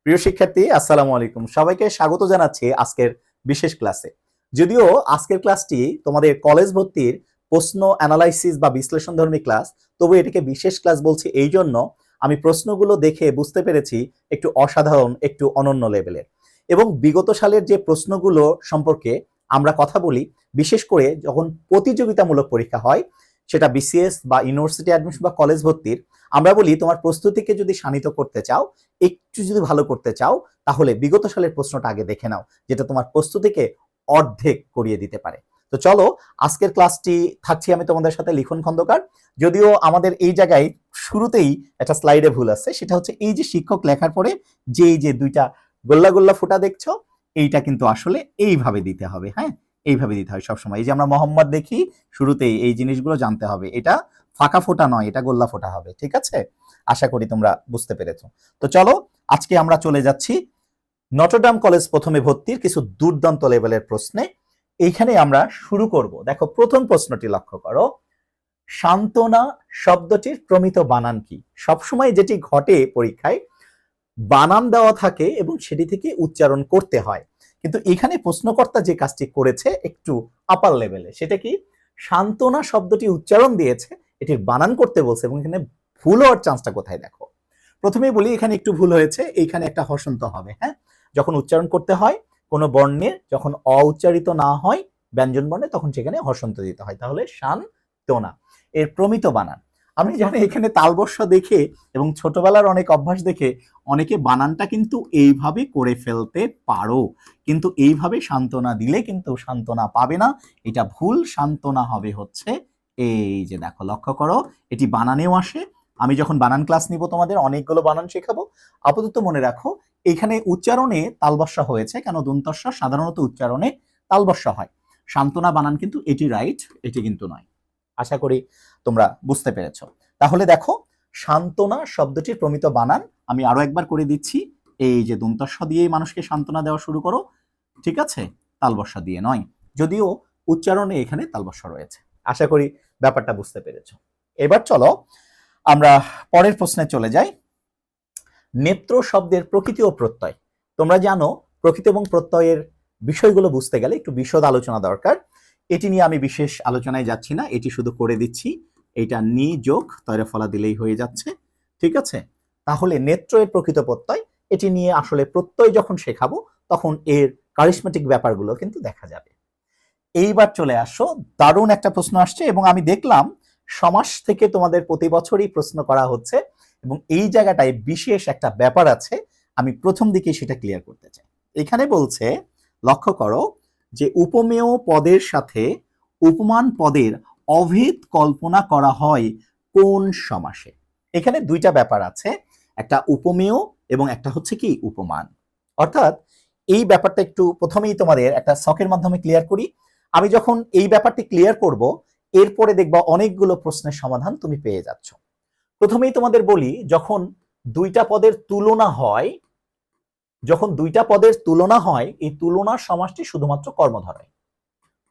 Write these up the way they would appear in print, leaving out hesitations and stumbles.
প্রিয় শিক্ষার্থী, আসসালামু আলাইকুম। সবাইকে স্বাগত জানাচ্ছি আজকের বিশেষ ক্লাসে। যদিও আজকের ক্লাসটি তোমাদের কলেজ ভর্তির প্রশ্ন অ্যানালাইসিস বা বিশ্লেষণধর্মী ক্লাস, তবু এটাকে বিশেষ ক্লাস বলছি এই জন্য আমি প্রশ্নগুলো দেখে বুঝতে পেরেছি একটু অসাধারণ, একটু অনন্য লেভেলের। এবং বিগত সালের যে প্রশ্নগুলো সম্পর্কে আমরা কথা বলি, বিশেষ করে যখন প্রতিযোগিতামূলক পরীক্ষা হয়, সেটা বিসিএস বা ইউনিভার্সিটি অ্যাডমিশন বা কলেজ ভর্তির, আমরা বলি তোমার প্রস্তুতিকে যদি শানিত করতে চাও, একটু যদি ভালো করতে চাও, তাহলে বিগত সালের প্রশ্নটা আগে দেখে নাও, যেটা তোমার প্রস্তুতিকে অর্ধেক করিয়ে দিতে পারে। তো চলো, আজকের ক্লাসটি থাকছি আমি তোমাদের সাথে লিখন খন্দকার। যদিও আমাদের এই জায়গায় শুরুতেই একটা স্লাইডে ভুল আছে, সেটা হচ্ছে এই যে শিক্ষক লেখার পরে যে এই যে দুইটা গোল্লা গোল্লা ফোঁটা দেখছো, এইটা কিন্তু আসলে এইভাবে দিতে হবে। হ্যাঁ, এইভাবে দিতে হয় সবসময়। এই যে আমরা মোহাম্মদ দেখি, শুরুতেই এই জিনিসগুলো জানতে হবে। এটা ফাঁকা ফোঁটা নয়, এটা গোল্লা ফোঁটা হবে। ঠিক আছে, আশা করি তোমরা বুঝতে পেরেছো। তো চলো, আজকে আমরা চলে যাচ্ছি নটরডাম কলেজ প্রথমে ভর্তির কিছু দুর্দান্ত লেভেলের প্রশ্নে। এইখানে আমরা শুরু করব। দেখো, প্রথম প্রশ্নটি লক্ষ্য করো, সান্ত্বনা শব্দটির প্রমিত বানান কি? সবসময় যেটি ঘটে পরীক্ষায়, বানান দেওয়া থাকে এবং সেটি থেকে উচ্চারণ করতে হয়, কিন্তু এখানে প্রশ্নকর্তা যে কাজটি করেছে একটু আপার লেভেলে। সেটা কি? সান্ত্বনা শব্দটি উচ্চারণ দিয়েছে, এটির বানান করতে বলছে, এবং এখানে ভুল হওয়ার চান্সটা কোথায় দেখো। প্রথমেই বলি, এখানে একটু ভুল হয়েছে। এইখানে একটা হসন্ত হবে। হ্যাঁ, যখন উচ্চারণ করতে হয় কোনো বর্ণের, যখন উচ্চারিত না হয় ব্যঞ্জন বর্ণে, তখন সেখানে হসন্ত দিতে হয়। তাহলে শান্তনা এর প্রমিত বানান। আমি জানি এখানে তালবস্য দেখে এবং ছোটবেলার অনেক অভ্যাস দেখে অনেকে বানানটা কিন্তু এইভাবে করে ফেলতে পারো, কিন্তু এইভাবে সান্ত্বনা দিলে কিন্তু সান্ত্বনা পাবে না, এটা ভুল। সান্ত্বনা হবে হচ্ছে এই যে, দেখো লক্ষ্য করো, এটি বানানেও আসে। আমি যখন বানান ক্লাস নিব তোমাদের অনেকগুলো বানান শেখাবো। আপাতত মনে রাখো, এখানে উচ্চারণে তালবস্যা হয়েছে কেন? দন্তস্ব সাধারণত উচ্চারণে তালবস্যা হয়। সান্ত্বনা বানান কিন্তু এটি রাইট, এটি কিন্তু নয়। আশা করি তোমরা বুঝতে পেরেছো। তাহলে দেখো, সান্ত্বনা শব্দটির প্রমিত বানান আমি আরো একবার করে দিচ্ছি। এই যে দন্তস্ব দিয়েই মানুষকে সান্ত্বনা দেওয়া শুরু করো, ঠিক আছে, তালবস্যা দিয়ে নয়, যদিও উচ্চারণে এখানে তালবস্যা রয়েছে। আশা করি ব্যাপারটা বুঝতে পেরেছো। এবার চলো আমরা পরের প্রশ্নে চলে যাই। নেত্র শব্দের প্রকৃতি ও প্রত্যয়। তোমরা জানো, প্রকৃতি এবং প্রত্যয়ের বিষয়গুলো বুঝতে গেলে একটু বিশদ আলোচনা দরকার। এটি নিয়ে আমি বিশেষ আলোচনায় যাচ্ছি না, এটি শুধু করে দিচ্ছি। এটা নি যোগ তয়রে ফলা দিলেই হয়ে যাচ্ছে, ঠিক আছে। তাহলে নেত্র এর প্রকৃত প্রত্যয়, এটি নিয়ে আসলে প্রত্যয় যখন শেখাবো তখন এর কারিশমেটিক ব্যাপারগুলো কিন্তু দেখা যাবে। এইবার চলে আসো, দারুণ একটা প্রশ্ন আসছে এবং আমি দেখলাম সমাস থেকে তোমাদের প্রতি বছরই প্রশ্ন করা হচ্ছে, এবং এই জায়গাটায় বিশেষ একটা ব্যাপার আছে, আমি প্রথম দিকে সেটা ক্লিয়ার করতে চাই। এখানে বলছে, লক্ষ্য করো, যে উপমেয় পদের সাথে উপমান পদের অভেদ কল্পনা করা হয় কোন সমাসে? এখানে দুইটা ব্যাপার আছে, একটা উপমেয় এবং একটা হচ্ছে কি উপমান। অর্থাৎ এই ব্যাপারটা একটু প্রথমেই তোমাদের একটা ছকের মাধ্যমে ক্লিয়ার করি। আমি যখন এই ব্যাপারটি ক্লিয়ার করব, এরপরে দেখবা অনেকগুলো প্রশ্নের সমাধান তুমি পেয়ে যাচ্ছ। প্রথমেই তোমাদের বলি, যখন দুইটা পদের তুলনা হয়, এই তুলনার সমাসটি শুধুমাত্র কর্মধারয়।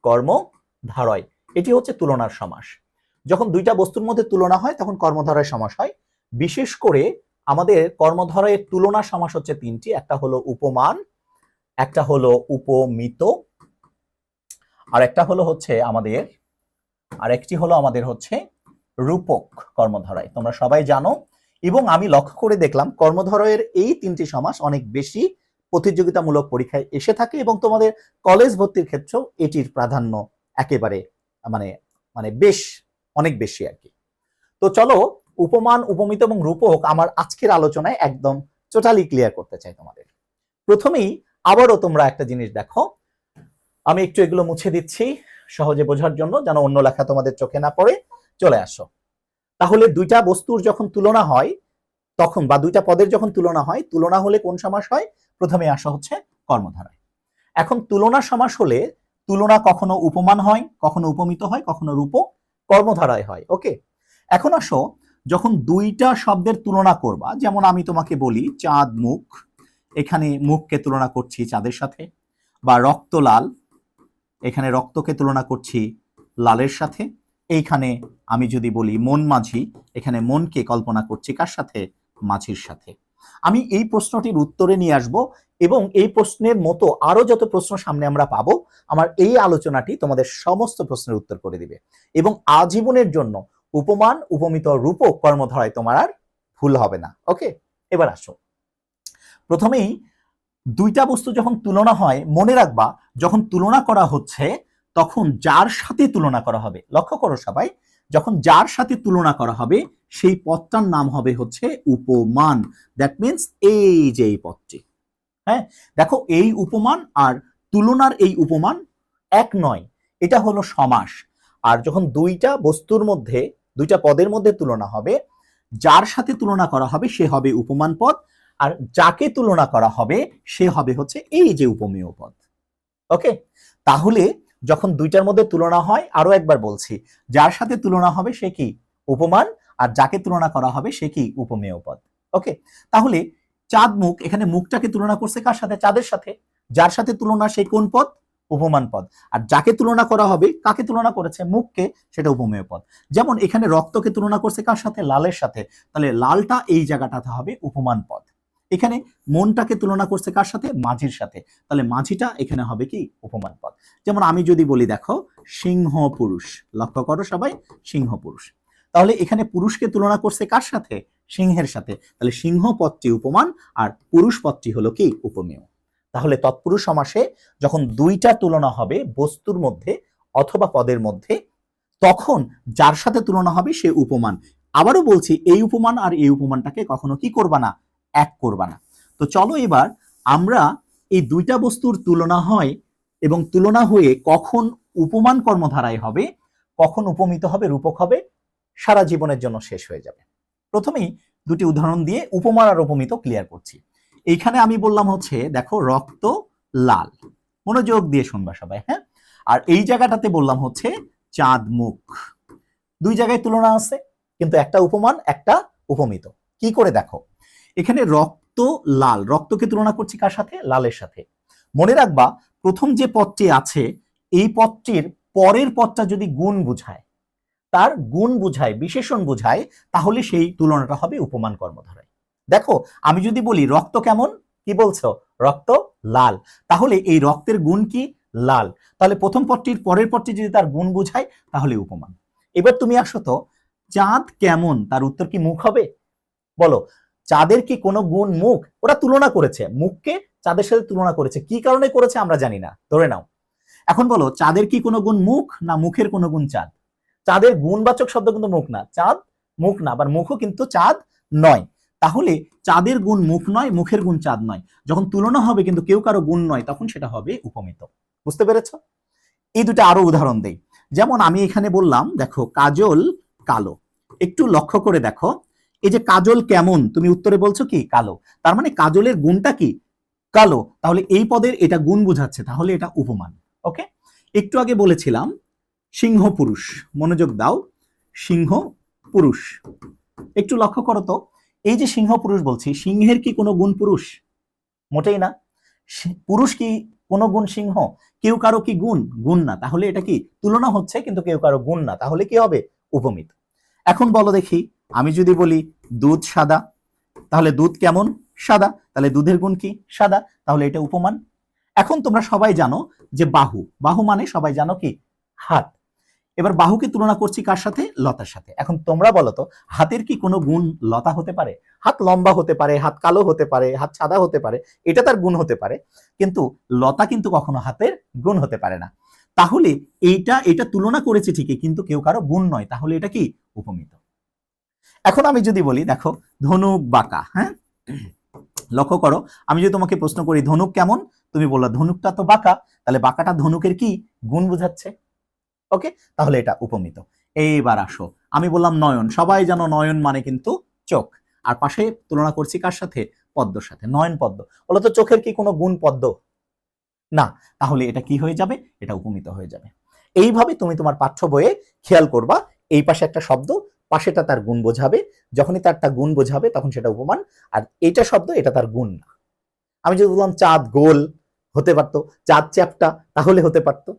কর্মধারয়, এটি হচ্ছে তুলনার সমাস। যখন দুইটা বস্তুর মধ্যে তুলনা হয় তখন কর্মধারয় সমাস হয়। বিশেষ করে আমাদের কর্মধারয়ের তুলনা সমাস হচ্ছে তিনটি, একটা হলো উপমান, একটা হলো উপমিত, আর একটা হলো হচ্ছে আমাদের আরেকটি হলো আমাদের হচ্ছে রূপক কর্মধারয়। তোমরা সবাই জানো, এবং আমি লক্ষ্য করে দেখলাম কর্মধারয়ের এই তিনটি সমাস অনেক বেশি প্রতিযোগিতামূলক পরীক্ষায় এসে থাকে, এবং তোমাদের কলেজ ভর্তির ক্ষেত্রেও এটির প্রাধান্য একেবারে মানে মানে বেশ অনেক বেশি আর কি। তো চলো, উপমান, উপমিত এবং রূপক আমার আজকের আলোচনায় একদম টোটালি ক্লিয়ার করতে চাই তোমাদের। প্রথমেই আবারও তোমরা একটা জিনিস দেখো, আমি একটু এগুলো মুছে দিচ্ছি সহজে বোঝার জন্য, যেন অন্য লেখা তোমাদের চোখে না পড়ে। চলে আসো। তাহলে দুইটা বস্তুর যখন তুলনা হয় তখন, বা দুইটা পদের যখন তুলনা হয়, তুলনা হলে কোন সমাস হয়? প্রথমে আসা হচ্ছে কর্মধারয়। এখন তুলনা সমাস হলে তুলনা কখনো উপমান হয়, কখনো উপমিত হয়, কখনো রূপক, কর্মধারয় হয়। ওকে, এখন আসো, যখন দুইটা শব্দের তুলনা করবা, যেমন আমি তোমাকে বলি চাঁদ মুখ, এখানে মুখকে তুলনা করছি চাঁদের সাথে, বা রক্ত লাল, এখানে রক্তকে তুলনা করছি লালের সাথে। এইখানে আমি যদি বলি মন মাঝি, এখানে মনকে কল্পনা করছি কার সাথে? মাঝির সাথে। আমি এই প্রশ্নটির উত্তরে নিয়ে আসব এবং এই প্রশ্নের মতো আরো যত প্রশ্ন সামনে আমরা পাবো, আমার এই আলোচনাটি তোমাদের সমস্ত প্রশ্নের উত্তর করে দিবে এবং আজীবনের জন্য উপমান, উপমিত, রূপক কর্মধারায় তোমার আর ভুল হবে না। ওকে, এবার আসো। প্রথমেই দুইটা বস্তু যখন তুলনা হয়, মনে রাখবা যখন তুলনা করা হচ্ছে তখন যার সাথে তুলনা করা হবে, লক্ষ্য করো সবাই, যখন যার সাথে তুলনা করা হবে সেই পদটার নাম হবে হচ্ছে উপমান। দ্যাট মিন্স এই যে এই পদটি, হ্যাঁ দেখো এই উপমান আর তুলনার এই উপমান এক নয়, এটা হলো সমাস। আর যখন দুইটা বস্তুর মধ্যে, দুইটা পদের মধ্যে তুলনা হবে, যার সাথে তুলনা করা হবে সে হবে উপমান পদ, আর যাকে তুলনা করা হবে সে হবে হচ্ছে এই যে উপমেয় পদ। ওকে, তাহলে যখন দুইটার মধ্যে তুলনা হয়, আরো একবার বলছি, যার সাথে তুলনা হবে সে কি উপমান, আর যাকে তুলনা করা হবে সে কি উপমেয় পদ। ওকে, তাহলে চাঁদ মুখ, এখানে মুখটাকে তুলনা করছে কার সাথে? চাঁদের সাথে। যার সাথে তুলনা সে কোন পদ? উপমান পদ। আর যাকে তুলনা করা হবে, কাকে তুলনা করেছে? মুখকে, সেটা উপমেয় পদ। যেমন এখানে রক্তকে তুলনা করছে কার সাথে? লালের সাথে, তাহলে লালটা এই জায়গাটাতে হবে উপমান পদ। এখানে মনটাকে তুলনা করছে কার সাথে? মাঝির সাথে, তাহলে মাঝিটা এখানে হবে কি উপমান পদ। যেমন আমি যদি বলি দেখো সিংহ পুরুষ, লক্ষ্য করো সবাই, সিংহ পুরুষ, তাহলে এখানে পুরুষকে তুলনা করছে কার সাথে? সিংহের সাথে, তাহলে সিংহ পদটি উপমান আর পুরুষ পদটি হলো কি উপমেয়। তাহলে তৎপুরুষ সমাসে যখন দুইটা তুলনা হবে বস্তুর মধ্যে অথবা পদের মধ্যে, তখন যার সাথে তুলনা হবে সে উপমান। আবারও বলছি, এই উপমান আর এই উপমানটাকে কখনো কি করবা না? এক করবা না। তো চলো এবার আমরা এই দুইটা বস্তুর তুলনা হয় এবং তুলনা হয়ে কখন উপমান কর্মধারায় হবে, কখন উপমিত হবে, রূপক হবে, সারা জীবনের জন্য শেষ হয়ে যাবে। প্রথমেই দুটি উদাহরণ দিয়ে উপমান আর উপমিত ক্লিয়ার করছি। এইখানে আমি বললাম হচ্ছে দেখো রক্ত লাল, মনোযোগ দিয়ে শুনবা সবাই, হ্যাঁ। আর এই জায়গাটাতে বললাম হচ্ছে চাঁদ মুখ। দুই জায়গায় তুলনা আছে, কিন্তু একটা উপমান একটা উপমিত। কি করে দেখো, এখানে রক্ত লাল, রক্তকে তুলনা করছি কার সাথে? লালের সাথে। মনে রাখবা প্রথম যে পদটি আছে এই পদটির পরের পদটা যদি গুণ বুঝায়, তার গুণ বুঝায়, বিশেষণ বুঝায়, তাহলে সেই তুলনাটা হবে উপমান কর্মধারায়। দেখো আমি যদি বলি রক্ত কেমন, কি বলছো? রক্ত লাল, তাহলে এই রক্তের গুণ কি? লাল, তাহলে প্রথম পদটির পরের পদটি যদি তার গুণ বুঝায় তাহলে উপমান। এবার তুমি আসো তো, চাঁদ কেমন, তার উত্তর কি মুখ হবে? বলো, চাঁদের কি কোনো গুণ মুখ? ওরা তুলনা করেছে, মুখকে চাঁদের সাথে তুলনা করেছে, কি কারণে করেছে আমরা জানি না, ধরে নাও। এখন বলো, চাঁদের কি কোনো গুণ মুখ, না মুখের কোনো গুণ চাঁদ? চাঁদের গুণবাচক শব্দ কিন্তু মুখ না, চাঁদ মুখ না, আবার মুখও কিন্তু চাঁদ নয়। তাহলে চাঁদের গুণ মুখ নয়, মুখের গুণ চাঁদ নয়, যখন তুলনা হবে কিন্তু কেউ কারো গুণ নয়, তখন সেটা হবে উপমিত। বুঝতে পেরেছ? এই দুটো আরো উদাহরণ দেই। যেমন আমি এখানে বললাম দেখো কাজল কালো, একটু লক্ষ্য করে দেখো, এই যে কাজল কেমন, তুমি উত্তরে বলছো কি? কালো, তার মানে কাজলের গুণটা কি? কালো, তাহলে এই পদের এটা গুণ বুঝাচ্ছে, তাহলে এটা উপমান। ওকে, একটু আগে বলেছিলাম সিংহ পুরুষ, মনোযোগ দাও, সিংহ পুরুষ, একটু লক্ষ্য করো তো, এই যে সিংহ পুরুষ বলছি, সিংহের কি কোনো গুণ পুরুষ? মোটেই না। পুরুষ কি কোনো গুণ সিংহ? কেউ কারো কি গুণ? গুণ না, তাহলে এটা কি তুলনা হচ্ছে কিন্তু কেউ কারো গুণ না, তাহলে কি হবে? উপমিত। এখন বলো দেখি, আমি যদি বলি দুধ সাদা, তাহলে দুধ কেমন? সাদা, তাহলে দুধের গুণ কি? সাদা, তাহলে এটা উপমান। এখন তোমরা সবাই জানো যে বাহু, বাহু মানে সবাই জানো কি? হাত। এবার বাহুকে তুলনা করছি কার সাথে? লতার সাথে। এখন তোমরা বলো তো, হাতের কি কোনো গুণ লতা হতে পারে? হাত লম্বা হতে পারে, হাত কালো হতে পারে, হাত সাদা হতে পারে, এটা তার গুণ হতে পারে, কিন্তু লতা কিন্তু কখনো হাতের গুণ হতে পারে না। তাহলে এটা তুলনা করেছে ঠিকই, কিন্তু কেউ কারো গুণ নয়, তাহলে এটা কি? উপমিত। এখন আমি যদি বলি দেখো ধনুক বাঁকা, হ্যাঁ লক্ষ্য করো, আমি যদি তোমাকে প্রশ্ন করি ধনুক কেমন, তুমি বললা ধনুকটা তো বাঁকা, তাহলে বাঁকাটা ধনুকের কি? গুণ বুঝাচ্ছে। ওকে, তাহলে এটা উপমিত। এইবার আসো, আমি বললাম নয়ন, সবাই জানো নয়ন মানে কিন্তু চোখ, আর পাশে তুলনা করছি কার সাথে? পদ্মর সাথে, নয়ন পদ্ম। বলো তো চোখের কি কোনো গুণ পদ্ম? না, তাহলে এটা কি হয়ে যাবে? এটা উপমিত হয়ে যাবে। এইভাবে তুমি তোমার পাঠ্য বইয়ে খেয়াল করবা, এই পাশে একটা শব্দ, পাশেটা তার গুণ বোঝাবে, যখনই তারটা গুণ বোঝাবে তখন সেটা উপমান, আর এইটা শব্দ এটা তার গুণ না। আমি যদি বললাম চাঁদ গোল, হতে পারতো, চাঁদ চ্যাপ্টা, তাহলে হতে পারতো,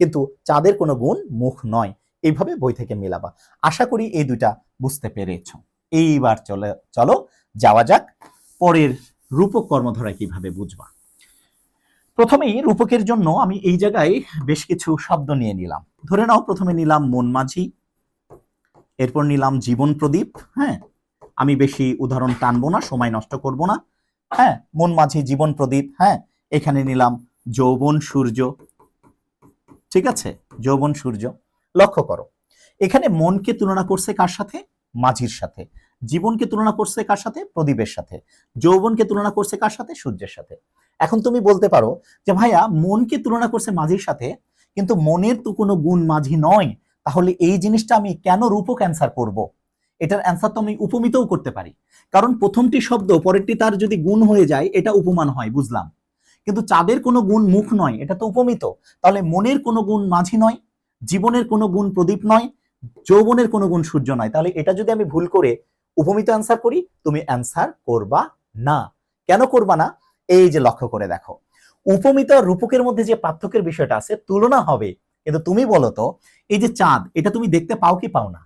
কিন্তু চাঁদের কোনো গুণ মুখ নয়। এইভাবে বই থেকে মেলাবা। আশা করি এই দুইটা বুঝতে পেরেছ। এইবার চলো যাওয়া যাক পরের রূপক কর্মধারয় কিভাবে বুঝবা। প্রথমেই রূপকের জন্য আমি এই জায়গায় বেশ কিছু শব্দ নিয়ে নিলাম। ধরে নাও প্রথমে নিলাম মন মাঝি, এরপর নিলাম জীবন প্রদীপ। হ্যাঁ, আমি বেশি উদাহরণ টানবো না, সময় নষ্ট করব না। হ্যাঁ, মন মাঝি, জীবন প্রদীপ। হ্যাঁ, এখানে নিলাম যৌবন সূর্য। ঠিক আছে, যৌবন সূর্য। লক্ষ্য করো, এখানে মনকে তুলনা করছে কার সাথে? মাঝির সাথে। জীবনকে তুলনা করছে কার সাথে? প্রদীপের সাথে। যৌবনকে তুলনা করছে কার সাথে? সূর্যের সাথে। এখন তুমি বলতে পারো যে ভাইয়া মনকে তুলনা করছে মাঝির সাথে, কিন্তু মনের তো কোনো গুণ মাঝি নয়, তাহলে এই জিনিসটা আমি কেন রূপক অ্যান্সার করব? এটার অ্যান্সার তো আমি উপমিতও করতে পারি, কারণ প্রথমটি শব্দ পরেরটি তার যদি গুণ হয়ে যায় এটা উপমান হয়, বুঝলাম। কিন্তু চাঁদের কোনো গুণ মুখ নয়, এটা তো উপমিত। তাহলে মনের কোনো গুণ মাঝি নয়, জীবনের কোনো গুণ প্রদীপ নয়, যৌবনের কোনো গুণ সূর্য নয়, তাহলে এটা যদি আমি ভুল করে উপমিত অ্যান্সার করি, তুমি অ্যান্সার করবা না। কেন করবা না? এই যে লক্ষ্য করে দেখো, উপমিত আর রূপকের মধ্যে যে পার্থক্যের বিষয়টা আছে, তুলনা হবে। কিন্তু তুমি বলো তো, এই যে চাঁদ, এটা তুমি দেখতে পাও কি পাও না?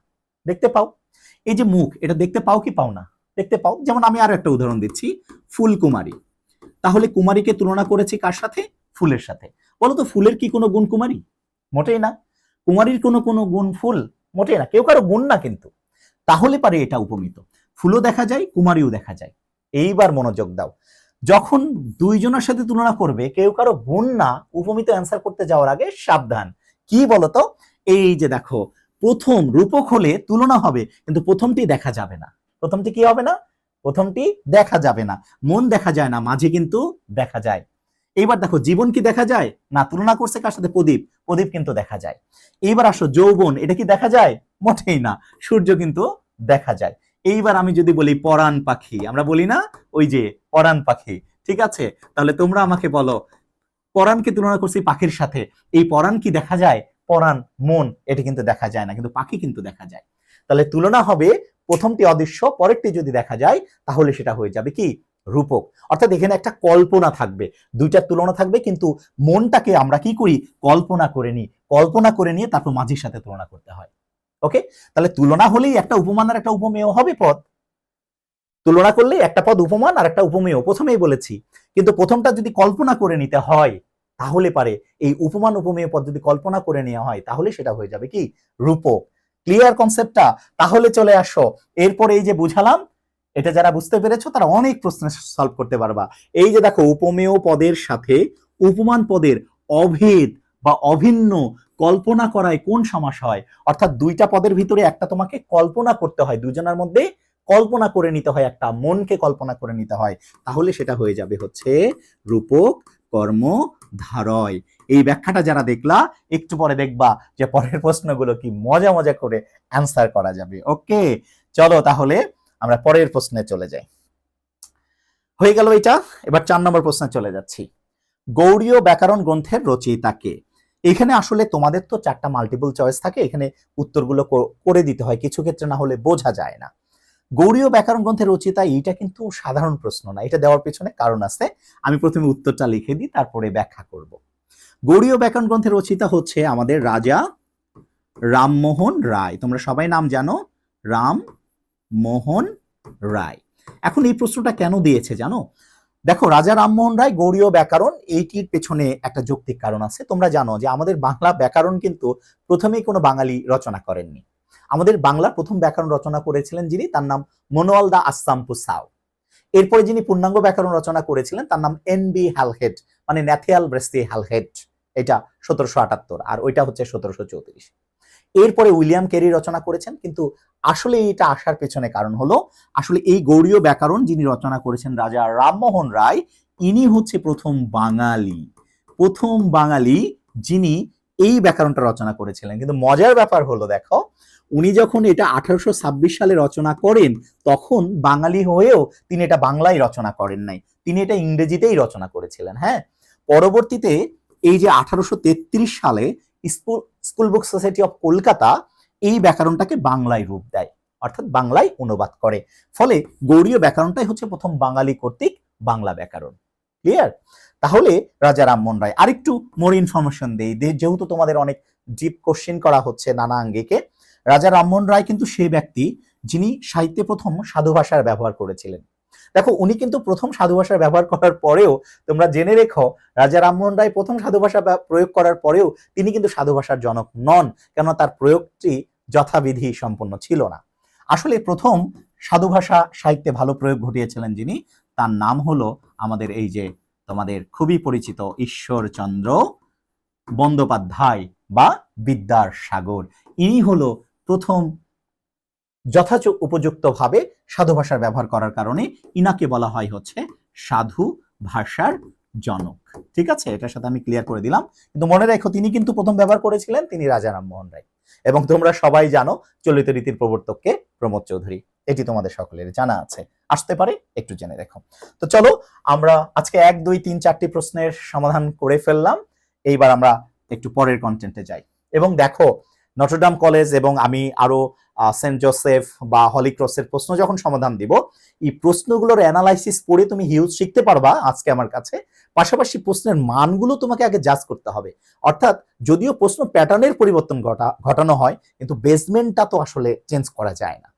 দেখতে পাও। এই যে মুখ, এটা দেখতে পাও কি পাও না? দেখতে পাও। যেমন আমি আরো একটা উদাহরণ দিচ্ছি, ফুলকুমারী। তাহলে কুমারীকে তুলনা করেছি কার সাথে? ফুলের সাথে। বলো তো ফুলের কি কোনো গুণ কুমারী? মোটেই না। কুমারীর কোনো কোনো গুণ ফুল? মোটেই না, কেউ কারো গুণ না কিন্তু। তাহলে পারে এটা উপমিত। ফুলও দেখা যায়, কুমারীও দেখা যায়। এইবার মনোযোগ দাও, যখন দুইজনের সাথে তুলনা করবে, কেউ কারো গুণ না, উপমিত অ্যান্সার করতে যাওয়ার আগে সাবধান। কি বলতো, এই যে দেখো, প্রথম রূপক হলে তুলনা হবে, কিন্তু প্রথমটি দেখা যাবে না। প্রথমটি কি হবে না? প্রথমটি দেখা যাবে না। মন দেখা যায় না, মাঝে কিন্তু দেখা যায়। এইবার দেখো, জীবন কি দেখা যায় না? তুলনা করছে কার সাথে? প্রদীপ। প্রদীপ কিন্তু দেখা যায়। এইবার আসো, যৌবন, এটা কি দেখা যায়? মোটেই না। সূর্য কিন্তু দেখা যায়। এইবার আমি যদি বলি পরাণ পাখি, আমরা বলি না ওই যে পরাণ পাখি, ঠিক আছে? তাহলে তোমরা আমাকে বলো, পরাণকে তুলনা করছি পাখির সাথে, এই পরাণ কি দেখা যায়? পরাণ, মন, এটা কিন্তু দেখা যায় না, কিন্তু পাখি কিন্তু দেখা যায়। তাহলে তুলনা হবে, প্রথমটি অদৃশ্য, পরেরটি যদি দেখা যায়, তাহলে সেটা হয়ে যাবে কি? রূপক। অর্থাৎ এখানে একটা কল্পনা থাকবে, দুইটার তুলনা থাকবে, কিন্তু মনটাকে আমরা কি করি? কল্পনা করে নিই। কল্পনা করে নিয়ে তারপর মাঝির সাথে তুলনা করতে হয়। ওকে, তাহলে তুলনা হলেই একটা উপমান আর একটা উপমেয় হবে পদ। তুলনা করলে একটা পদ উপমান আর একটা উপমেয়, প্রথমেই বলেছি। কিন্তু প্রথমটা যদি কল্পনা করে নিতে হয়, তাহলে পারে এই উপমান উপমেয় পদ যদি কল্পনা করে নেওয়া হয়, তাহলে সেটা হয়ে যাবে কি? রূপক। ক্লিয়ার কনসেপ্টটা? তাহলে চলে আসো, এরপরে এই যে বুঝালাম, এটা যারা বুঝতে পেরেছো তারা অনেক প্রশ্ন সলভ করতে পারবা। এই যে দেখো, উপমেয় পদের সাথে উপমান পদের অভেদ বা অভিন্ন কল্পনা করায় কোন সমাস হয়? অর্থাৎ দুইটা পদের ভিতরে একটা তোমাকে কল্পনা করতে হয়, দুজনের মধ্যে কল্পনা করে নিতে হয়, একটা মনকে কল্পনা করে নিতে হয়, তাহলে সেটা হয়ে যাবে হচ্ছে রূপক কর্মধারয়। এই ব্যাখ্যাটা যারা দেখলা, একটু পরে দেখবা যে পরের প্রশ্নগুলো কি মজা মজা করে অ্যান্সার করা যাবে। ওকে, চলো তাহলে আমরা পরের প্রশ্নে চলে যাই। হয়ে গেল এটা। এবার 4 নম্বর প্রশ্নে চলে যাচ্ছি। গৌড়ীয় ব্যাকরণ গ্রন্থের রচয়িতা কে? এখানে আসলে তোমাদের তো 4টা মাল্টিপল চয়েস থাকে, এখানে উত্তরগুলো করে দিতে হয়, কিছু ক্ষেত্রে না হলে বোঝা যায় না। গৌড়ীয় ব্যাকরণ গ্রন্থের রচয়িতা, এইটা কিন্তু সাধারণ প্রশ্ন না, এটা দেওয়ার পেছনে কারণ আছে। আমি প্রথমে উত্তরটা লিখে দিই, তারপরে ব্যাখ্যা করব। গৌড়ীয় ব্যাকরণ গ্রন্থের রচয়িতা হচ্ছে আমাদের রাজা রামমোহন রায়। তোমরা সবাই নাম জানো, রামমোহন রায়। এখন এই প্রশ্নটা কেন দিয়েছে জানো? দেখো, রাজা রামমোহন রায় গৌড়ীয় ব্যাকরণ, এইটির পেছনে একটা যৌক্তিক কারণ আছে। তোমরা জানো যে আমাদের বাংলা ব্যাকরণ কিন্তু প্রথমেই কোনো বাঙালি রচনা করেননি। আমাদের বাংলার প্রথম ব্যাকরণ রচনা করেছিলেন যিনি, তার নাম মনোয়াল দা আসাম্পু সাউ। এরপরে যিনি পূর্ণাঙ্গ ব্যাকরণ রচনা করেছিলেন তার নাম এন.বি. হ্যালহেড, মানে ন্যাথিয়াল ব্রেস্তি হ্যালহেড। এটা 1778, আর ওইটা হচ্ছে 1734। এরপরে উইলিয়াম ক্যারি রচনা করেছেন। কিন্তু আসলে এটা আসার পেছনে কারণ হলো, আসলে এই গৌড়ীয় ব্যাকরণ যিনি রচনা করেছেন রাজা রামমোহন রায়, ইনি হচ্ছে প্রথম বাঙালি যিনি এই ব্যাকরণটা রচনা করেছিলেন। কিন্তু মজার ব্যাপার হলো, দেখো, উনি যখন এটা 1826 সালে রচনা করেন, তখন বাঙালি হয়েও তিনি এটা বাংলায় রচনা করেন নাই, তিনি এটা ইংরেজিতেই রচনা করেছিলেন। হ্যাঁ, পরবর্তীতে এই যে 1833 সালে school book society of Kolkata এই ব্যাকরণটাকে বাংলায় রূপ দেয়, অর্থাৎ বাংলায় অনুবাদ করে। ফলে গৌড়ীয় ব্যাকরণটাই হচ্ছে প্রথম বাঙালি কর্তৃক বাংলা ব্যাকরণ। ক্লিয়ার? তাহলে রাজা রামমোহন রায়, আরেকটু মোর ইনফরমেশন দেই, যেহেতু তোমাদের অনেক ডিপ কোশ্চেন করা হচ্ছে নানা আঙ্গিকে। রাজা রামমোহন রায় কিন্তু সেই ব্যক্তি যিনি সাহিত্যে প্রথম সাধু ভাষার ব্যবহার করেছিলেন। দেখো উনি কিন্তু প্রথম সাধু ভাষা ব্যবহার করার পরেও তোমরা জেনে রেখো, রাজা রামমোহন রায় প্রথম সাধু ভাষা প্রয়োগ করার পরেও তিনি কিন্তু সাধু ভাষার জনক নন, কেননা তার প্রয়োগটি যথাবিধি সম্পন্ন ছিল না। আসলে প্রথম সাধু ভাষা সাহিত্যে ভালো প্রয়োগ ঘটিয়েছিলেন যিনি, তার নাম হলো আমাদের এই যে তোমাদের খুবই পরিচিত ঈশ্বরচন্দ্র বন্দ্যোপাধ্যায় বা বিদ্যার সাগর। ইনি হলো প্রথম যথাযথ উপযুক্তভাবে সাধু ভাষার ব্যবহার করার কারণে ইনাকে বলা হয় হচ্ছে সাধু ভাষার জনক। ঠিক আছে, এটার সাথে আমি ক্লিয়ার করে দিলাম। কিন্তু মনে রাখো তিনি কিন্তু প্রথম ব্যবহার করেছিলেন তিনি রাজা রামমোহন রায়, এবং তোমরা সবাই জানো চলিত রীতির প্রবর্তককে প্রমোদ চৌধুরী, এটি তোমাদের সকলের জানা আছে, আসতে পারে একটু জেনে রেখো। তো চলো আমরা আজকে 1 2 3 4টি প্রশ্নের সমাধান করে ফেললাম। এইবার আমরা একটু পরের কন্টেন্টে যাই। এবং দেখো নটরডাম কলেজ এবং আমি আরো সেন্ট জোসেফ বা হলি ক্রসের প্রশ্ন যখন সমাধান দিব, এই প্রশ্নগুলোর অ্যানালাইসিস পড়ে তুমি হিউজ শিখতে পারবা আজকে আমার কাছে। পাশাপাশি প্রশ্নের মানগুলো তোমাকে আগে জাজ করতে হবে, অর্থাৎ যদিও প্রশ্ন প্যাটার্নের পরিবর্তন ঘটানো হয়, কিন্তু বেসমেন্টটা তো আসলে চেঞ্জ করা যায় না।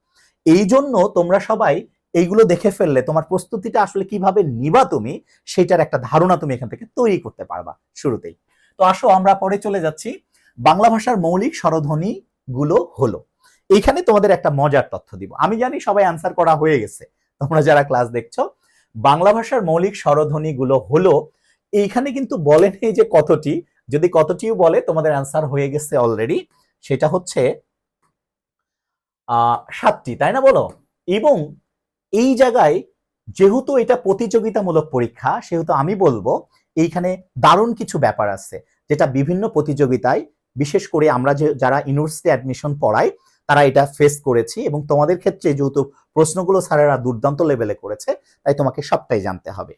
এই জন্য তোমরা সবাই এইগুলো দেখে ফেললে তোমার প্রস্তুতিটা আসলে কিভাবে নিবা তুমি, সেটার একটা ধারণা তুমি এখান থেকে তৈরি করতে পারবা শুরুতেই। তো আসো আমরা পরে চলে যাচ্ছি। বাংলা ভাষার মৌলিক স্বরধ্বনি গুলো হলো, এইখানে তোমাদের একটা মজার তথ্য দিব। আমি জানি সবাই আনসার করা হয়ে গেছে, তোমরা যারা ক্লাস দেখছো। বাংলা ভাষার মৌলিক স্বরধ্বনি গুলো হলো, এইখানে কিন্তু বলেনি যে কতটি, যদি কতটিও বলে তোমাদের আনসার হয়ে গেছে অলরেডি, সেটা হচ্ছে 7টি, তাই না বলো? এবং এই জায়গায় যেহেতু এটা প্রতিযোগিতামূলক পরীক্ষা, সেহেতু আমি বলবো এইখানে দারুণ কিছু ব্যাপার আছে, যেটা বিভিন্ন প্রতিযোগিতায় বিশেষ করে আমরা যারা ইউনিভার্সিটি অ্যাডমিশন পড়াই তারা এটা ফেস করেছি, এবং তোমাদের ক্ষেত্রে যেহেতু প্রশ্নগুলো স্যারেরা দুর্দান্ত লেভেলে করেছে, তাই তোমাকে সবটাই জানতে হবে।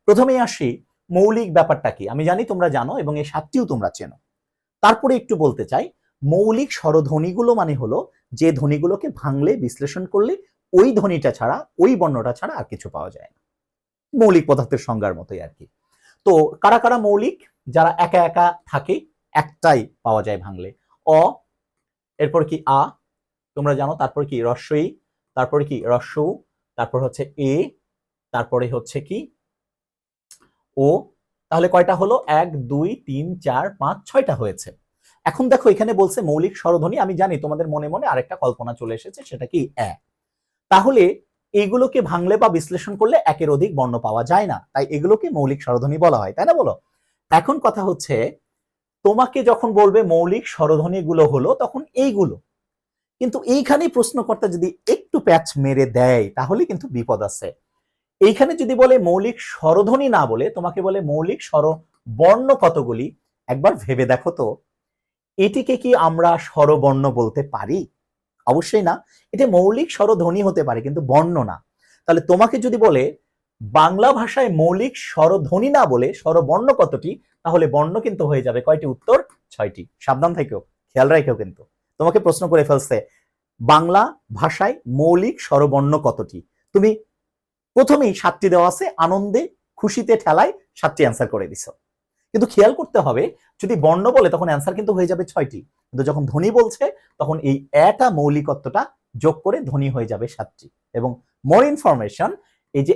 প্রথমেই আসি, মৌলিক ব্যাপারটা কি আমি জানি তোমরা জানো এবং এই 7টিও তোমরা চেনো। তারপরে একটু বলতে চাই, মৌলিক স্বরধ্বনিগুলো মানে হলো যে ধ্বনিগুলোকে ভাঙলে বিশ্লেষণ করলে ওই ধ্বনিটা ছাড়া, ওই বর্ণটা ছাড়া আর কিছু পাওয়া যায় না, মৌলিক পদার্থের সংজ্ঞার মতোই আর কি। তো কারা কারা মৌলিক? যারা একা একা থাকে, একটাই পাওয়া যায় ভাঙলে, অ, এরপর কি আ, তোমরা জানো, তারপর কি রস্বই, তারপরে কি রস্যউ, তারপর হচ্ছে এ, তারপরে হচ্ছে কি ও। তাহলে কয়টা হলো? 1 2 3 4 5 6টা হয়েছে। এখন দেখো এখানে বলছে মৌলিক স্বরধ্বনি, আমি জানি তোমাদের মনে মনে আরেকটা কল্পনা চলে এসেছে, সেটা কি এ। তাহলে এইগুলোকে ভাঙলে বা বিশ্লেষণ করলে একের অধিক বর্ণ পাওয়া যায় না, তাই এগুলোকে মৌলিক স্বরধ্বনি বলা হয়, তাই না বলো? এখন কথা হচ্ছে, তোমাকে যখন বলবে মৌলিক স্বরধ্বনি গুলো হলো, তখন এইগুলো, কিন্তু এইখানেই প্রশ্নকর্তা যদি একটু প্যাচ মেরে দেয় তাহলে কিন্তু বিপদ আছে। এইখানে যদি বলে মৌলিক স্বরধ্বনি না বলে তোমাকে বলে মৌলিক স্বর বর্ণ কতগুলি, একবার ভেবে দেখো তো, এটিকে কি আমরা স্বরবর্ণ বলতে পারি? অবশ্যই না। এটা মৌলিক স্বরধ্বনি হতে পারে কিন্তু বর্ণ না। তাহলে তোমাকে যদি বলে বাংলা ভাষায় মৌলিক স্বরধ্বনি না বলে স্বরবর্ণ কতটি, তাহলে বর্ণ কিন্তু হয়ে যাবে কয়টি? উত্তর 6টি। সাবধান থেকেও, খেয়াল রাখো, কিন্তু তোমাকে প্রশ্ন করে ফেলছে বাংলা ভাষায় মৌলিক স্বরবর্ণ কতটি, তুমি প্রথমেই 7টি দেওয়া আছে, আনন্দে খুশিতে ঠেলায় 7টি অ্যান্সার করে দিছো। কিন্তু খেয়াল করতে হবে, যদি বর্ণ বলে তখন অ্যান্সার কিন্তু হয়ে যাবে 6টি, কিন্তু যখন ধ্বনি বলছে তখন এই এটা মৌলিকত্বটা যোগ করে ধ্বনি হয়ে যাবে 7টি। এবং মোর ইনফরমেশন, এই যে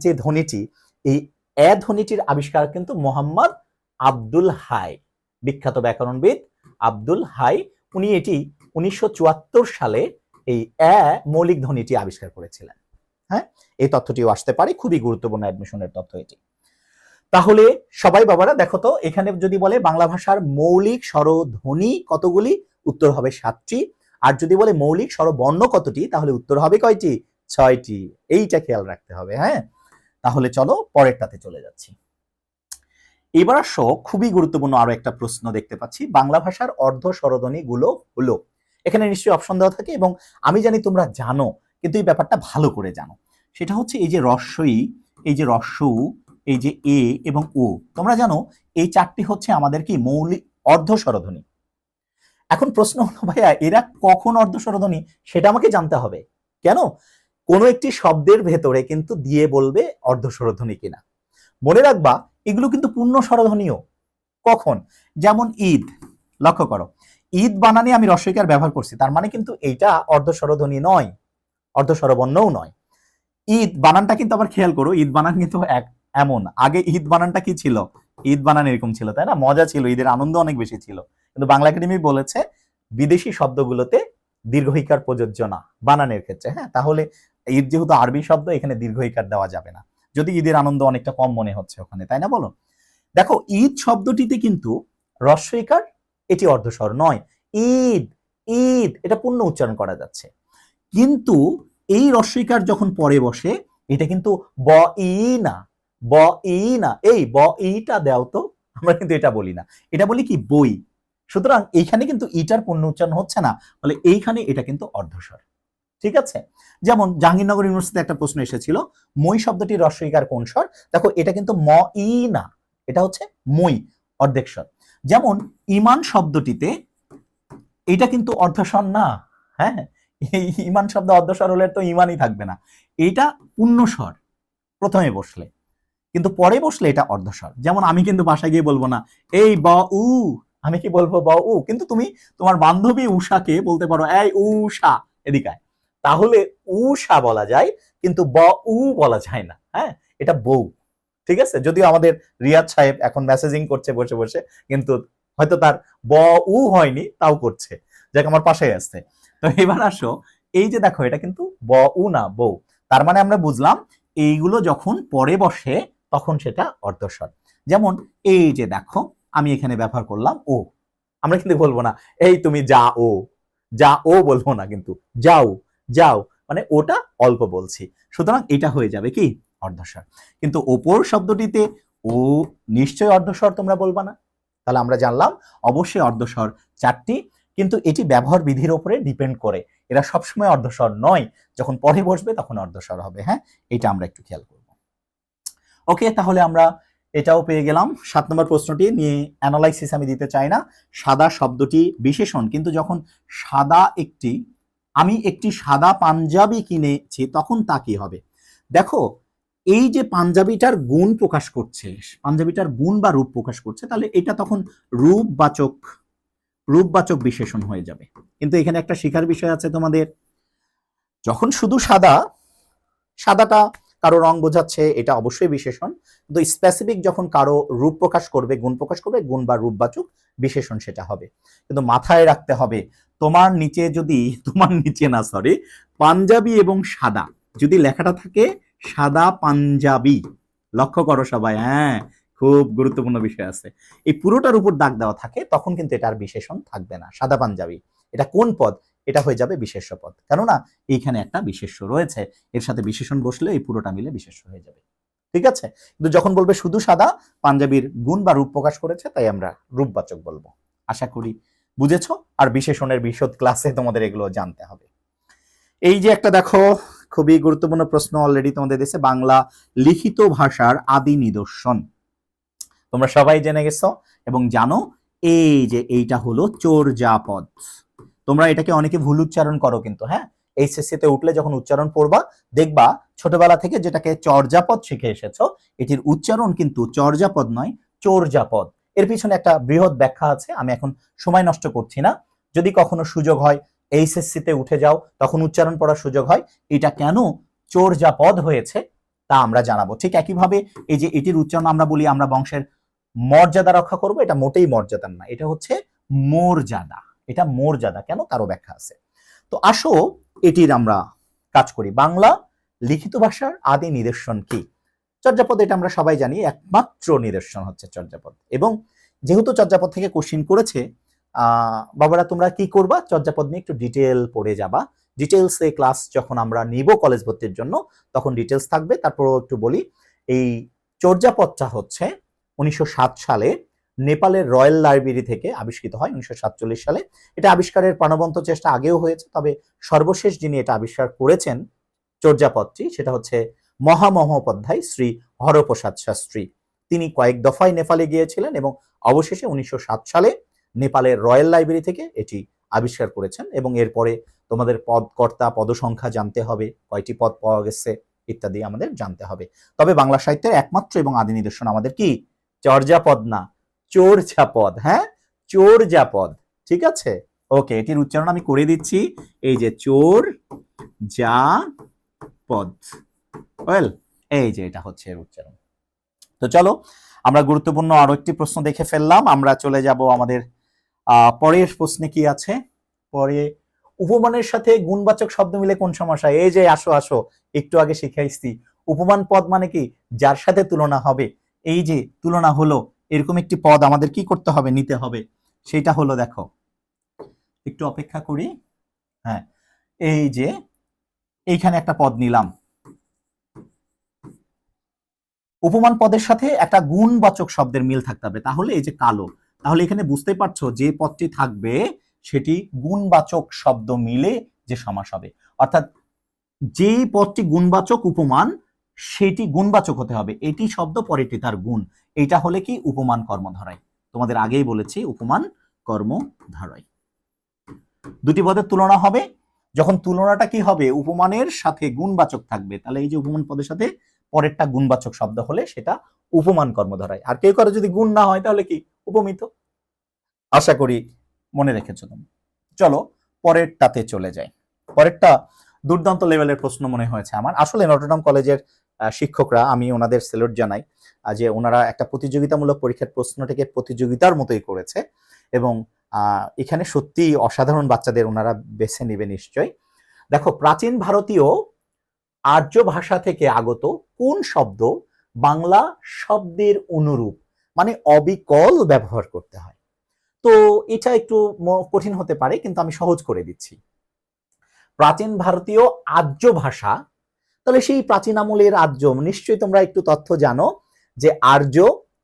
যে ধ্বনিটি, এই ধ্বনিটির আবিষ্কার কিন্তু মোহাম্মদ আব্দুল হাই, বিখ্যাত ব্যাকরণবিদ আব্দুল হাই, উনি এটি 1974 সালে এই মৌলিক ধ্বনিটি আবিষ্কার করেছিলেন। হ্যাঁ, এই তথ্যটিও আসতে পারে, খুবই গুরুত্বপূর্ণ অ্যাডমিশনের তথ্য এটি। তাহলে সবাই বাবারা দেখো তো, এখানে যদি বলে বাংলা ভাষার মৌলিক স্বরধ্বনি কতগুলি, উত্তর হবে 7টি। আর যদি বলে মৌলিক স্বরবর্ণ কতটি, তাহলে উত্তর হবে কয়টি? 6টি। এইটা খেয়াল রাখতে হবে। হ্যাঁ, তাহলে চলো পরেরটাতে চলে যাচ্ছি। এবার আসো খুবই গুরুত্বপূর্ণ আরো একটা প্রশ্ন দেখতে পাচ্ছি, বাংলা ভাষার অর্ধ স্বরধ্বনি গুলো হলো। এখানে নিশ্চয়ই অপশন দেওয়া থাকে এবং আমি জানি তোমরা জানো, কিন্তু এই ব্যাপারটা ভালো করে জানো। সেটা হচ্ছে এই যে রস্বই, এই যে রস্যউ, এই যে এ এবং ও, তোমরা জানো এই 4টি হচ্ছে আমাদের কি মৌলিক অর্ধ স্বরধ্বনি। এখন প্রশ্ন হলো ভাইয়া এরা কখন অর্ধ স্বরধ্বনি সেটা আমাকে জানতে হবে। কেন? কোনো একটি শব্দের ভেতরে কিন্তু দিয়ে বলবে অর্ধ স্বরধ্বনি কিনা। মনে রাখবা এগুলো কিন্তু পূর্ণ স্বরধ্বনিও। কখন? যেমন ঈদ, লক্ষ্য করো ঈদ বানানে আমি রস্বইকার ব্যবহার করছি, তার মানে কিন্তু এইটা অর্ধ স্বরধ্বনি নয়, অর্ধ স্বরবর্ণও নয়। ঈদ বানানটা কিন্তু আবার খেয়াল করো, ঈদ বানান কিন্তু এমন, আগে ঈদ বানানটা কি ছিল, ঈদ বানান এরকম ছিল, তাই না, মজা ছিল, ঈদের আনন্দ অনেক বেশি ছিল। কিন্তু বাংলা একাডেমি বলেছে বিদেশি শব্দগুলোতে দীর্ঘইকার প্রযোজ্য না বানানের ক্ষেত্রে। হ্যাঁ, তাহলে ঈদ যেহেতু আরবি শব্দ, এখানে দীর্ঘইকার দেওয়া যাবে না, যদি ঈদের আনন্দ অনেকটা কম মনে হচ্ছে ওখানে, তাই না বলো। দেখো ঈদ শব্দটিতে কিন্তু হ্রস্বইকার, এটি অর্ধস্বর নয়। ঈদ, ঈদ এটা পূর্ণ উচ্চারণ করা যাচ্ছে, কিন্তু এই হ্রস্বইকার যখন পরে বসে, এটা কিন্তু ব ই না, ব ই না, এই ব ইটা দাও তো, আমরা কিন্তু এটা বলি না, এটা বলি কি বই। সুতরাং এইখানে কিন্তু ইটার পূর্ণ উচ্চারণ হচ্ছে না, ফলে এইখানে এটা কিন্তু অর্ধস্বর। ঠিক আছে, যেমন জাহাঙ্গীরনগর ইউনিভার্সিটিতে একটা প্রশ্ন এসেছিল, মই শব্দটির হ্রস্বইকার কোন স্বর। দেখো এটা কিন্তু ম ই না, এটা হচ্ছে মই, অর্ধেক স্বর। যেমন ইমান শব্দটিতে এটা কিন্তু অর্ধস্বর না। হ্যাঁ, এই ইমান শব্দ অর্ধস্বর হলে তো ইমানই থাকবে না, এইটা পূর্ণ স্বর প্রথমে বসলে, কিন্তু পরে বসলে এটা অর্ধস্বর। যেমন আমি কিন্তু বাসায় গিয়ে বলবো না এই ব উ, আমি কি বলবো ব উ, কিন্তু তুমি তোমার বান্ধবী উষাকে বলতে পারো এই উষা এদিকে, তাহলে উষা বলা যায়, কিন্তু ব উ বলা যায় না। হ্যাঁ, এটা বউ। ঠিক আছে, যদিও আমাদের রিয়াদ সাহেব এখন মেসেজিং করছে বসে বসে, কিন্তু হয়তো তার ব উ হয়নি, তাও করছে, যাকে আমার পাশে আসছে। তো এবার আসো, এই যে দেখো এটা কিন্তু ব উ না, বউ। তার মানে আমরা বুঝলাম এইগুলো যখন পরে বসে তখন সেটা অর্ধস্বর। যেমন এই যে দেখো আমি এখানে ব্যবহার করলাম ও, আমরা কিন্তু বলবো না এই তুমি যা ও, যা ও বলবো না, কিন্তু যাও, যাও মানে ওটা অল্প বলছি, সুতরাং এটা হয়ে যাবে কি অর্ধস্বর। কিন্তু ওপর শব্দটিতে ও নিশ্চয় অর্ধস্বর তোমরা বলবা না, তাহলে আমরা জানলাম অবশ্যই অর্ধস্বর চারটি, কিন্তু এটি ব্যবহার বিধির উপরে ডিপেন্ড করে, এরা সবসময় অর্ধস্বর নয়, যখন পরে বসবে তখন অর্ধস্বর হবে। হ্যাঁ, এটা আমরা একটু খেয়াল করব। ওকে, তাহলে আমরা এটাও পেয়ে গেলাম। 7 নম্বর প্রশ্নটি নিয়ে অ্যানালাইসিস আমি দিতে চাই না। সাদা শব্দটি বিশেষণ, কিন্তু যখন সাদা আমি একটি সাদা পাঞ্জাবি কিনেছি তখন তা কি হবে। দেখো এই যে পাঞ্জাবিটার গুণ প্রকাশ করছে, পাঞ্জাবিটার গুণ বা রূপ প্রকাশ করছে, তাহলে এটা তখন রূপবাচক বিশেষণ হয়ে যাবে। কিন্তু এখানে একটা শিখার বিষয় আছে তোমাদের, যখন শুধু সাদাটা কারো রং বোঝাচ্ছে, এটা অবশ্যই বিশেষণ, কিন্তু স্পেসিফিক যখন কারো রূপ প্রকাশ করবে, গুণ প্রকাশ করবে, গুণ বা রূপবাচক বিশেষণ সেটা হবে। কিন্তু মাথায় রাখতে হবে, তোমার নিচে না, সরি, পাঞ্জাবি এবং সাদা যদি লেখাটা থাকে সাদা পাঞ্জাবি, লক্ষ্য করো সবাই, হ্যাঁ খুব গুরুত্বপূর্ণ বিষয় আছে, এই পুরোটার উপর দাগ দেওয়া থাকে, তখন কিন্তু এটার বিশেষণ থাকবে না। সাদা পাঞ্জাবি এটা কোন পদ, এটা হয়ে যাবে বিশেষ্য পদ, কেননা এইখানে একটা বিশেষ্য রয়েছে, এর সাথে বিশেষণ বসলে এই পুরোটা মিলে বিশেষ্য হয়ে যাবে। ঠিক আছে, কিন্তু যখন বলবে শুধু সাদা, পাঞ্জাবির গুণ বা রূপ প্রকাশ করেছে, তাই আমরা রূপবাচক বলবো। আশা করি বুঝেছো, আর বিশেষণের বিশদ ক্লাসে তোমাদের এগুলো জানতে হবে। এই যে একটা দেখো খুবই গুরুত্বপূর্ণ প্রশ্ন অলরেডি তোমাদের দিয়েছে, বাংলা লিখিত ভাষার আদি নিদর্শন। তোমরা সবাই জেনে গেছো এবং জানো, এই যে এইটা হলো চর্যাপদ। তোমরা এটাকে অনেকে ভুল উচ্চারণ করো, কিন্তু হ্যাঁ এইচএসসি তে উঠলে যখন উচ্চারণ পড়বা, দেখবা ছোটবেলা থেকে যেটাকে চর্যাপদ শিখে এসেছো, এটির উচ্চারণ কিন্তু চর্যাপদ নয়, চর্যাপদ। এর পিছনে একটা বৃহৎ ব্যাখ্যা আছে, আমি এখন সময় নষ্ট করছি না। যদি কখনো সুযোগ হয় এইচএসসি তে উঠে যাও, তখন উচ্চারণ পড়ার সুযোগ হয়, এটা কেন চর্যাপদ হয়েছে তা আমরা জানাবো। ঠিক একইভাবে এই যে এটির উচ্চারণ আমরা বলি আমরা বংশের মর্যাদা রক্ষা করব, এটা মোটেই মর্যাদার না, এটা হচ্ছে মর্যাদা। এটা মর্যাদা কেন, তারও ব্যাখ্যা আছে। তো আসো এটির আমরা কাজ করি। বাংলা লিখিত ভাষার আদি নিদর্শন কি? চর্যাপদ, এটা আমরা সবাই জানি, একমাত্র নিদর্শন হচ্ছে চর্যাপদ। এবং যেহেতু চর্যাপদ থেকে কোশ্চিন করেছে, বাবারা তোমরা কি করবা, চর্যাপদ নিয়ে একটু ডিটেল পড়ে যাবা। ডিটেলসে ক্লাস যখন আমরা নিব কলেজ ভর্তির জন্য, তখন ডিটেলস থাকবে। তারপর একটু বলি, এই চর্যাপদটা হচ্ছে 1907 সালে নেপালের রয়্যাল লাইব্রেরি থেকে আবিষ্কৃত হয়, 1947 সালে। এটা আবিষ্কারের প্রাণবন্ত চেষ্টা আগেও হয়েছে, তবে সর্বশেষ যিনি এটা আবিষ্কার করেছেন চর্যাপদটি, সেটা হচ্ছে মহামহোপাধ্যায় শ্রী হরপ্রসাদ শাস্ত্রী। তিনি কয়েক দফায় নেপালে গিয়েছিলেন এবং অবশেষে 1907 সালে নেপালের রয়্যাল লাইব্রেরি থেকে এটি আবিষ্কার করেছেন। এবং এরপরে তোমাদের পদকর্তা পদসংখ্যা জানতে হবে, কয়টি পদ পাওয়া গেছে ইত্যাদি আমাদের জানতে হবে। তবে বাংলা সাহিত্যের একমাত্র এবং আদি নিদর্শন আমাদের কি, চর্যাপদ না, চর্যাপদ। হ্যাঁ, চর্যাপদ। ঠিক আছে, ওকে, এটির উচ্চারণ আমি করে দিচ্ছি, এই যে চোর যা পদ। ওয়েল, এই যে এটা হচ্ছে এর উচ্চারণ। তো চলো আমরা গুরুত্বপূর্ণ আরো একটি প্রশ্ন দেখে ফেললাম, আমরা চলে যাব আমাদের পরের প্রশ্নে কি আছে। পরে উপমানের সাথে গুণবাচক শব্দ মিলে কোন সমাস হয়? এই যে আসো আসো, একটু আগে শিখাইছি উপমান পদ মানে কি, যার সাথে তুলনা হবে। এই যে তুলনা হলো, এরকম একটি পদ আমাদের কি করতে হবে, নিতে হবে। সেটা হলো, দেখো একটু অপেক্ষা করি, হ্যাঁ এই যে এইখানে একটা পদ নিলাম, উপমান পদের সাথে একটা গুণবাচক শব্দের মিল থাকতে হবে। তাহলে এই যে কালো, তাহলে এখানে বুঝতে পারছো যে পদটি থাকবে সেটি গুণবাচক শব্দ মিলে যে সমাস হবে। অর্থাৎ যেই পদটি গুণবাচক উপমান, সেটি গুণবাচক হতে হবে, এটি শব্দ পরেটি তার গুণ। এইটা হলে কি উপমান কর্মধারয়। তোমাদের আগেই বলেছি উপমান কর্মধারয়। দুটি পদের তুলনা হবে, যখন তুলনাটা কি হবে, উপমানের সাথে গুণবাচক থাকবে, তাহলে এই যে উপমান পদের সাথে পরেরটা গুণবাচক শব্দ হলে সেটা উপমান কর্মধারয়। আর কেউ কারো যদি গুণ না হয় তাহলে কি উপমিত। আশা করি মনে রেখেছো তুমি। চলো পরেরটাতে চলে যাই। পরেরটা দুর্দান্ত লেভেলের প্রশ্ন মনে হয়েছে আমার। আসলে নটরডেম কলেজের শিক্ষকরা, আমি ওনাদের স্যালুট জানাই, যে ওনারা একটা প্রতিযোগিতামূলক পরীক্ষার প্রশ্নটাকে প্রতিযোগিতার মতোই করেছে, এবং এখানে সত্যি অসাধারণ বাচ্চাদের ওনারা বেছে নেবে নিশ্চয়। দেখো, প্রাচীন ভারতীয় আর্য ভাষা থেকে আগত কোন শব্দ বাংলা শব্দের অনুরূপ, মানে অবিকল ব্যবহার করতে হয়? তো এটা একটু কঠিন হতে পারে, কিন্তু আমি সহজ করে দিচ্ছি। প্রাচীন ভারতীয় আর্য ভাষা, তাহলে সেই প্রাচীন আমলের আর্য, নিশ্চয়ই তোমরা একটু তথ্য জানো যে আর্য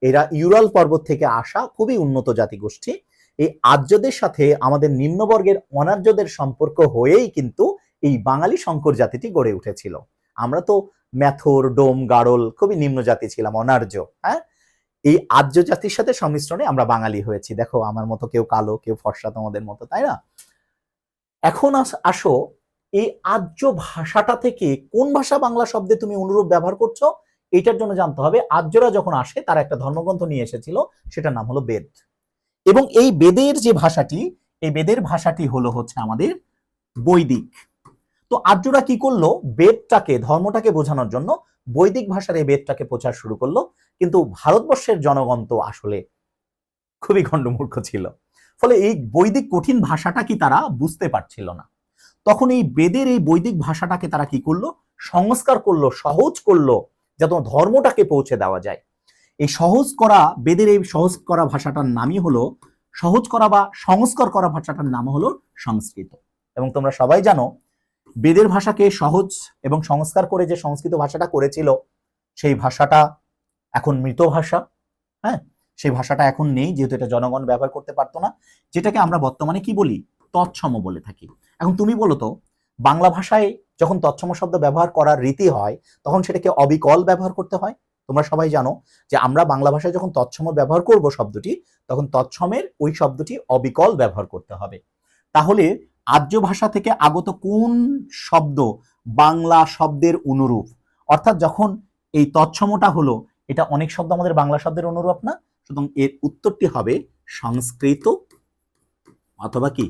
এরা ইউরাল পর্বত থেকে আসা খুবই উন্নত জাতিগোষ্ঠী। এই আর্যদের সাথে আমাদের নিম্নবর্গের অনার্যদের সম্পর্ক হয়েই কিন্তু এই বাঙালি শঙ্কর জাতিটি গড়ে উঠেছিল। আমরা তো ম্যাথর, ডোম, গাড়ল খুবই নিম্ন জাতি ছিলাম, অনার্য। হ্যাঁ, এই আর্য জাতির সাথে সংমিশ্রণে আমরা বাঙালি হয়েছি। দেখো, আমার মতো কেউ কালো, কেউ ফর্সা তোমাদের মতো, তাই না? এখন আসো, এই আর্য ভাষাটা থেকে কোন ভাষা বাংলা শব্দে তুমি অনুরূপ ব্যবহার করছো, এটার জন্য জানতে হবে আর্যরা যখন আসে তারা একটা ধর্মগ্রন্থ নিয়ে এসেছিল, সেটার নাম হলো বেদ। এবং এই বেদের যে ভাষাটি, এই বেদের ভাষাটি হলো হচ্ছে আমাদের বৈদিক। তো আর্যরা কি করলো, বেদটাকে, ধর্মটাকে বোঝানোর জন্য বৈদিক ভাষার এই বেদটাকে প্রচার শুরু করলো। কিন্তু ভারতবর্ষের জনগণ তো আসলে খুবই গণ্ডমূর্খ ছিল, ফলে এই বৈদিক কঠিন ভাষাটা কি তারা বুঝতে পারছিল না। তখন এই বেদের এই বৈদিক ভাষাটাকে তারা কি করলো, সংস্কার করলো, সহজ করলো, যাতে ধর্মটাকে পৌঁছে দেওয়া যায়। এই সহজ করা, বেদের এই সহজ করা ভাষাটার নামই হলো, সহজ করা বা সংস্কার করা ভাষাটার নাম হলো সংস্কৃত। এবং তোমরা সবাই জানো, বেদের ভাষাকে সহজ এবং সংস্কার করে যে সংস্কৃত ভাষাটা করেছিল, সেই ভাষাটা এখন মৃত ভাষা। হ্যাঁ, সেই ভাষাটা এখন নেই, যেহেতু এটা জনগণ ব্যবহার করতে পারতো না, যেটাকে আমরা বর্তমানে কি বলি, তৎসম বলে থাকি। এখন তুমি বলো তো, বাংলা ভাষায় যখন তৎসম শব্দ ব্যবহার করার রীতি হয়, তখন সেটাকে অবিকল ব্যবহার করতে হয়। তোমরা সবাই জানো যে আমরা বাংলা ভাষায় যখন তৎসম ব্যবহার করব শব্দটি, তখন তৎসমের ওই শব্দটি অবিকল ব্যবহার করতে হবে। তাহলে আর্য ভাষা থেকে আগত কোন শব্দ বাংলা শব্দের অনুরূপ? অর্থাৎ যখন এই তৎসমটা হলো, এটা অনেক শব্দ আমাদের বাংলা শব্দের অনুরূপ না, সুতরাং এর উত্তরটি হবে সংস্কৃত অথবা কি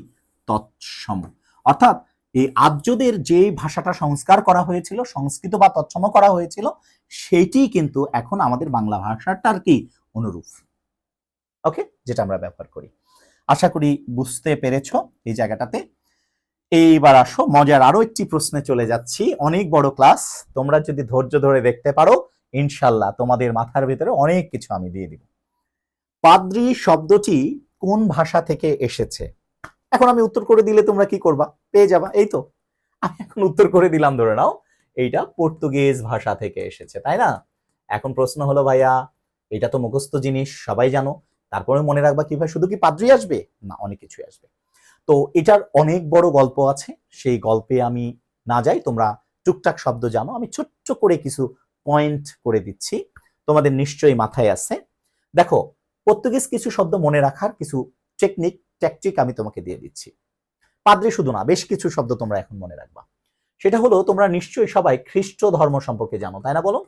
তৎসম। অর্থাৎ এই আর্যদের যে ভাষাটা সংস্কার করা হয়েছিল, সংস্কৃত বা তৎসম করা হয়েছিল, সেটি কিন্তু এখন আমাদের বাংলা ভাষাটার কি অনুরূপ। ওকে, যেটা আমরা ব্যবহার করি। আশা করি বুঝতে পেরেছো এই জায়গাটাতে। এইবার আসো, মজার আরো একটি প্রশ্নে চলে যাচ্ছি। অনেক বড় ক্লাস, তোমরা যদি ধৈর্য ধরে দেখতে পারো, ইনশাল্লাহ তোমাদের মাথার ভিতরে অনেক কিছু আমি দিয়ে দিব। পাদ্রী শব্দটি কোন ভাষা থেকে এসেছে? এখন আমি উত্তর করে দিলে তোমরা কি করবা, পেয়ে যাবা। এই তো আমি এখন উত্তর করে দিলাম, ধরে নাও এইটা পর্তুগিজ ভাষা থেকে এসেছে, তাই না? এখন প্রশ্ন হলো, ভাইয়া এটা তো মুখস্থ জিনিস, সবাই জানো, তারপরে মনে রাখবা কিভাবে? শুধু কি পাদ্রী আসবে? না, অনেক কিছু আসবে। তো এটার অনেক বড় গল্প আছে, সেই গল্পে আমি না যাই, তোমরা টুকটাক শব্দ জানো, আমি ছোট্ট করে কিছু পয়েন্ট করে দিচ্ছি, তোমাদের নিশ্চয়ই মাথায় আছে। দেখো, পর্তুগিজ কিছু শব্দ মনে রাখার কিছু ট্যাকটিক আমি তোমাকে দিয়ে দিচ্ছি। পাদ্রী শুধু না, বেশ কিছু শব্দ তোমরা এখন মনে রাখবা। সেটা হলো, তোমরা নিশ্চয়ই সবাই খ্রিস্ট ধর্ম সম্পর্কে জানো, তাই না? বলো,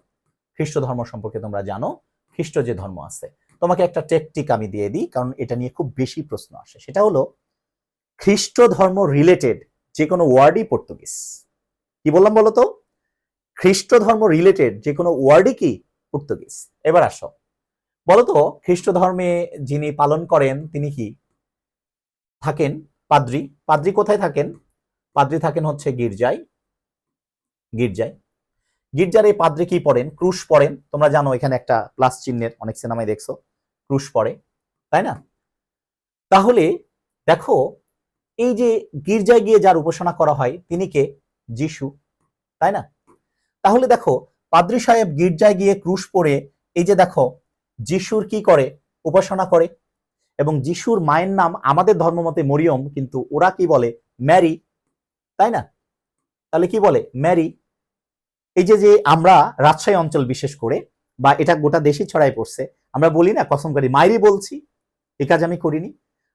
খ্রিস্ট ধর্ম সম্পর্কে তোমরা জানো, খ্রিস্ট যে ধর্ম আছে। তোমাকে একটা ট্যাকটিক আমি দিয়ে দিই, কারণ এটা নিয়ে খুব বেশি প্রশ্ন আসে। সেটা হলো, খ্রিস্ট ধর্ম রিলেটেড যে কোনো ওয়ার্ডই পর্তুগিজ। কি বললাম বলো তো? খ্রিস্ট ধর্ম রিলেটেড যে কোনো ওয়ার্ডই কি পর্তুগিজ। এবার আসো, বলতো খ্রিস্ট ধর্মে যিনি পালন করেন তিনি কি থাকেন? পাদ্রি। পাদ্রি কোথায় থাকেন? পাদ্রি থাকেন হচ্ছে গির্জায়। গির্জায় গির্জার এই পাদ্রি কি পড়েন? ক্রুশ পড়েন। তোমরা জানো এখানে একটা প্লাস চিহ্নের, অনেক সিনেমায় দেখছো ক্রুশ পড়ে, তাই না? তাহলে দেখো, এই যে গির্জায় গিয়ে যার উপাসনা করা হয় তিনি কে? যিশু, তাই না? তাহলে দেখো, পাদ্রী সাহেব গির্জায় গিয়ে ক্রুশ পড়ে এই যে দেখো যিশুর কি করে? উপাসনা করে। এবং যিশুর মায়ের নাম আমাদের ধর্মমতে মরিয়ম, কিন্তু ওরা কি বলে? ম্যারি, তাই না? তাহলে কি বলে? ম্যারি। এই যে যে আমরা রাজশাহী অঞ্চল বিশেষ করে, বা এটা গোটা দেশে ছড়াই পড়ছে, আমরা বলি না কসম করি মায়েরি বলছি, এই কাজ আমি করিনি।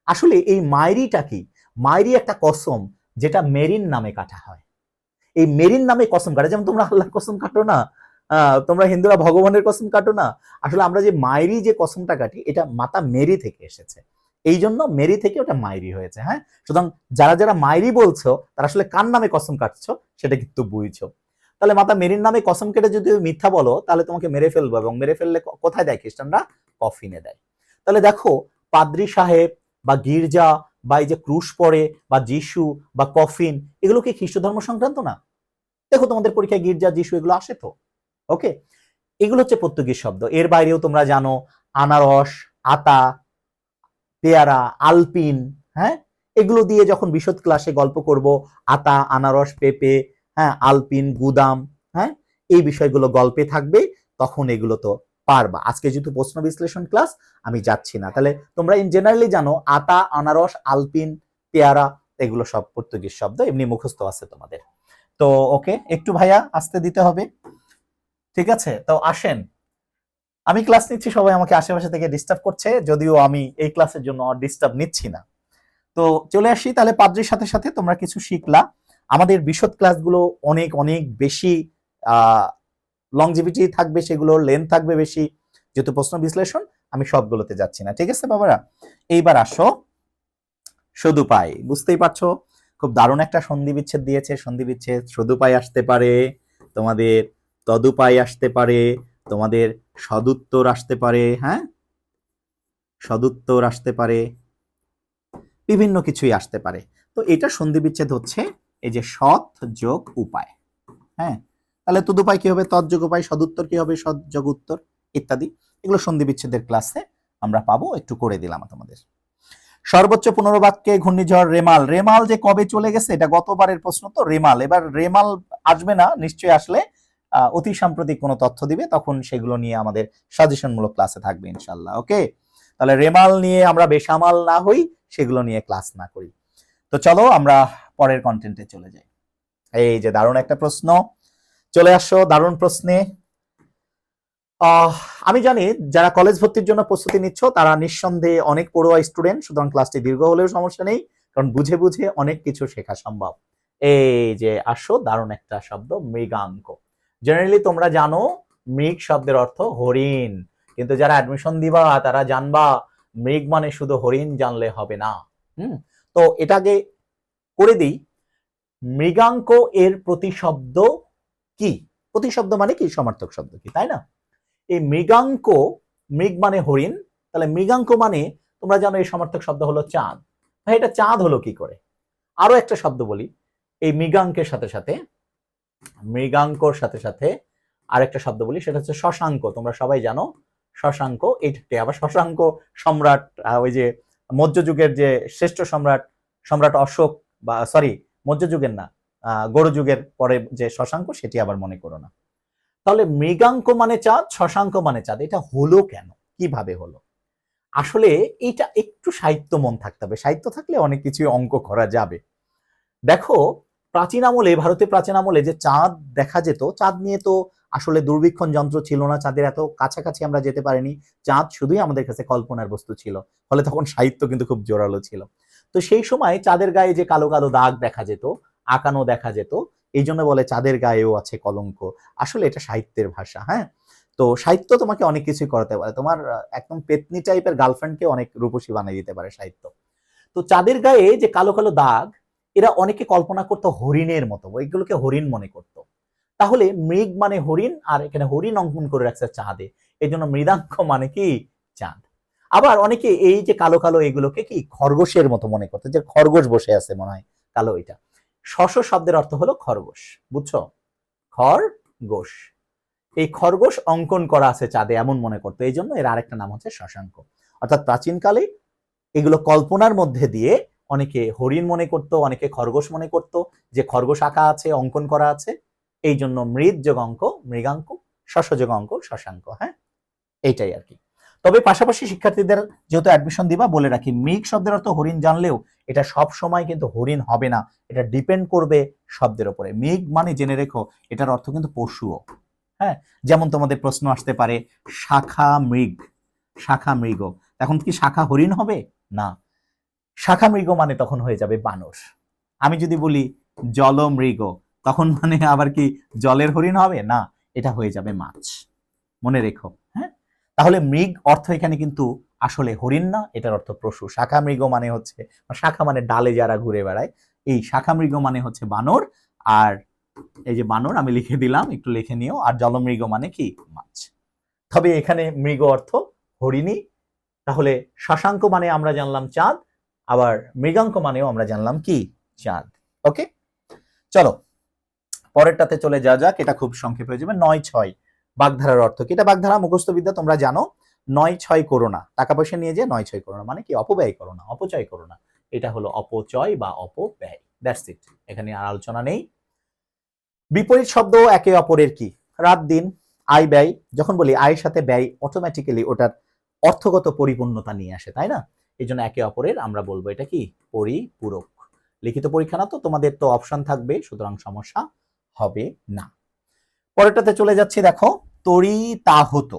আসলে এই মায়েরিটা কি? মায়েরি একটা কসম যেটা মেরিন নামে কাটা হয়। এই মেরিন নামে কসম কাটে, যেমন তোমরা আল্লাহর কসম কাটো না, তোমরা হিন্দুরা ভগবানের কসম কাটো না, আসলে আমরা যে মায়েরি যে কসমটা কাটি এটা মাতা মেরি থেকে এসেছে, এই জন্য মেরি থেকে ওটা মায়েরি হয়েছে। হ্যাঁ, সুতরাং যারা যারা মায়েরি বলছো তারা আসলে কার নামে কসম কাটছো সেটা কিন্তু বুঝছো। তাহলে মাতা মেরির নামে কসম কেটে যদি মিথ্যা বলো তাহলে তোমাকে মেরে ফেলবো, এবং মেরে ফেললে কোথায় দেয়? খ্রিস্টানরা কফিনে দেয়। তাহলে দেখো, পাদ্রী সাহেব বা গির্জা বা এই যে ক্রুশ পড়ে বা যিশু বা কফিন, এগুলো কি খ্রিস্ট ধর্ম সংক্রান্ত না? দেখো তোমাদের পরীক্ষায় গির্জা, যিশু এগুলো আসে তো। ওকে, এগুলো হচ্ছে পর্তুগিজ শব্দ। এর বাইরেও তোমরা জানো আনারস, আতা, পেয়ারা, আলপিন, হ্যাঁ, এগুলো দিয়ে যখন বিশদ ক্লাসে গল্প করব, আতা, আনারস, পেঁপে, হ্যাঁ, আলপিন, গুদাম, হ্যাঁ, এই বিষয়গুলো গল্পে থাকবে, তখন এগুলো তো পারবা। আজকে যেহেতু প্রশ্ন বিশ্লেষণ ক্লাস, আমি যাচ্ছি না। তাহলে তোমরা ইন জেনারেলি জানো আতা, আনারস, আলপিন, পেয়ারা এগুলো সব পর্তুগিজ শব্দ, এমনি মুখস্থ আছে তোমাদের। তো ওকে, একটু ভাইয়া আসতে দিতে হবে, ঠিক আছে? তো আসেন, আমি ক্লাস নিচ্ছি, সবাই আমাকে আশেপাশে থেকে ডিস্টার্ব করছে, যদিও আমি এই ক্লাসের জন্য ডিস্টার্ব নিচ্ছি না। তো চলে আসি তাহলে, পাদ্রির সাথে সাথে তোমরা কিছু শিখলা। আমাদের বিশদ ক্লাসগুলো অনেক অনেক বেশি লংজিভিটি থাকবে, সেগুলো লেন্থ থাকবে বেশি, যেহেতু প্রশ্ন বিশ্লেষণ আমি সবগুলোতে যাচ্ছি না, ঠিক আছে বাবারা? এইবার আসো সদুপায়, বুঝতেই পারছো খুব দারুণ একটা সন্ধি বিচ্ছেদ দিয়েছে। সন্ধি বিচ্ছেদ সদুপায় আসতে পারে, তোমাদের তদুপায় আসতে পারে, তোমাদের সদুত্তর আসতে পারে, হ্যাঁ, সদুত্তর আসতে পারে, বিভিন্ন কিছুই আসতে পারে। তো এটা সন্ধি বিচ্ছেদ হচ্ছে এই যে সৎ যোগ উপায়, হ্যাঁ, তাহলে তদুপায় কি হবে? তৎযোগ উপায়। সদুত্তর কি হবে? সৎ যোগ উত্তর, ইত্যাদি। এগুলো সন্ধি বিচ্ছেদের ক্লাসে আমরা পাবো, একটু করে দিলাম তোমাদের। সর্বোচ্চ 15 বাক্যে ঘূর্ণিঝড় রেমাল। রেমাল যে কবে চলে গেছে এটা গতবারের প্রশ্ন, তো রেমাল এবার রেমাল আসবে না, নিশ্চয়ই আসলে অতি সাম্প্রতিক কোনো তথ্য দিবে, তখন সেগুলো নিয়ে আমাদের সাজেশনমূলক ক্লাসে থাকবে ইনশাল্লাহ। ওকে, তাহলে রেমাল নিয়ে আমরা বেসামাল না হই, সেগুলো নিয়ে ক্লাস না করি। তো চলো আমরা পরের কন্টেন্টে চলে যাই। এই যে দারুণ একটা প্রশ্ন চলে আসো, দারুণ প্রশ্নে। আমি জানি যারা কলেজ ভর্তির জন্য প্রস্তুতি নিচ্ছ তারা নিঃসন্দেহে অনেক পড়ুয়া স্টুডেন্ট, সুতরাং ক্লাসটি দীর্ঘ হলেও সমস্যা নেই, কারণ বুঝে বুঝে অনেক কিছু শেখা সম্ভব। এই যে আসো, দারুণ একটা শব্দ মৃগাঙ্ক। জেনারেলি তোমরা জানো মৃগ শব্দের অর্থ হরিণ, কিন্তু যারা অ্যাডমিশন দিবা তারা জানবা মৃগ মানে শুধু হরিণ জানলে হবে না। তো এটাকে করে দিই, মৃগাঙ্ক এর প্রতিশব্দ কি? প্রতিশব্দ মানে কি? সমার্থক শব্দ কি, তাই না? এই মৃগাঙ্ক, মৃগ মানে হরিণ, তাহলে মৃগাঙ্ক মানে তোমরা জানো এই সমার্থক শব্দ হলো চাঁদ। ভাই এটা চাঁদ হলো কি করে? আরো একটা শব্দ বলি, এই মৃগাঙ্কের সাথে সাথে, মৃগাঙ্কর সাথে সাথে আরেকটা শব্দ বলি, সেটা হচ্ছে শশাঙ্ক। তোমরা সবাই জানো শশাঙ্ক, এইটাকে আবার শশাঙ্ক সম্রাট, ওই যে মধ্যযুগের যে শ্রেষ্ঠ সম্রাট, সম্রাট অশোক, বা সরি মধ্যযুগের না, গৌড় যুগের পরে যে শশাঙ্ক, সেটি আবার মনে করো না। তাহলে মৃগাঙ্ক মানে চাঁদ, শশাঙ্ক মানে চাঁদ, এটা হলো কেন? কিভাবে হলো? আসলে এটা একটু সাহিত্য মন থাকতে হবে, সাহিত্য থাকলে অনেক কিছু অঙ্ক করা যাবে। দেখো, প্রাচীন আমলে, ভারতে প্রাচীন আমলে যে চাঁদ দেখা যেত, চাঁদ নিয়ে তো আসলে দূরবীক্ষণ যন্ত্র ছিল না, চাঁদের এত কাছাকাছি আমরা যেতে পারিনি, চাঁদ শুধুই আমাদের কাছে কল্পনার বস্তু ছিল, ফলে তখন সাহিত্য কিন্তু খুব জোরালো ছিল। তো সেই সময় চাঁদের গায়ে যে কালো কালো দাগ দেখা যেত, আঁকানো দেখা যেত, এই জন্য বলে চাঁদের গায়েও আছে কলঙ্ক। আসলে এটা সাহিত্যের ভাষা। হ্যাঁ, তো সাহিত্য তোমাকে অনেক কিছুই করাতে পারে, তোমার একদম পেতনি টাইপের গার্লফ্রেন্ডকে অনেক রূপসী বানিয়ে দিতে পারে সাহিত্য। তো চাঁদের গায়ে যে কালো কালো দাগ, এরা অনেকে কল্পনা করতো হরিণের মতো, এগুলোকে হরিণ মনে করতো। তাহলে মৃগ মানে হরিণ, আর এখানে হরিণ অঙ্কন করে রাখছে চাঁদে, এই জন্য মৃদাঙ্ক মানে কি চাঁদ। আবার অনেকে এই যে কালো কালো এগুলোকে কি খরগোশের মতো মনে করতে, যে খরগোশ বসে আছে মনে হয় কালো, এটা শশ শব্দের অর্থ হলো খরগোশ, বুঝছো, খরগোশ। এই খরগোশ অঙ্কন করা আছে চাঁদে এমন মনে করতো, এই জন্য এর আরেকটা নাম হচ্ছে শশাঙ্ক। অর্থাৎ প্রাচীনকালে এগুলো কল্পনার মধ্যে দিয়ে অনেকে হরিণ মনে করত, অনেকে খরগোশ মনে করত, যে খরগোশ আঁকা আছে, অঙ্কন করা আছে, এই জন্য মৃদ যোগ অঙ্ক মৃগাঙ্ক, শশ যোগ অঙ্ক শশাঙ্ক। হ্যাঁ, এইটাই আর কি। তবে পাশাপাশি শিক্ষার্থীদের যেহেতু অ্যাডমিশন দিবা, বলে রাখি মৃগ শব্দের অর্থ হরিণ জানলেও এটা সব সময় কিন্তু হরিণ হবে না, এটা ডিপেন্ড করবে শব্দের উপরে। মৃগ মানে জেনে রেখো এটার অর্থ কিন্তু পশুও। হ্যাঁ, যেমন তোমাদের প্রশ্ন আসতে পারে শাখা মৃগ, শাখা মৃগ, এখন কি শাখা হরিণ হবে না, শাখা মৃগ মানে তখন হয়ে যাবে বানর। আমি যদি বলি জলমৃগ, তখন মানে আবার কি জলের হরিণ হবে না, এটা হয়ে যাবে মাছ, মনে রেখো। হ্যাঁ, তাহলে মৃগ অর্থ এখানে কিন্তু আসলে হরিণ না, এটার অর্থ পশু। শাখা মৃগ মানে হচ্ছে, শাখা মানে ডালে যারা ঘুরে বেড়ায়, এই শাখা মৃগ মানে হচ্ছে বানর। আর এই যে বানর আমি লিখে দিলাম, একটু লিখে নিও। আর জলমৃগ মানে কি মাছ। তবে এখানে মৃগ অর্থ হরিণী। তাহলে শশাঙ্ক মানে আমরা জানলাম চাঁদ, আবার মৃগাঙ্ক মানেও আমরা জানলাম কি চাঁদ। ওকে, চলো পরেরটাতে চলে যাওয়া যাক। এটা খুব সংক্ষেপে হয়ে যাবে। ৯-৬ বাগধারার অর্থ কি? এটা বাগধারা মুখস্থ বিদ্যা, তোমরা জানো। ৯-৬ করো না, টাকা পয়সা নিয়ে যে ৯-৬ করো না মানে কি অপব্যয় করো না, অপচয় করো না, এটা হলো অপচয় বা অপব্যয়। দ্যাটস ইট, এখানে আর আলোচনা নেই। বিপরীত শব্দ একে অপরের কি? রাত দিন, আয় ব্যয়। যখন বলি আয়ের সাথে ব্যয়, অটোমেটিক্যালি ওটার অর্থগত পরিপূর্ণতা নিয়ে আসে, তাই না? এই জন্য একে অপরের আমরা বলবো এটা কি পরিপূরক। লিখিত পরীক্ষা না তো, তোমাদের তো অপশন থাকবে, সুতরাং সমস্যা হবে না। পরেরটাতে চলে যাচ্ছি, দেখো তরিতাহত।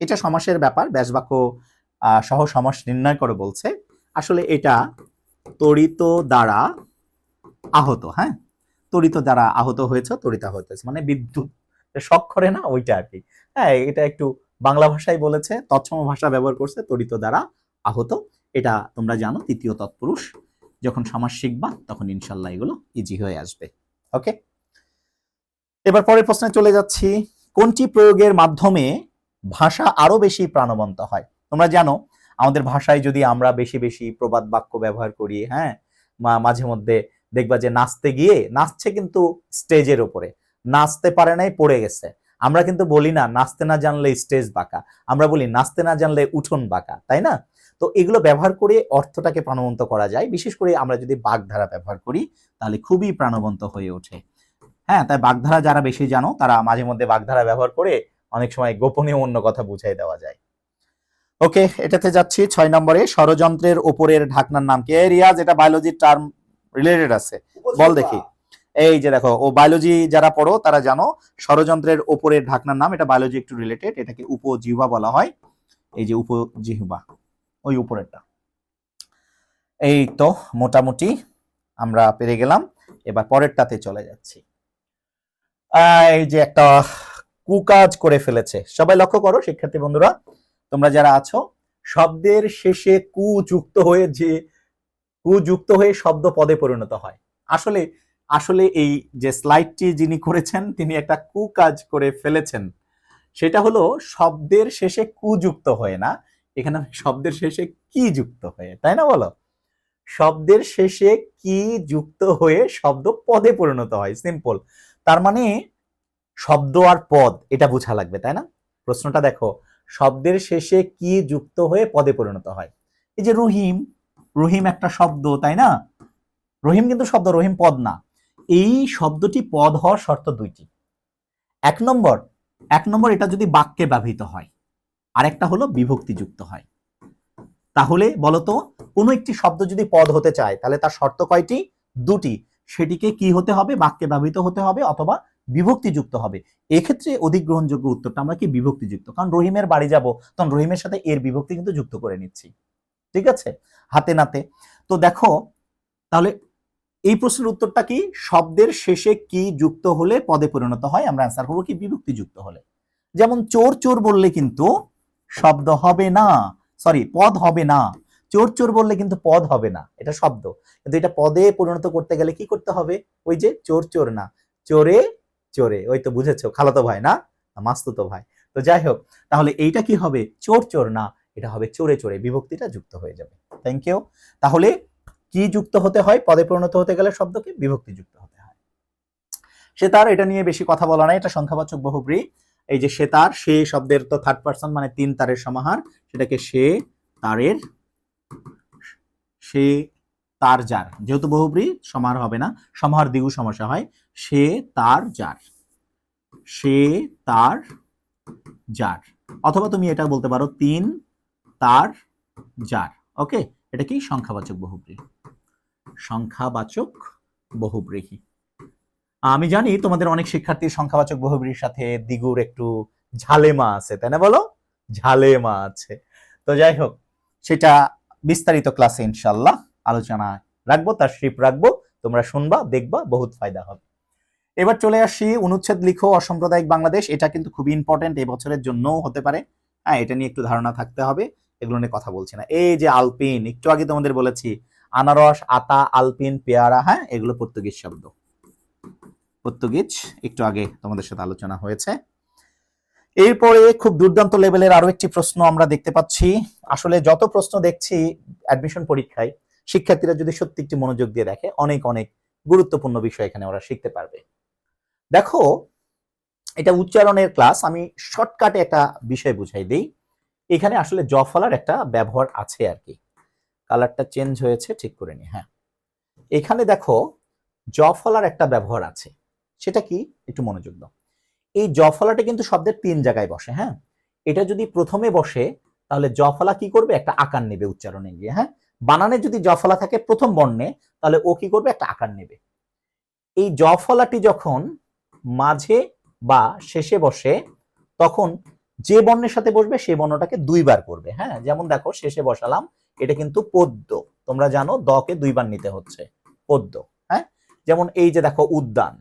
এটা সমাসের ব্যাপার, ব্যাসবাক্য সহ সমাস নির্ণয় করে বলছে। আসলে এটা তরিত দ্বারা আহত। হ্যাঁ, তরিত দ্বারা আহত হয়েছে, তরিতাহত হয়েছে মানে বিদ্যুৎ শক করে না, ওইটা আর কি। হ্যাঁ, এটা একটু বাংলা ভাষায় বলেছে, তৎসম ভাষা ব্যবহার করছে, তরিত দ্বারা আহত। এটা তোমরা জানো, তৃতীয় তৎপুরুষ। যখন সমাস শিখবা তখন ইনশাল্লাহ এগুলো ইজি হয়ে আসবে। ওকে, এবার পরের প্রশ্নে চলে যাচ্ছি। কোনটি প্রয়োগের মাধ্যমে ভাষা আরো বেশি প্রাণবন্ত হয়? তোমরা জানো আমাদের ভাষায় যদি আমরা বেশি বেশি প্রবাদ বাক্য ব্যবহার করি, হ্যাঁ, মাঝে মধ্যে দেখবা যে নাচতে গিয়ে, নাচছে কিন্তু স্টেজের উপরে, নাচতে পারে নাই, পড়ে গেছে। আমরা কিন্তু বলি না নাচতে না জানলে স্টেজ বাঁকা, আমরা বলি নাচতে না জানলে উঠোন বাঁকা, তাই না? তো এগুলো ব্যবহার করে অর্থটাকে প্রাণবন্ত করা যায়। বিশেষ করে আমরা যদি বাগধারা ব্যবহার করি তাহলে খুবই প্রাণবন্ত হয়ে ওঠে। হ্যাঁ, তাই বাগধারা যারা বেশি জানো তারা মাঝে মধ্যে বাগধারা ব্যবহার করে অনেক সময় গোপনীয় অন্য কথা বুঝাই দেওয়া যায়। ওকে, এটাতে যাচ্ছি ৬ নম্বরে। ষড়যন্ত্রের উপরের ঢাকনার নাম কি? রিয়াজ, এটা বায়োলজির টার্ম রিলেটেড আছে, বল দেখি। এই যে দেখো, ও বায়োলজি যারা পড়ো তারা জানো ষড়যন্ত্রের উপরের ঢাকনার নাম, এটা বায়োলজি একটু রিলেটেড, এটাকে উপজিহ্বা বলা হয়। এই যে উপজিহ্বা, ওই উপরেরটা। এই তো মোটামুটি আমরা পেরে গেলাম। এবার পরেরটাতে চলে যাচ্ছি। এই যে একটা কুকাজ করে ফেলেছে, সবাই লক্ষ্য করো শিক্ষার্থী বন্ধুরা, তোমরা যারা আছো, শব্দের শেষে কু যুক্ত হয়ে শব্দ পদে পরিণত হয়। আসলে আসলে এই যে স্লাইডটি যিনি করেছেন তিনি একটা কুকাজ করে ফেলেছেন। সেটা হলো শব্দের শেষে কু যুক্ত হয়ে না, এখানে শব্দের শেষে কি যুক্ত হয়ে, তাই না? বলো, শব্দের শেষে কি যুক্ত হয়ে শব্দ পদে পরিণত হয়, সিম্পল। তার মানে শব্দ আর পদ এটা বোঝা লাগবে, তাই না? প্রশ্নটা দেখো, শব্দের শেষে কি যুক্ত হয়ে পদে পরিণত হয়। এই যে রহিম, রহিম একটা শব্দ, তাই না? রহিম কিন্তু শব্দ, রহিম পদ না। এই শব্দটি পদ হওয়ার শর্ত দুইটি। এক নম্বর এটা যদি বাক্যে ব্যবহৃত হয়, আরেকটা হলো বিভক্তি যুক্ত হয়। তাহলে বলতো, কোনো একটি শব্দ যদি পদ হতে চায় তাহলে তার শর্ত কয়টি? দুটি। সেটিকে কি হতে হবে? বাক্যে ব্যবহৃত হতে হবে অথবা বিভক্তি যুক্ত হবে। এক্ষেত্রে অধিক গ্রহণযোগ্য উত্তরটা আমরা কি বিভক্তি যুক্ত, কারণ রহিমের বাড়ি যাব তখন রহিমের সাথে এর বিভক্তি কিন্তু যুক্ত করে নিচ্ছি, ঠিক আছে, হাতে নাতে। তো দেখো তাহলে এই প্রশ্নের উত্তরটা কি? শব্দের শেষে কি যুক্ত হলে পদে পরিণত হয়? আমরা অ্যান্সার করবো কি বিভক্তি যুক্ত হলে। যেমন চোর চোর বললে কিন্তু শব্দ হবে না, সরি পদ হবে না। চোর চোর বললে কিন্তু পদ হবে না, এটা শব্দ, কিন্তু এটা পদে পরিণত করতে গেলে কি করতে হবে? ওই যে চোর চোর না, চোরে চোরে, ওই তো বুঝেছো, খালাতো ভাই না, মাস্তুতো ভাই। তো যাই হোক, তাহলে এইটা কি হবে, চোর চোর না, এটা হবে চোরে চোরে, বিভক্তিটা যুক্ত হয়ে যাবে। Thank you. তাহলে কি যুক্ত হতে হয়, পদে পরিণত হতে গেলে শব্দকে বিভক্তি যুক্ত হতে হয়। সে তার, এটা নিয়ে বেশি কথা বলা নাই, এটা সংখ্যাবাচক বহুব্রী। এই যে সে তার, সে শব্দের তো থার্ড পারসন, মানে তিন তারের সমাহার, সেটাকে সে তারের, সে তার যার, যেহেতু বহুব্রী সমাহার হবে না, সমাহার দ্বিগু সমাসা হয়, সে তার যার, সে তার যার। অথবা তুমি এটা বলতে পারো তিন তার যার। ওকে, এটা কি সংখ্যাবাচক বহুব্রী, সংখ্যাবাচক বহুব্রীহি। আমি জানি তোমাদের অনেক শিক্ষার্থীর সংখ্যাবাচক বহুব্রীর সাথে দ্বিগুর একটু ঝালেমা আছে, তাই না, বলো, ঝালেমা আছে। তো যাই হোক, সেটা বিস্তারিত ক্লাসে ইনশাল্লাহ আলোচনা রাখবো, তার স্ট্রিপ রাখবো, তোমরা শুনবা, দেখবা, বহুত ফায়দা হবে। এবার চলে আসি, অনুচ্ছেদ লিখো অসাম্প্রদায়িক বাংলাদেশ। এটা কিন্তু খুবই ইম্পর্টেন্ট, এই বছরের জন্যও হতে পারে। হ্যাঁ, এটা নিয়ে একটু ধারণা থাকতে হবে, এগুলো নিয়ে কথা বলছি না। এই যে আলপিন, একটু আগে তোমাদের বলেছি, আনারস, আতা, আলপিন, পেয়ারা, হ্যাঁ, এগুলো পর্তুগিজ শব্দ, পর্তুগিজ, একটু আগে তোমাদের সাথে আলোচনা হয়েছে। এরপরে খুব দুর্দান্ত লেভেলের আরো একটি প্রশ্ন আমরা দেখতে পাচ্ছি। আসলে যত প্রশ্ন দেখছি অ্যাডমিশন পরীক্ষায়, শিক্ষার্থীরা যদি সত্যি একটি মনোযোগ দিয়ে দেখে, অনেক অনেক গুরুত্বপূর্ণ বিষয় এখানে ওরা শিখতে পারবে। দেখো, এটা উচ্চারণের ক্লাস, আমি শর্টকাটে একটা বিষয় বুঝাই দেই। এখানে আসলে জ ফলার একটা ব্যবহার আছে আর কি। কালারটা চেঞ্জ হয়েছে, ঠিক করে নি। হ্যাঁ, এখানে দেখো জ ফলার একটা ব্যবহার আছে, সেটা কি, একটু মনোযোগ দাও। এই জ ফলাটা কিন্তু শব্দের তিন জায়গায় বসে। হ্যাঁ, এটা যদি প্রথমে বসে, তাহলে জ ফলা কি করবে, একটা আকার নেবে উচ্চারণে গিয়ে। হ্যাঁ, বানানে যদি জ ফলা থাকে প্রথম বর্ণে, তাহলে ও কি করবে, একটা আকার নেবে। এই জ ফলাটি যখন মাঝে বা শেষে বসে, তখন যে বর্ণের সাথে বসবে সেই বর্ণটাকে দুইবার করবে। হ্যাঁ, যেমন দেখো শেষে বসালাম, এটা কিন্তু পদ্য, তোমরা জানো দকে দুইবার নিতে হচ্ছে, পদ্য। হ্যাঁ, যেমন এই যে দেখো উদ্যান,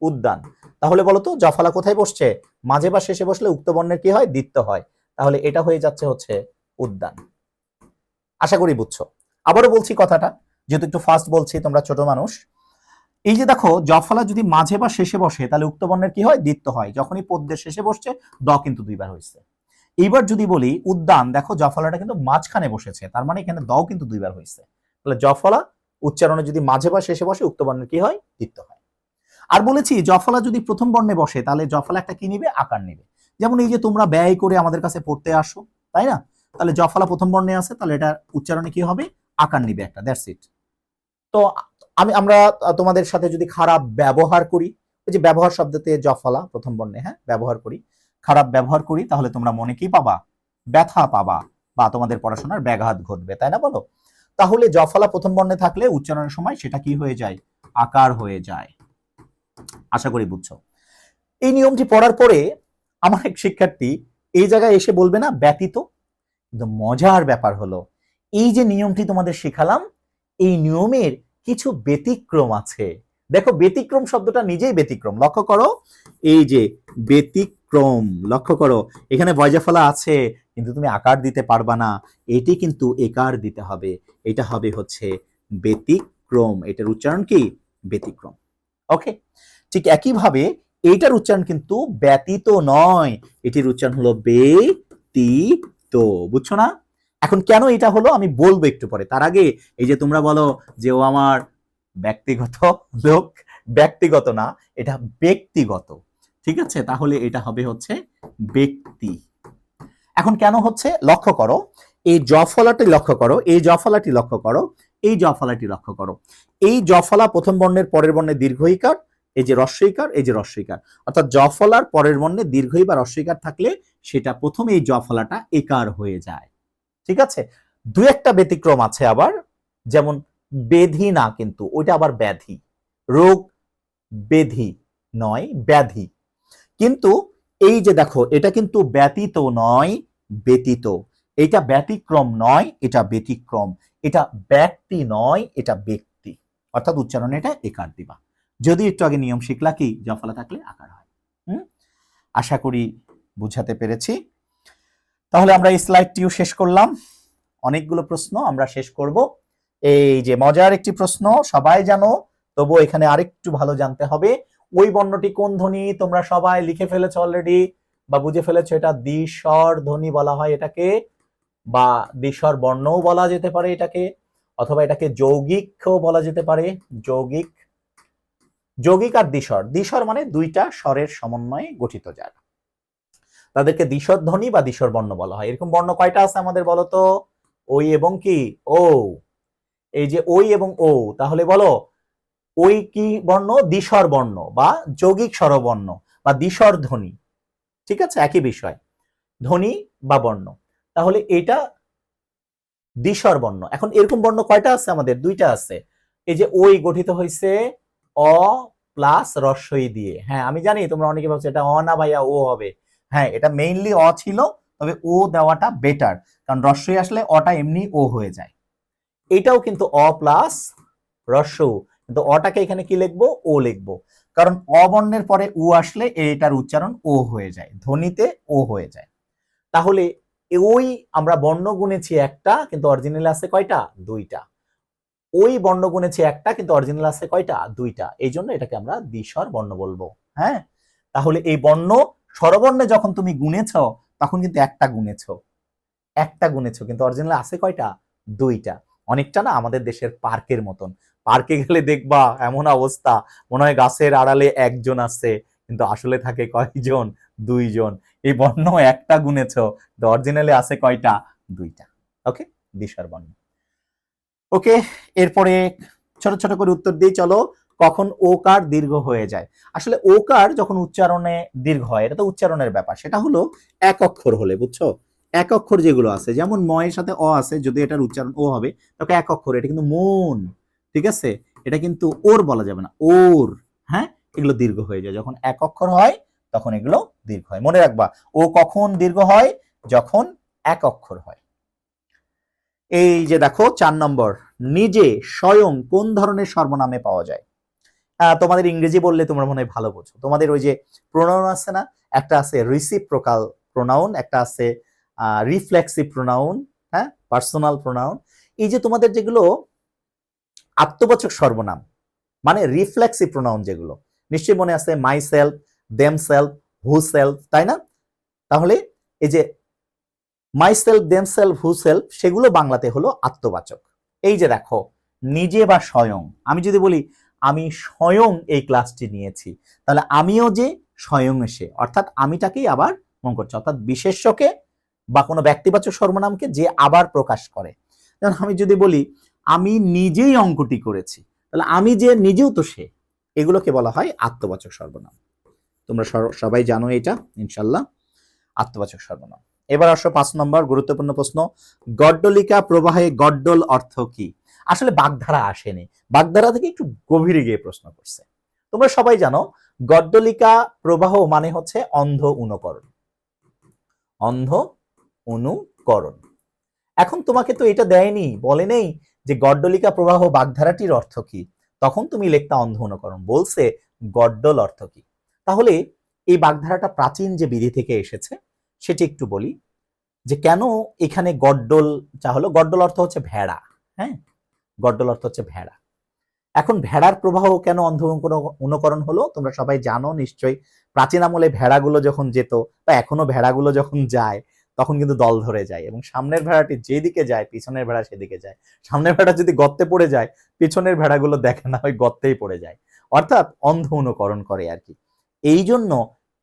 উদ্যান, তাহলে বলো তো জফলা কোথায় বসছে, মাঝে বা শেষে বসলে উক্ত বর্ণের কি হয়, দ্বিত্ব হয়, তাহলে এটা হয়ে যাচ্ছে হচ্ছে উদ্যান। আশা করি বুঝছো। আবারও বলছি কথাটা, যেহেতু একটু ফাস্ট বলছি, তোমরা ছোট মানুষ। এই যে দেখো জফলা যদি মাঝে বা শেষে বসে, তাহলে উক্ত বর্ণের কি হয়, দ্বিত্ব হয়। যখনই পদ্যের শেষে বসছে, দ কিন্তু দুইবার হয়েছে। এইবার যদি বলি উদ্যান, দেখো জফলাটা কিন্তু মাঝখানে বসেছে, তার মানে এখানে দও কিন্তু দুইবার হয়েছে। তাহলে জফলা উচ্চারণে যদি মাঝে বা শেষে বসে, উক্ত বর্ণের কি হয়, দ্বিত্ব হয়। আর বলেছি জফলা যদি প্রথম বর্ণে বসে, তাহলে জফলা একটা কি নিবে, আকার নিবে। যেমন এই যে তোমরা ব্যয় করে আমাদের কাছে পড়তে আসো, তাই না, তাহলে জফলা প্রথম বর্ণে আছে, তাহলে এটা উচ্চারণে কি হবে, আকার নিবে একটা, দ্যাটস ইট। তো আমরা তোমাদের সাথে যদি খারাপ ব্যবহার করি, ওই যে ব্যবহার শব্দতে জফলা প্রথম বর্ণে, হ্যাঁ, ব্যবহার করি, খারাপ ব্যবহার করি, তাহলে তোমরা মনে কি পাবা, ব্যথা পাবা, বা তোমাদের পড়াশোনার ব্যাঘাত ঘটবে, তাই না, বলো। তাহলে জফলা প্রথম বর্ণে থাকলে উচ্চারণের সময় সেটা কি হয়ে যায়, আকার হয়ে যায়। আশা করি বুঝছো। এই নিয়মটি পড়ার পরে আমার এক শিক্ষার্থী এই জায়গায় এসে বলবে না ব্যতীত। কিন্তু মজার ব্যাপার হলো, এই যে নিয়মটি তোমাদের শেখালাম, এই নিয়মের কিছু ব্যতিক্রম আছে। দেখো ব্যতিক্রম শব্দটা নিজেই ব্যতিক্রম, লক্ষ্য করো, এই যে ব্যতিক্রম, লক্ষ্য করো, এখানে বয়জাফলা আছে, কিন্তু তুমি আকার দিতে পারবা না, এটি কিন্তু একার দিতে হবে, এটা হবে হচ্ছে ব্যতিক্রম, এটার উচ্চারণ কি, ব্যতিক্রম। ওকে, ঠিক একইভাবে এইটার উচ্চারণ কিন্তু ব্যতীত নয়, এটির উচ্চারণ হলো ব্যতীত, বুঝছো না। এখন কেন এটা হলো আমি বলবো একটু পরে, তার আগে এই যে তোমরা বলো যে ও আমার ব্যক্তিগত লোক, ব্যক্তিগত না, এটা ব্যক্তিগত, ঠিক আছে, তাহলে এটা হবে হচ্ছে ব্যক্তি। এখন কেন হচ্ছে, লক্ষ্য করো, এই জফলাটি লক্ষ্য করো, এই জফলাটি লক্ষ্য করো, এই জফলাটি লক্ষ্য করো, এই জফলা প্রথম বর্ণের পরের বর্ণে দীর্ঘইকার, এই যে রস্বইকার, এই যে রস্বইকার, অর্থাৎ জফলার পরের বর্ণে দীর্ঘই বা রস্বইকার থাকলে সেটা প্রথম এই জফলাটা একার হয়ে যায়, ঠিক আছে। দুই একটা ব্যতিক্রম আছে আবার, যেমন বেধি না, কিন্তু ওইটা আবার ব্যাধি, রোগ বেধি নয়, ব্যাধি। কিন্তু এই যে দেখো, এটা কিন্তু ব্যতীত নয়, ব্যতীত, এটা ব্যতিক্রম নয়, এটা ব্যতিক্রম, এটা ব্যক্তি নয়, এটা ব্যক্তি, অর্থাৎ উচ্চারণে এটা একার দিবা। যদি একটু আগে নিয়ম শিখলা কি, জফলা থাকলে আকার হয়। আশা করি বুঝাতে পেরেছি। তাহলে আমরা এই স্লাইডটিও শেষ করলাম, অনেকগুলো প্রশ্ন আমরা শেষ করব। এই যে মজার একটি প্রশ্ন, সবাই জানো, তবু এখানে আরেকটু ভালো জানতে হবে, ওই বর্ণটি কোন ধ্বনি তোমরা সবাই লিখে ফেলেছো অলরেডি বা বুঝে ফেলেছো, এটা দ্বিস্বর ধ্বনি বলা হয় এটাকে, বা দ্বিস্বর বর্ণও বলা যেতে পারে এটাকে, অথবা এটাকে যৌগিকও বলা যেতে পারে। যৌগিক, যৌগিক আর দ্বিস্বর, দ্বিস্বর মানে দুইটা স্বরের সমন্বয়ে গঠিত যারা, তাদেরকে দ্বিস্বর ধ্বনি বা দ্বিস্বর বর্ণ বলা হয়। এরকম বর্ণ কয়টা আছে আমাদের বলো তো? ওই এবং কি ও। এই যে ওই এবং ও, তাহলে বলো ওই কি বর্ণ? দ্বিস্বর বর্ণ বা যৌগিক স্বরবর্ণ বা দ্বিস্বর ধ্বনি। ঠিক আছে, একই বিষয়, ধ্বনি বা বর্ণ। তাহলে এটা দ্বিস্বর বর্ণ। এখন এরকম বর্ণ কয়টা আছে আমাদের? দুইটা আছে। এই যে ওই গঠিত হয়েছে অ প্লাস রস্বই দিয়ে। হ্যাঁ আমি জানি তোমরা অনেকে ভাবছো এটা অ না ভাইয়া ও হবে। হ্যাঁ এটা মেইনলি অ ছিল, তবে ও দেওয়াটা বেটার, কারণ রস্বই আসলে অটা এমনি ও হয়ে যায়। এটাও কিন্তু অ প্লাস রস্য, কিন্তু অটাকে এখানে কি লিখবো? ও লিখবো, কারণ অ বর্ণের পরে উ আসলে এটার উচ্চারণ ও হয়ে যায়, ধ্বনিতে ও হয়ে যায়। তাহলে ওই আমরা বর্ণ গুনেছি একটা, কিন্তু অরিজিনাল আছে কয়টা? দুইটা। ওই বর্ণ গুনেছি একটা, কিন্তু অরিজিনাল আছে কয়টা? দুইটা। এই জন্য এটাকে আমরা দ্বিস্বর বর্ণ বলবো। হ্যাঁ, তাহলে এই বর্ণ স্বরবর্ণে যখন তুমি গুনেছ তখন কিন্তু একটা গুনেছো, একটা গুনেছো, কিন্তু অরিজিনাল আছে কয়টা? দুইটা। অনেকটা না আমাদের দেশের পার্কের মতন, পার্কে গেলে দেখবা এমন অবস্থা মনে হয় গাছের আড়ালে একজন আছে, কিন্তু আসলে থাকে কয়জন? দুইজন। এই বর্ণ একটা গুনেছো, অরিজিনালি আছে কয়টা? দুইটা। ওকে, দ্বিস্বর বর্ণ। ওকে, এরপরে ছোট ছোট করে উত্তর দিই চলো। কখন ওকার দীর্ঘ হয়ে যায়? আসলে ওকার যখন উচ্চারণে দীর্ঘ হয়, এটা তো উচ্চারণের ব্যাপার, সেটা হলো এক অক্ষর হলে, বুঝছো? এক অক্ষর যেগুলো আছে, যেমন ময়ের সাথে অ আছে, যদি এটার উচ্চারণ ও হবে তবে এক অক্ষর, এটা কিন্তু মন, ঠিক আছে? এটা কিন্তু ওর বলা যাবে না, ওর। হ্যাঁ, এগুলো দীর্ঘ হয়ে যায় যখন এক অক্ষর হয়, তখন এগুলো দীর্ঘ হয়। মনে রাখবা, ও কখন দীর্ঘ হয়? যখন এক অক্ষর হয়। এই যে দেখো 4 নম্বর, নিজে স্বয়ং কোন ধরনের সর্বনামে পাওয়া যায়? তোমাদের ইংরেজি বললে তোমরা মনে হয় ভালো বোঝো। তোমাদের ওই যে প্রোনাউন আছে না, একটা আছে রিসিপ্রোকাল প্রোনাউন, একটা আছে রিফ্লেক্সিভ প্রোনাউন, হ্যাঁ, পার্সোনাল প্রোনাউন। এই যে তোমাদের যেগুলো আত্মবাচক সর্বনাম মানে রিফ্লেক্সিভ প্রোনাউন, যেগুলো নিশ্চয়ই মনে আছে, my self, them self, who self, তাই না? তাহলে এই যে my self, them self, who self, সেগুলো বাংলাতে হলো আত্মবাচক। এই যে দেখো, নিজে বা স্বয়ং, আমি যদি বলি আমি স্বয়ং এই ক্লাসটি নিয়েছি, তাহলে আমিও যে স্বয়ং এসে, অর্থাৎ আমিটাকেই আবার মনে করছে, অর্থাৎ বিশেষ্যকে বা কোনো ব্যক্তিবাচক সর্বনামকে যে আবার প্রকাশ করে। যেমন আমি যদি বলি আমি নিজেই অঙ্কটি করেছি, তাহলে আমি যে নিজেও তো সে, এগুলোকে বলা হয় আত্মবাচক সর্বনাম। তোমরা সবাই জানো এটা ইনশাল্লাহ, আত্মবাচক সর্বনাম। এবার আসো 5 নম্বর গুরুত্বপূর্ণ প্রশ্ন, গড্ডলিকা প্রবাহে গড্ডল অর্থ কি? আসলে বাগধারা আসেনি, বাগধারা থেকে একটু গভীরে গিয়ে প্রশ্ন করছে। তোমরা সবাই জানো গড্ডলিকা প্রবাহ মানে হচ্ছে অন্ধ অনুকরণ, অন্ধ অনুকরণ। এখন তোমাকে তো এটা দেয়নি, বলে নেই যে গড্ডলিকা প্রবাহ বাগধারাটির অর্থ কি, তখন তুমি লিখতা অন্ধ অনুকরণ, বলছে গড্ডল অর্থ কি। তাহলে এই বাগধারাটা প্রাচীন যে বিধি থেকে এসেছে সেটি একটু বলি, যে কেন এখানে গড্ডল চা হলো। গড্ডল অর্থ হচ্ছে ভেড়া, হ্যাঁ, গড্ডল অর্থ হচ্ছে ভেড়া। এখন ভেড়ার প্রবাহ কেন অন্ধ অনুকরণ হলো? তোমরা সবাই জানো নিশ্চয়ই, প্রাচীন আমলে ভেড়াগুলো যখন যেত বা এখনো ভেড়াগুলো যখন যায়, তখন কিন্তু দল ধরে যায়, এবং সামনের ভেড়াটি যেদিকে যায় পিছনের ভেড়া সেদিকে যায়। সামনের ভেড়া যদি গর্তে পড়ে যায়, পিছনের ভেড়াগুলো দেখে না, ওই গর্তেই পড়ে যায়, অর্থাৎ অন্ধ অনুকরণ করে আর কি। এই জন্য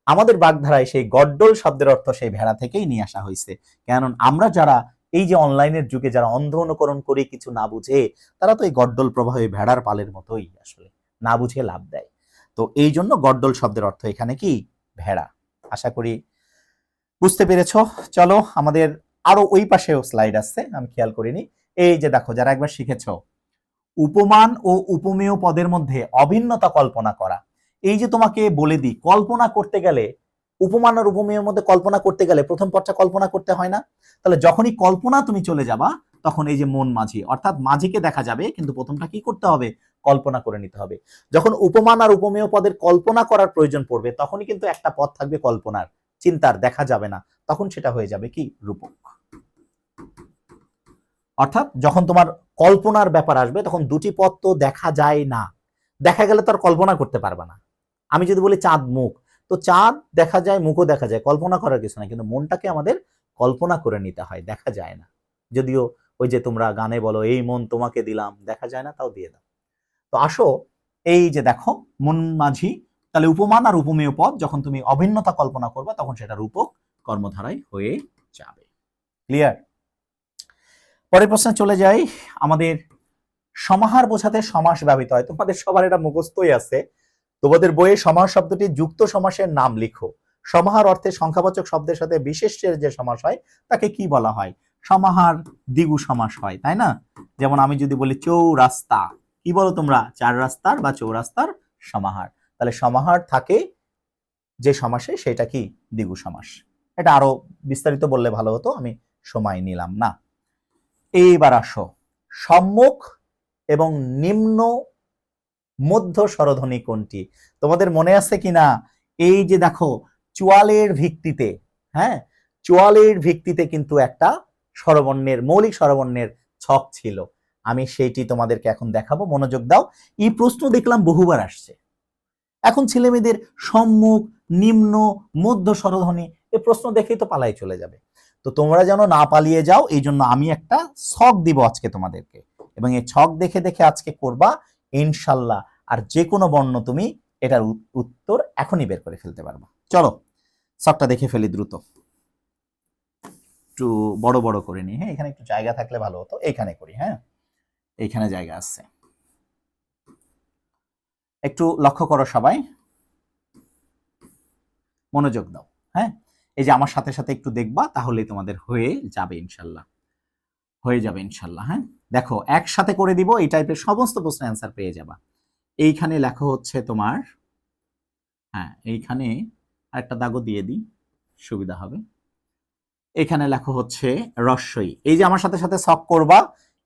আমাদের বাগধারায় সেই গড্ডল শব্দের অর্থ সেই ভেড়া থেকেই নিয়ে আসা হয়েছে। কারণ আমরা যারা এই যে অনলাইনের যুগে যারা অন্ধ অনুকরণ করে কিছু না বুঝে, তারা তো এই গড্ডল প্রবাহে ভেড়ার পালের মতোই, আসলে না বুঝে লাভ দেয়। তো এই জন্য গড্ডল শব্দের অর্থ এখানে কি? ভেড়া। আশা করি বুঝতে পেরেছ। চলো আমাদের আরো ওই পাশেও স্লাইড আছে, আমি খেয়াল করিনি। এই যে দেখো, যারা একবার শিখেছ উপমান ও উপমেয় পদের মধ্যে অভিন্নতা কল্পনা করা, এই যে তোমাকে বলে দিই, কল্পনা করতে গেলে উপমান আর উপমেয়ের মধ্যে কল্পনা করতে গেলে প্রথম পদটা কল্পনা করতে হয় না? তাহলে যখনই কল্পনা তুমি চলে যাবা, তখন এই যে মন মাঝি, অর্থাৎ মাঝিকে দেখা যাবে, কিন্তু প্রথমটা কি করতে হবে? কল্পনা করে নিতে হবে। যখন উপমান আর উপমেয় পদের কল্পনা করার প্রয়োজন পড়বে, তখনই কিন্তু একটা পদ থাকবে কল্পনার, চিন্তার, দেখা যাবে না, তখন সেটা হয়ে যাবে কি? রূপক। অর্থাৎ যখন তোমার কল্পনার ব্যাপার আসবে, তখন দুটি পদ তো দেখা যায় না, দেখা গেলে তো আর কল্পনা করতে পারবে না, আমি যদি বলি চাঁদ মুখ, তো চাঁদ দেখা যায়, মুখও দেখা যায়, কল্পনা করার কিছু না, কিন্তু মনটাকে আমাদের কল্পনা করে নিতে হয়, দেখা যায় না। যদিও ওই যে তোমরা গানে বলো এই মন তোমাকে দিলাম, দেখা যায় না, তাও দিয়ে দাও। তো আসো, এই যে দেখো মন মাঝি, তাহলে উপমান আর উপমেয় পদ যখন তুমি অভিন্নতা কল্পনা করবে তখন সেটা রূপক কর্মধারায় হয়ে যাবে। ক্লিয়ার? পরের প্রশ্নে চলে যাই। আমাদের সমাহার বোঝাতে সমাস ব্যবহৃত হয়, তোমাদের সবার এটা মুখস্থই আছে। তোমাদের বইয়ে সমাহার শব্দটি যুক্ত সমাসের নাম লিখো। সমাহার অর্থে সংখ্যাবাচক শব্দের সাথে বিশেষ্যের যে সমাস হয় তাকে কি বলা হয়? সমাহার দ্বিগু সমাস হয়, তাই না? যেমন আমি যদি বলি চৌরাস্তা, কি বলো তোমরা? চার রাস্তার বা চৌরাস্তার সমাহার। তাহলে সমাহার থাকে যে সমাসে সেটা কি? দ্বিগু সমাস। এটা আরো বিস্তারিত বললে ভালো হতো, আমি সময় নিলাম না। এইবার আসো, সম্মুখ এবং নিম্ন মধ্য স্বরধ্বনি কোনটি? তোমাদের মনে আছে কিনা? এই যে দেখো চুয়ালের ভিত্তিতে, হ্যাঁ, চুয়ালের ভিত্তিতে কিন্তু একটা স্বরবর্ণের, মৌলিক স্বরবর্ণের ছক ছিল। আমি সেইটি তোমাদেরকে এখন দেখাবো, মনোযোগ দাও। এই প্রশ্ন দেখলাম বহুবার আসছে। এখন ছেলে মেয়েদের সম্মুখ, নিম্ন, মধ্য স্বরধ্বনি এই প্রশ্ন দেখেই তো পালাই চলে যাবে। তো তোমরা যেন না পালিয়ে যাও, এই জন্য আমি একটা ছক দিব আজকে তোমাদেরকে, এবং এই ছক দেখে দেখে আজকে করবা ইনশাল্লাহ। আর যে কোনো বর্ণ তুমি এটার উত্তর এখনই বের করে ফেলতে পারবা। চলো ছকটা দেখে ফেলি দ্রুত, একটু বড় বড় করে নি। হ্যাঁ, এখানে একটু জায়গা থাকলে ভালো হতো, এইখানে করি। হ্যাঁ, এইখানে জায়গা আছে, একটু লক্ষ্য করো সবাই, মনোযোগ দাও। হ্যাঁ, এই যে আমার সাথে সাথে একটু দেখবা, তাহলে তোমাদের হয়ে যাবে ইনশাল্লাহ, হয়ে যাবে ইনশাল্লাহ। হ্যাঁ, দেখো একসাথে করে দিব, এই টাইপের সমস্ত প্রশ্নের অ্যান্সার পেয়ে যাবা। এইখানে লেখা হচ্ছে তোমার, হ্যাঁ এইখানে আরেকটা দাগও দিয়ে দিই, সুবিধা হবে। এখানে লেখা হচ্ছে রস্যই। এই যে আমার সাথে সাথে সব করবা,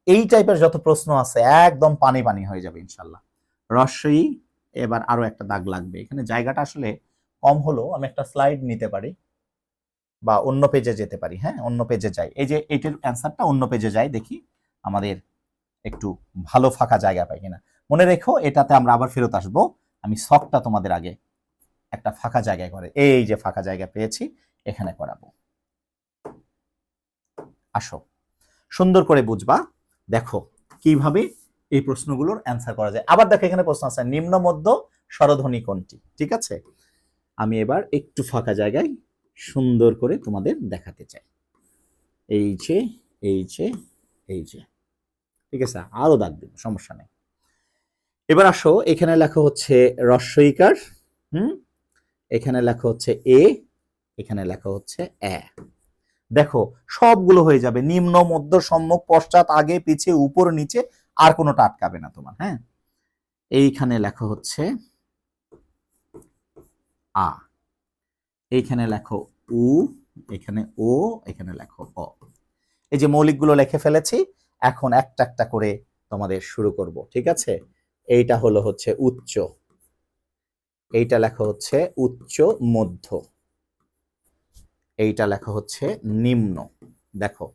এই টাইপের যত প্রশ্ন আছে একদম পানি পানি হয়ে যাবে ইনশাল্লাহ। রস্যই। এবার আরো একটা দাগ লাগবে, এখানে জায়গাটা আসলে কম হলো, আমি একটা স্লাইড নিতে পারি বা অন্য পেজে যেতে পারি। হ্যাঁ, অন্য পেজে যাই, এই যে এইটার অ্যান্সারটা অন্য পেজে যাই, দেখি আমাদের একটু ভালো ফাঁকা জায়গা পাই কিনা। মনে রেখো এটাতে আমরা আবার ফেরত আসবো। আমি শখটা তোমাদের আগে একটা ফাঁকা জায়গায় করে, এই যে ফাঁকা জায়গা পেয়েছি এখানে করাবো। আসো, সুন্দর করে বুঝবা, দেখো কিভাবে এই প্রশ্নগুলোর অ্যান্সার করা যায়। আবার দেখো এখানে প্রশ্ন আছে নিম্ন মধ্য স্বরধ্বনি কোনটি। ঠিক আছে, আমি এবার একটু ফাঁকা জায়গায় সুন্দর করে তোমাদের দেখাতে চাই। এই যে, এই যে, এই যে, ঠিক আছে, আরো দাগ দিব, সমস্যা নেই। এবার আসো, এখানে লেখা হচ্ছে রস্বইকার, এখানে লেখা হচ্ছে এ, এখানে লেখা হচ্ছে এ। দেখো সবগুলো হয়ে যাবে, নিম্ন, মধ্য, সম্মুখ, পশ্চাৎ, আগে, পিছে, উপর, নিচে, আর কোনোটা আটকাবে না তোমার। হ্যাঁ, এইখানে লেখা হচ্ছে আ, এইখানে লেখো উ, এখানে ও, এখানে লেখো অ। এই যে মৌলিকগুলো লিখে ফেলেছি, এখন একটা একটা করে তোমাদের শুরু করব। ঠিক আছে, এইটা হলো হচ্ছে উচ্চ, এইটা লেখা হচ্ছে উচ্চ মধ্য, এইটা লেখা হচ্ছে নিম্ন। দেখো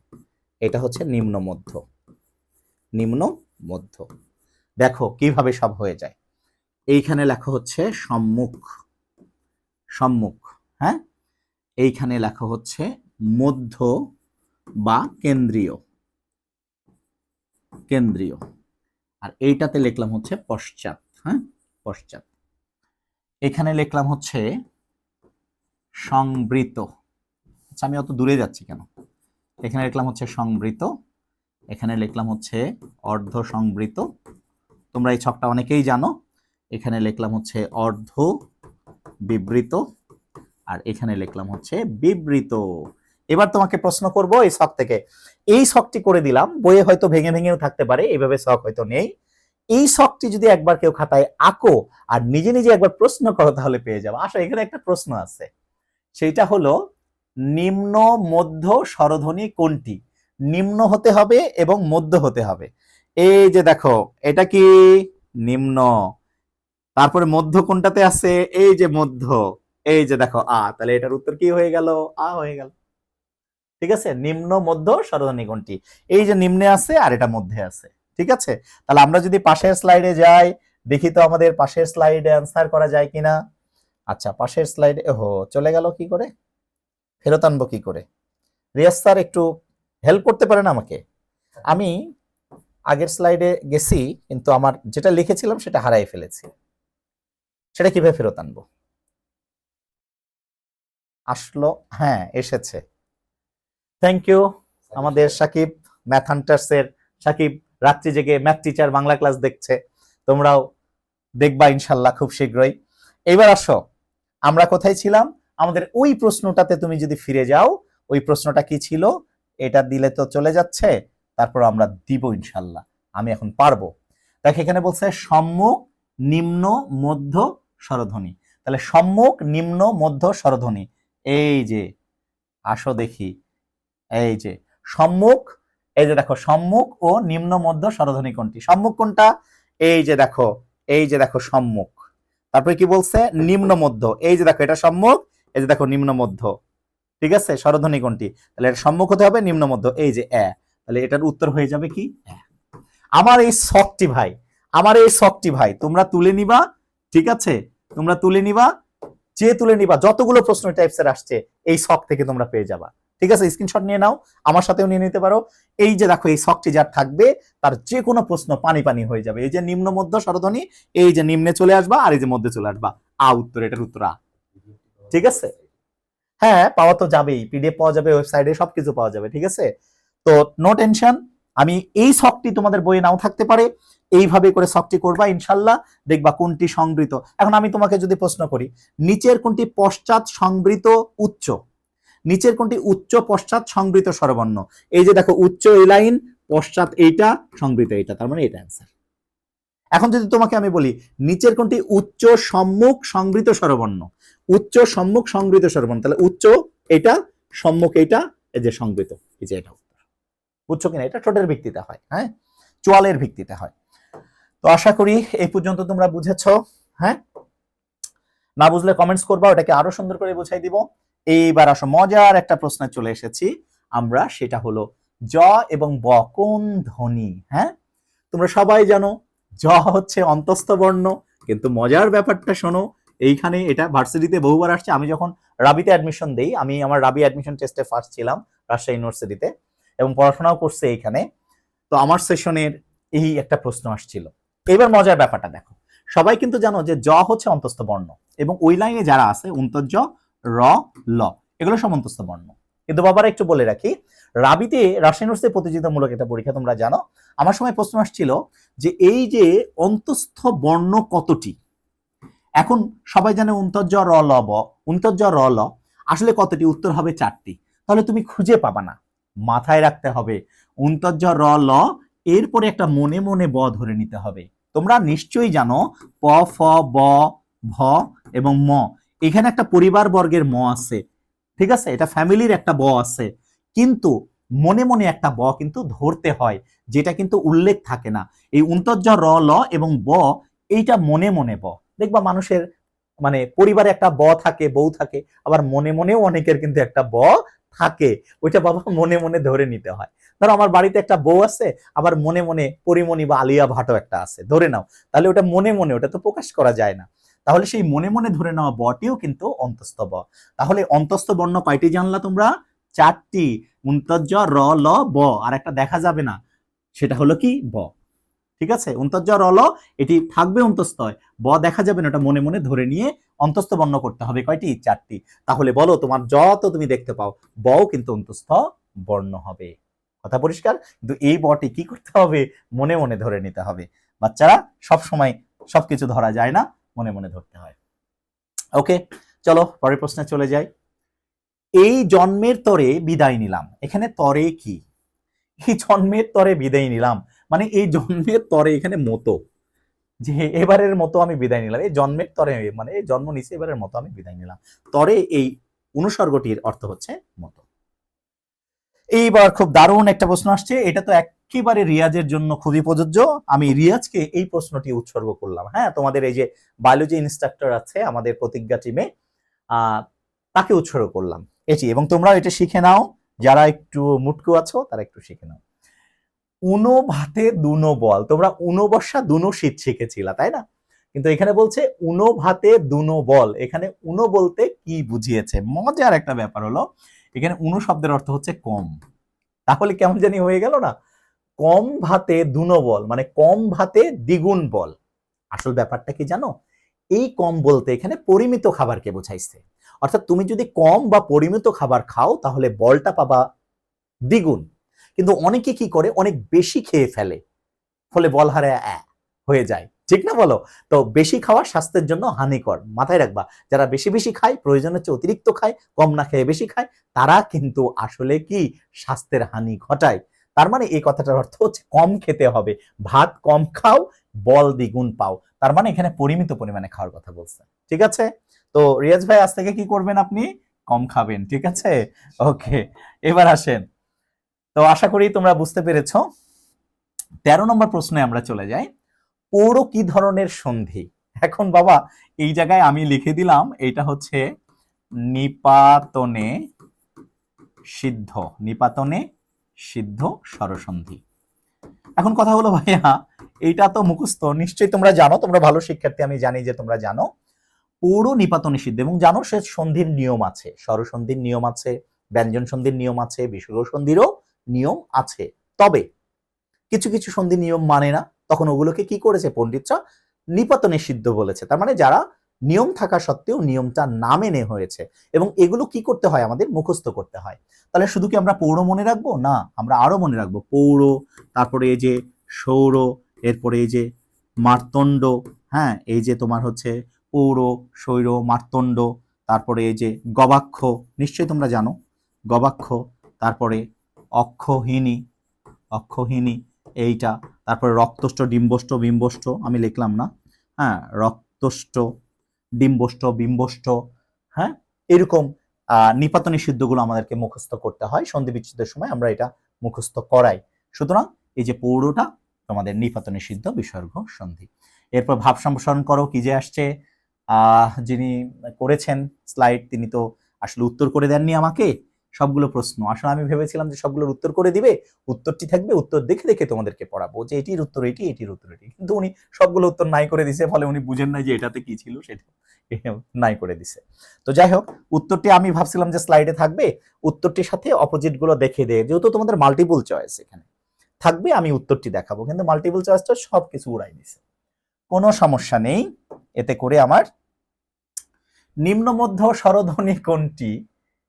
এটা হচ্ছে নিম্ন মধ্য, নিম্ন মধ্য। দেখো কিভাবে সব হয়ে যায়। এইখানে লেখা হচ্ছে সম্মুখ, সম্মুখ। হ্যাঁ, এইখানে লেখা হচ্ছে মধ্য বা কেন্দ্রীয়, কেন্দ্রীয়। আর এইটাতে লিখলাম হচ্ছে পশ্চাৎ। হ্যাঁ, পশ্চাৎ। এখানে লিখলাম হচ্ছে সংবৃত। আচ্ছা, আমি অত দূরে যাচ্ছি কেন? এখানে লিখলাম হচ্ছে সংবৃত, এখানে লিখলাম হচ্ছে অর্ধ সংবৃত। তোমরা এই ছকটা অনেকেই জানো। এখানে লিখলাম হচ্ছে অর্ধ বিবৃত, আর এখানে লিখলাম হচ্ছে বিবৃত। এবার তোমাকে প্রশ্ন করব এই ছক থেকে, এই ছকটি করে দিলাম, বইয়ে হয়তো ভেঙে ভেঙেও থাকতে পারে, এইভাবে ছক হয়তো নেই। এই ছকটি যদি একবার কেউ খাতায় আঁকো আর নিজে নিজে একবার প্রশ্ন করো তাহলে পেয়ে যাবো। আসলে এখানে একটা প্রশ্ন আছে, সেইটা হলো নিম্ন মধ্য স্বরধ্বনি কোনটি? নিম্ন হতে হবে এবং মধ্য হতে হবে। এই যে দেখো এটা কি নিম্ন, তারপরে মধ্য কোনটাতে আছে? এই যে মধ্য, এই যে দেখো আ, তাহলে এটার উত্তর কি হয়ে গেল? আ হয়ে গেল। ঠিক আছে, নিম্ন মধ্য স্বরধ্বনি কোনটি? এই যে নিম্নে আছে আর এটা মধ্যে আছে। ঠিক আছে, তাহলে আমরা যদি পাশের স্লাইডে যাই, দেখি তো আমাদের পাশের স্লাইডে অ্যান্সার করা যায় কিনা। আচ্ছা, পাশের স্লাইডে চলে গেল কি করে, ফেরত আনবো কি করে? রিয়াজ স্যার একটু হেল্প করতে পারেন আমাকে? আমি আগের স্লাইডে গেছি, কিন্তু আমার যেটা লিখেছিলাম সেটা হারাই ফেলেছি। সেটা কিভাবে ফেরত আনবো? আসলো, হ্যাঁ এসেছে। থ্যাংক ইউ আমাদের সাকিব, ম্যাথ হান্টার্সের সাকিব রাত্রি জেগে ম্যাথ টিচার বাংলা ক্লাস দেখছে। তোমরাও দেখবা ইনশাল্লাহ খুব শীঘ্রই। এইবার আসো, আমরা কোথায় ছিলাম? আমাদের ওই প্রশ্নটাতে তুমি যদি ফিরে যাও, ওই প্রশ্নটা কি ছিল? এটা দিলে তো চলে যাচ্ছে, তারপর আমরা দিব ইনশাল্লাহ। আমি এখন পারবো। দেখো এখানে বলছে সম্মুখ, নিম্ন, মধ্য, স্বরধ্বনি। তাহলে সম্মুখ, নিম্ন, মধ্য, স্বরধ্বনি। এই যে আসো দেখি, এই যে সম্মুখ, এই যে দেখো সম্মুখ ও নিম্ন মধ্য স্বরধ্বনি কোনটি? সম্মুখ কোনটা? এই যে দেখো, এই যে দেখো সম্মুখ। তারপরে কি বলছে? নিম্ন মধ্য। এই যে দেখো এটা সম্মুখ, এই যে দেখো নিম্ন মধ্য। ঠিক আছে, স্বরধ্বনি কোনটি? তাহলে এটা সম্মুখ হতে হবে, নিম্ন মধ্য। এই যে তাহলে এটার উত্তর হয়ে যাবে কি? আমার এই শখটি ভাই, আমার এই শখটি ভাই তোমরা তুলে নিবা। ঠিক আছে, তোমরা তুলে নিবা, যে তুলে নিবা যতগুলো প্রশ্ন টাইপসের আসছে এই শখ থেকে তোমরা পেয়ে যাবা। ঠিক আছে, স্ক্রিনশট নিয়ে নাও, আমার সাথেও নিয়ে নিতে পারো। এই যে দেখো এই শখটি যার থাকবে তার যে কোনো প্রশ্ন পানি পানি হয়ে যাবে। এই যে নিম্ন মধ্য স্বরধ্বনি, এই যে নিম্নে চলে আসবা আর এই যে মধ্যে চলে আসবা, উত্তর, এটার উত্তর আ। ঠিক আছে, হ্যাঁ পাওয়া তো যাবেই, পিডিএফ পাওয়া যাবে, ওয়েবসাইটে সবকিছু পাওয়া যাবে। ঠিক আছে, তো নো টেনশন। আমি এই শখটি তোমাদের বইয়ে নাও থাকতে পারে, এইভাবে করে শখটি করবা ইনশাল্লাহ, দেখবা কোনটি সংবৃত। এখন আমি তোমাকে যদি প্রশ্ন করি, নিচের কোনটি পশ্চাৎ সংবৃত উচ্চ, নিচের কোনটি উচ্চ পশ্চাৎ সংবৃত স্বরবর্ণ? এই যে দেখো উচ্চ এই লাইন, পশ্চাৎ এইটা, সংবৃত এইটা, তার মানে এটা অ্যান্সার। এখন যদি তোমাকে আমি বলি নিচের কোনটি উচ্চ সম্মুখ সংবৃত স্বরবর্ণ, উচ্চ সম্মুখ সংবৃত স্বরবর্ণ, তাহলে উচ্চ এটা, সম্মুখ এইটা, এই যে সংবৃত, এই যে এটা উত্তর। বুঝছো কিনা? এটা ঠোঁটের ভিত্তিতে হয়, হ্যাঁ চোয়ালের ভিত্তিতে হয়। তো আশা করি এই পর্যন্ত তোমরা বুঝেছো। হ্যাঁ, না বুঝলে কমেন্টস করবা, ওটাকে আরো সুন্দর করে বুঝাই দিব। এইবার আসো, মজার একটা প্রশ্ন চলে এসেছি আমরা, সেটা হলো জ এবং ব কোন ধ্বনি? হ্যাঁ, তোমরা সবাই জানো জ হচ্ছে অন্তস্থ বর্ণ, কিন্তু মজার ব্যাপারটা শোনো, এইখানে এটা ভার্সিটিতে বহুবার আসছে। আমি যখন রাবিতে অ্যাডমিশন দেই, আমি আমার রাবি অ্যাডমিশন টেস্টে ফার্স্ট ছিলাম রাজশাহী ইউনিভার্সিটিতে, এবং পড়াশোনাও করছে এইখানে। তো আমার সেশনের এই একটা প্রশ্ন আসছিল। এবার মজার ব্যাপারটা দেখো, সবাই কিন্তু জানো যে জ হচ্ছে অন্তস্থ বর্ণ, এবং ওই লাইনে যারা আছে অন্তর্জ, র, ল, এগুলো সব অন্তস্থ বর্ণ। কিন্তু বাবারা একটু বলে রাখি, রাবিতে রাজশাহী ইউনিভার্সিটি প্রতিযোগিতামূলক একটা পরীক্ষা তোমরা জানো, আমার সময় প্রশ্ন আসছিল যে এই যে অন্তস্থ বর্ণ কতটি? এখন সবাই জানে অন্তর্জ, র, ল, ব, অন্তর্জ, র, ল, আসলে কতটি? উত্তর হবে 4টি। তাহলে তুমি খুঁজে পাবা না, মাথায় রাখতে হবে অন্তর্জ, র, ল, এরপরে একটা মনে মনে ব ধরে নিতে হবে। তোমরা নিশ্চয়ই জানো প, ফ, ব, ভ এবং ম, এখানে একটা পরিবার বর্গের ম আছে। ঠিক আছে, এটা ফ্যামিলির একটা ব আছে, কিন্তু মনে মনে একটা ব কিন্তু ধরতে হয়, যেটা কিন্তু উল্লেখ থাকে না। এই অন্তর্জ, র, ল এবং ব, এইটা মনে মনে ব। দেখবা মানুষের মানে পরিবারে একটা ব থাকে, বউ থাকে, আবার মনে মনেও অনেকের কিন্তু একটা ব থাকে, ওইটা বাবা মনে মনে ধরে নিতে হয়। ধরো আমার বাড়িতে একটা বউ আছে, আবার মনে মনে পরিমণি বা আলিয়া ভাটও একটা আছে, ধরে নাও, তাহলে ওটা মনে মনে, ওটা তো প্রকাশ করা যায় না। তাহলে সেই মনে মনে ধরে নেওয়া বটিও কিন্তু অন্তস্থ ব। তাহলে অন্তস্থ বর্ণ কয়টি জানলা তোমরা? 4টি, মুন্তজ্জ, র, ল, ব, আর একটা দেখা যাবে না, সেটা হলো কি? ব। ঠিক আছে, অন্তর্জ, র, ল, এটি থাকবে অন্তস্থ, ব দেখা যাবে না, ওটা মনে মনে ধরে নিয়ে অন্তস্থ বর্ণ করতে হবে। কয়টি? 4টি। তাহলে বলো তোমার যত তুমি দেখতে পাও, বও কিন্তু অন্তস্থ বর্ণ হবে। কথা পরিষ্কার? কিন্তু এই বটি কি করতে হবে? মনে মনে ধরে নিতে হবে। বাচ্চারা সব সময় সবকিছু ধরা যায় না, মনে মনে ধরতে হয়। ওকে, চলো পরের প্রশ্নে চলে যাই। এই জন্মের তরে বিদায় নিলাম, এখানে তরে কি? এই জন্মের তরে বিদায় নিলাম মানে এই জন্মের তরে এখানে মতো, যে এবারের মতো আমি বিদায় নিলাম, এই জন্মের তরে মানে এই জন্ম নিছে এবারের মতো আমি বিদায় নিলাম। তরে এই অনুসর্গটির অর্থ হচ্ছে মতো। এইবার খুব দারুণ একটা প্রশ্ন আসছে, এটা তো একেবারে রিয়াজের জন্য খুবই প্রযোজ্য। আমি রিয়াজকে এই প্রশ্নটি উৎসর্গ করলাম। হ্যাঁ, তোমাদের এই যে বায়োলজি ইনস্ট্রাক্টর আছে আমাদের প্রতিজ্ঞা টিমে, তাকে উৎসর্গ করলাম এটি, এবং তোমরা এটা শিখে নাও, যারা একটু মুটকু আছো তারা একটু শিখে নাও। উনো ভাতে দুনো বল, তোমরা উনো বর্ষা দুনো শীত শিখেছিলা তাই না? কিন্তু এখানে বলছে উনো ভাতে দুনো বল। এখানে উনো বলতে কি বুঝিয়েছে? মজার একটা ব্যাপার হলো, এখানে উনো শব্দের অর্থ হচ্ছে কম। তাহলে কেমন জানি হয়ে গেল না? কম ভাতে দুনো বল মানে কম ভাতে দ্বিগুণ বল। আসল ব্যাপারটা কি জানো? এই কম বলতে এখানে পরিমিত খাবারকে বোঝাইছে। অর্থাৎ তুমি যদি কম বা পরিমিত খাবার খাও তাহলে বলটা পাবা দ্বিগুণ। কিন্তু অনেকে কি করে, অনেক বেশি খেয়ে ফেলে, ফলে বল হারে হয়ে যায়, ঠিক না বলো? তো বেশি খাওয়া স্বাস্থ্যের জন্য হানিকর, মাথায় রাখবা। যারা বেশি বেশি খায়, প্রয়োজনের চেয়ে অতিরিক্ত খায়, কম না খেয়ে বেশি খায়, তারা কিন্তু আসলে কি স্বাস্থ্যের হানি ঘটায়। তার মানে এই কথাটার অর্থ হচ্ছে কম খেতে হবে, ভাত কম খাও, বল দ্বিগুণ পাও। তার মানে এখানে পরিমিত পরিমাণে খাওয়ার কথা বলছে, ঠিক আছে? তো রিয়াজ ভাই আজ থেকে কি করবেন? আপনি কম খাবেন, ঠিক আছে? ওকে, এবার আসেন। তো আশা করি তোমরা বুঝতে পেরেছো। 13 নম্বর প্রশ্নে আমরা চলে যাই। পৌর কি ধরনের সন্ধি? এখন বাবা এই জায়গায় আমি লিখে দিলাম, এটা হচ্ছে নিপাতনে সিদ্ধ, নিপাতনে সিদ্ধ স্বরসন্ধি। এখন কথা হলো ভাইয়া, এইটা তো মুখস্থ, নিশ্চয়ই তোমরা জানো, তোমরা ভালো শিক্ষার্থী, আমি জানি যে তোমরা জানো পৌর নিপাতনে সিদ্ধ, এবং জানো সে সন্ধির নিয়ম আছে, স্বরসন্ধির নিয়ম আছে, ব্যঞ্জন সন্ধির নিয়ম আছে, বিসর্গ সন্ধিরও নিয়ম আছে। তবে কিছু কিছু সন্ধি নিয়ম মানে না, তখন ওগুলোকে কি করেছে পণ্ডিতরা? নিপাতনে সিদ্ধ বলেছে। তার মানে যারা নিয়ম থাকা সত্ত্বেও নিয়মটা না মেনে হয়েছে, এবং এগুলো কি করতে হয়? আমাদের মুখস্থ করতে হয়। তাহলে শুধু কি আমরা পৌর মনে রাখবো? না, আমরা আরো মনে রাখবো পৌর, তারপরে এই যে সৌর, এরপরে এই যে মার্তণ্ড, হ্যাঁ, এই যে তোমার হচ্ছে পৌর, সৌর, মার্তণ্ড, তারপরে এই যে গবাক্ষ, নিশ্চয়ই তোমরা জানো গবাক্ষ, তারপরে অক্ষহিনী, অক্ষহিনী এইটা, তারপরে রক্তষ্ট, ডিম্বষ্ট, বিম্বষ্ট, আমি লিখলাম না, হ্যাঁ, রক্তষ্ট, ডিম্বষ্ট, বিম্বষ্ট, হ্যাঁ, এরকম নিপাতনী সিদ্ধগুলো আমাদেরকে মুখস্থ করতে হয়। সন্ধি বিচ্ছেদের সময় আমরা এটা মুখস্থ করাই। সুতরাং এই যে পৌরটা তোমাদের নিপাতনী সিদ্ধ বিসর্গ সন্ধি। এরপর ভাব সম্প্রসারণ করো, কি যে আসছে, যিনি করেছেন স্লাইড তিনি তো আসলে উত্তর করে দেননি আমাকে সবগুলো প্রশ্ন। আসলে আমি ভেবেছিলাম যে সবগুলোর উত্তর করে দিবে, উত্তরটি থাকবে, উত্তর দেখে দেখে তোমাদেরকে পড়াবো যে এটির উত্তর এটি, এটির উত্তর এটি, কিন্তু উনি সবগুলো উত্তর নাই করে দিছে, ফলে উনি বুঝেন নাই যে এটাতে কি ছিল, সেটা নাই করে দিছে। তো যাই হোক, উত্তরটি আমি ভাবছিলাম যে স্লাইডে থাকবে, উত্তরটির সাথে অপোজিট গুলো দেখে দেয়, যেহেতু তোমাদের মাল্টিপল চয়েস এখানে থাকবে, আমি উত্তরটি দেখাবো, কিন্তু মাল্টিপল চয়েসটা সবকিছু উড়াই দিছে। কোনো সমস্যা নেই, এতে করে আমার নিম্ন মধ্য স্বরধ্বনি কোনটি?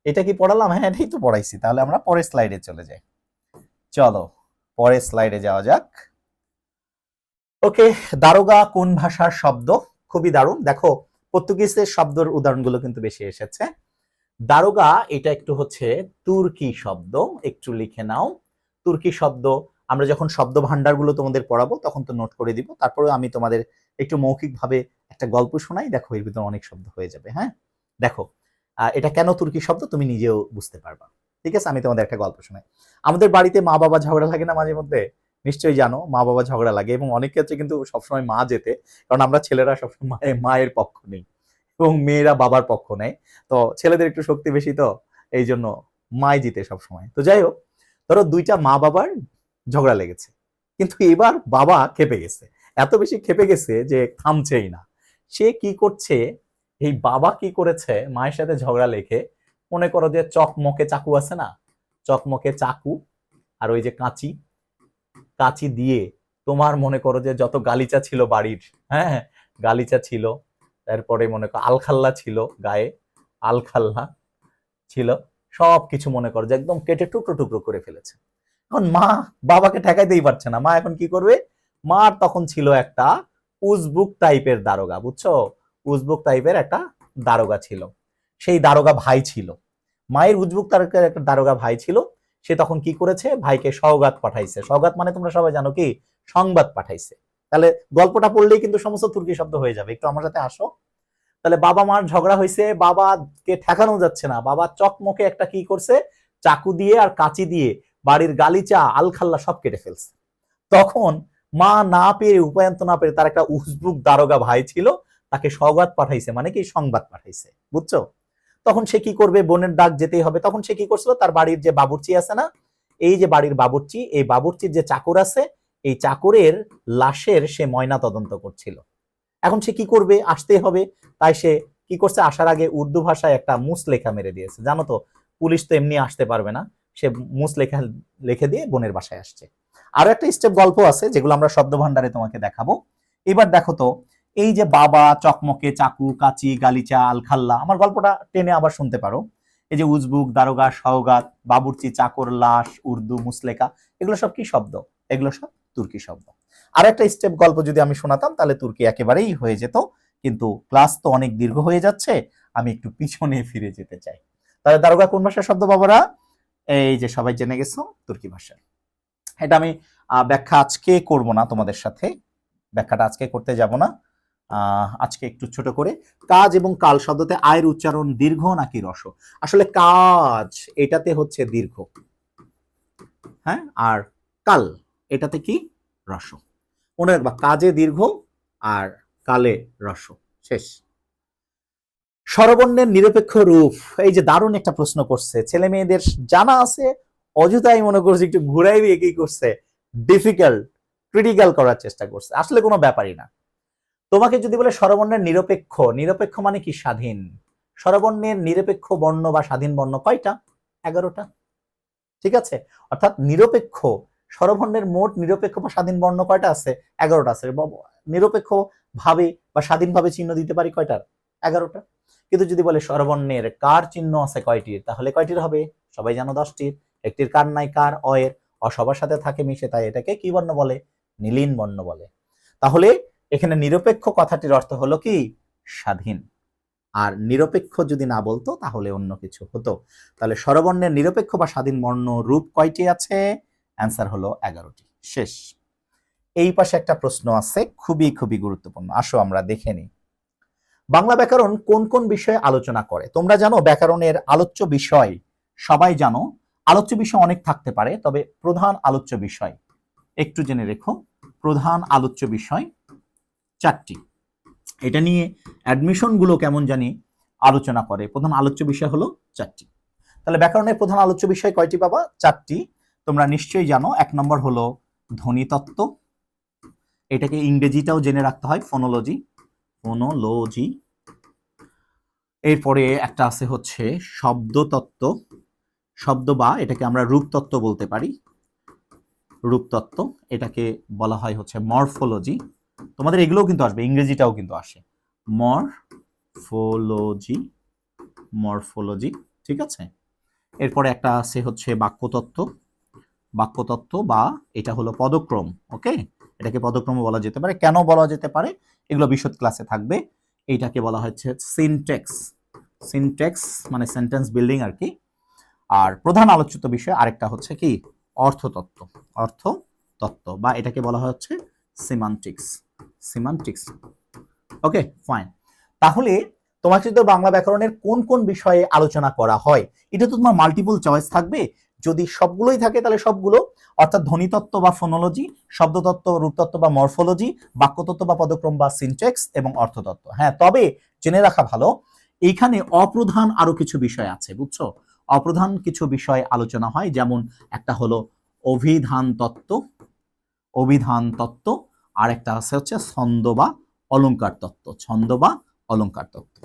এটা কি পড়ালাম? হ্যাঁ, এটাই তো পড়াইছি। তাহলে আমরা পরের স্লাইডে চলে যাই। চলো পরের স্লাইডে যাওয়া যাক। ওকে, দারোগা কোন ভাষার শব্দ? খুবই দারুণ। দেখো পর্তুগিজের শব্দের উদাহরণগুলো কিন্তু বেশি এসেছে। দারোগা এটা একটু হচ্ছে তুর্কি শব্দ, একটু লিখে নাও। তুর্কি শব্দ, আমরা যখন শব্দ ভান্ডারগুলো তোমাদের পড়াবো তখন তো নোট করে দিব, তারপরে আমি তোমাদের একটু মৌখিকভাবে একটা গল্প শোনাই, দেখো এর ভিতরে অনেক শব্দ হয়ে যাবে। হ্যাঁ, দেখো এটা কেন তুর্কি শব্দ তুমি নিজেও বুঝতে পারবা, ঠিক আছে? আমি তোমাদের একটা গল্প শোনাই। আমাদের বাড়িতে মা বাবা ঝগড়া লাগে না মাঝে মধ্যে? নিশ্চয়ই জানো মা বাবা ঝগড়া লাগে, এবং অনেক ক্ষেত্রে কিন্তু সবসময় মা যেতে, কারণ আমরা ছেলেরা সবসময় মায়ের পক্ষ নেই এবং মেয়েরা বাবার পক্ষ নেয়। তো ছেলেদের একটু শক্তি বেশি, তো এই জন্য মাই জিতে সবসময়। তো যাই হোক, ধরো দুইটা মা বাবার ঝগড়া লেগেছে, কিন্তু এবার বাবা খেপে গেছে, এত বেশি খেপে গেছে যে থামছেই না। সে কি করছে, এই বাবা কি করেছে, মায়ের সাথে ঝগড়া লেগে, মনে করো যে চকমকে চাকু আছে না, চকমকে চাকু আর ওই যে কাঁচি, কাঁচি দিয়ে তোমার মনে করো যে যত গালিচা ছিল বাড়ির, হ্যাঁ, গালিচা ছিল, তারপরে মনে করো আলখাল্লা ছিল গায়ে, আলখাল্লা ছিল, সব কিছু মনে করো যে একদম কেটে টুকরো টুকরো করে ফেলেছে। এখন মা বাবাকে ঠেকাইতেই পারছে না, মা এখন কি করবে? মার তখন ছিল একটা উজবুক টাইপের দারোগা, বুঝছো? উজবুক টাইপের একটা দারোগা ছিল, সেই দারোগা ভাই ছিল, মায়ের উজবুক টাইপের একটা দারোগা ভাই ছিল। সে তখন কি করেছে? ভাইকে সওগাত পাঠাইছে। সওগাত মানে তোমরা সবাই জানো কি, সংবাদ পাঠাইছে। তাহলে গল্পটা পড়লেই কিন্তু সমস্ত তুর্কি শব্দ হয়ে যাবে, একটু আমার সাথে আসো। তাহলে বাবা মার ঝগড়া হয়েছে, বাবাকে ঠেকানো যাচ্ছে না, বাবা চকমকে একটা কি করছে, চাকু দিয়ে আর কাঁচি দিয়ে বাড়ির গালিচা আলখাল্লা সব কেটে ফেলছে। তখন মা না পেরে, উপায়ন্ত না পেরে, তার একটা উজবুক দারোগা ভাই ছিল, তাকে সওগাত পাঠাইছে, মানে কি সংবাদ পাঠাইছে, বুঝছো? তখন সে কি করবে? বোনের ডাক যেতেই হবে। তখন সে কি করছিল? তার বাড়ির যে বাবুর্চি আছে না, এই যে বাড়ির বাবুর্চি, এই বাবুর্চির যে চাকর আছে, এই চাকরের লাশের সে ময়না তদন্ত করছিল। এখন সে কি করবে, আসতেই হবে। তাই সে কি করছে, আসার আগে উর্দু ভাষায় একটা মুসলেখা মেরে দিয়েছে। জানো তো পুলিশ তো এমনি আসতে পারবে না, সে মুসলেখা লিখে দিয়ে বোনের বাসায় আসছে। আরো একটা স্টেপ গল্প আছে যেগুলো আমরা শব্দ ভান্ডারে তোমাকে দেখাবো। এবার দেখো তো, এই যে বাবা, চকমকে, চাকু, কাচি, গালিচা, আলখাল্লা, আমার গল্পটা টেনে আবার শুনতে পারো। এই যে উজবুক, দারোগা, সওগাত, বাবুর্চি, চাকর, লাশ, উর্দু, মুসলেকা, এগুলো সব কি শব্দ? এগুলো সব তুর্কি শব্দ। আর একটা স্টেপ গল্প যদি আমি শোনাতাম তাহলে তুর্কি একেবারেই হয়ে যেত, কিন্তু ক্লাস তো অনেক দীর্ঘ হয়ে যাচ্ছে, আমি একটু পিছনে ফিরে যেতে চাই। তাহলে দারোগা কোন ভাষার শব্দ বাবারা? এই যে সবাই জেনে গেছো, তুর্কি ভাষা। এটা আমি ব্যাখ্যা আজকে করব না তোমাদের সাথে, ব্যাখ্যাটা আজকে করতে যাব না। আজকে একটু ছোট করে, কাজ এবং কাল শব্দতে আয়ের উচ্চারণ দীর্ঘ নাকি রস্ব? আসলে কাজ এটাতে হচ্ছে দীর্ঘ, হ্যাঁ, আর কাল এটাতে কি রস্ব। মনে রাখবা, কাজে দীর্ঘ আর কালে রস্ব। শেষ। স্বরবর্ণের নিরপেক্ষ রূপ, এই যে দারুণ একটা প্রশ্ন করছে, ছেলে মেয়েদের জানা আছে, অযথাই মনে করছে একটু ঘুরাই দিয়ে কি করছে, ডিফিকাল্ট ক্রিটিক্যাল করার চেষ্টা করছে। আসলে কোনো ব্যাপারই না। তোমাকে যদি বলে স্বরবর্ণের নিরপেক্ষ, নিরপেক্ষ মানে কি স্বাধীন। স্বরবর্ণের নিরপেক্ষ বর্ণ বা স্বাধীন বর্ণ কয়টা? 11টা। ঠিক আছে, অর্থাৎ নিরপেক্ষ স্বরবর্ণের মোট নিরপেক্ষ বা স্বাধীন বর্ণ কয়টা আছে? 11টা আছে। নিরপেক্ষ ভাবে বা স্বাধীনভাবে চিহ্ন দিতে পারি কয়টার? 11টা। কিন্তু যদি বলে স্বরবর্ণের কার চিহ্ন আছে কয়টির, তাহলে কয়টির হবে? সবাই জানো 10টির। একটির কার নাই, কার অয়ের সবার সাথে থাকে মিশে, তাই এটাকে কি বর্ণ বলে? নীলিন বর্ণ বলে। তাহলে এখানে নিরপেক্ষ কথাটির অর্থ হলো কি? স্বাধীন। আর নিরপেক্ষ যদি না বলতো তাহলে অন্য কিছু হতো। তাহলে স্বরবর্ণের নিরপেক্ষ বা স্বাধীন বর্ণ রূপ কয়টি আছে? অ্যান্সার হলো 11টি। শেষ। এই পাশে একটা প্রশ্ন আছে, খুবই খুবই গুরুত্বপূর্ণ, আসো আমরা দেখে নিই। বাংলা ব্যাকরণ কোন কোন বিষয়ে আলোচনা করে? তোমরা জানো ব্যাকরণের আলোচ্য বিষয়, সবাই জানো আলোচ্য বিষয় অনেক থাকতে পারে, তবে প্রধান আলোচ্য বিষয় একটু জেনে রেখো, প্রধান আলোচ্য বিষয় 4টি। এটা নিয়ে অ্যাডমিশন গুলো কেমন জানি আলোচনা করে। প্রধান আলোচ্য বিষয় হলো 4টি। তাহলে ব্যাকরণের প্রধান আলোচ্য বিষয় কয়টি বাবা? 4টি। তোমরা নিশ্চয়ই জানো, 1 নম্বর হলো ধ্বনিতত্ত্ব, এটাকে ইংরেজিটাও জেনে রাখতে হয়, ফোনোলজি, ফোনোলজি। এরপরে একটা আছে হচ্ছে শব্দতত্ত্ব, শব্দ বা এটাকে আমরা রূপতত্ত্ব বলতে পারি, রূপতত্ত্ব, এটাকে বলা হয় হচ্ছে মরফোলজি। তোমাদের এগুলোও কিন্তু আসবে, ইংরেজিটাও কিন্তু আসে, মরফোলজি, মরফোলজি। ঠিক আছে। এরপরে একটা আছে হচ্ছে বাক্যতত্ত্ব, বাক্যতত্ত্ব বা এটা হলো পদক্রম। ওকে, এটাকে পদক্রম বলা যেতে পারে। কেন বলা যেতে পারে এগুলো বিশদ ক্লাসে থাকবে। এইটাকে বলা হচ্ছে সিনট্যাক্স, সিনট্যাক্স মানে সেন্টেন্স বিল্ডিং আর কি। আর প্রধান আলোচিত বিষয় আরেকটা হচ্ছে কি? অর্থতত্ত্ব, অর্থতত্ত্ব বা এটাকে বলা হচ্ছে সিমান্টিক্স, সিমান্টিক্স। Okay fine. তাহলে তোমাকে যদি বাংলা ব্যাকরণের কোন কোন বিষয়ে আলোচনা করা হয়, এটা তো তোমার মাল্টিপল চয়েস থাকবে। যদি সবগুলোই থাকে তাহলে সবগুলো, অর্থাৎ ধ্বনিতত্ত্ব বা ফোনোলজি, শব্দতত্ত্ব, রূপতত্ত্ব বা মরফোলজি, বাক্যতত্ত্ব বা পদক্রম বা সিনট্যাক্স এবং অর্থতত্ত্ব। হ্যাঁ, তবে জেনে রাখা ভালো এইখানে অপ্রধান আরো কিছু বিষয় আছে, বুঝছো? অপ্রধান কিছু বিষয় আলোচনা হয়, যেমন একটা হলো অভিধান তত্ত্ব, অভিধান তত্ত্ব, আর একটা আছে হচ্ছে ছন্দ বা অলংকার তত্ত্ব, ছন্দ বা অলংকার তত্ত্ব।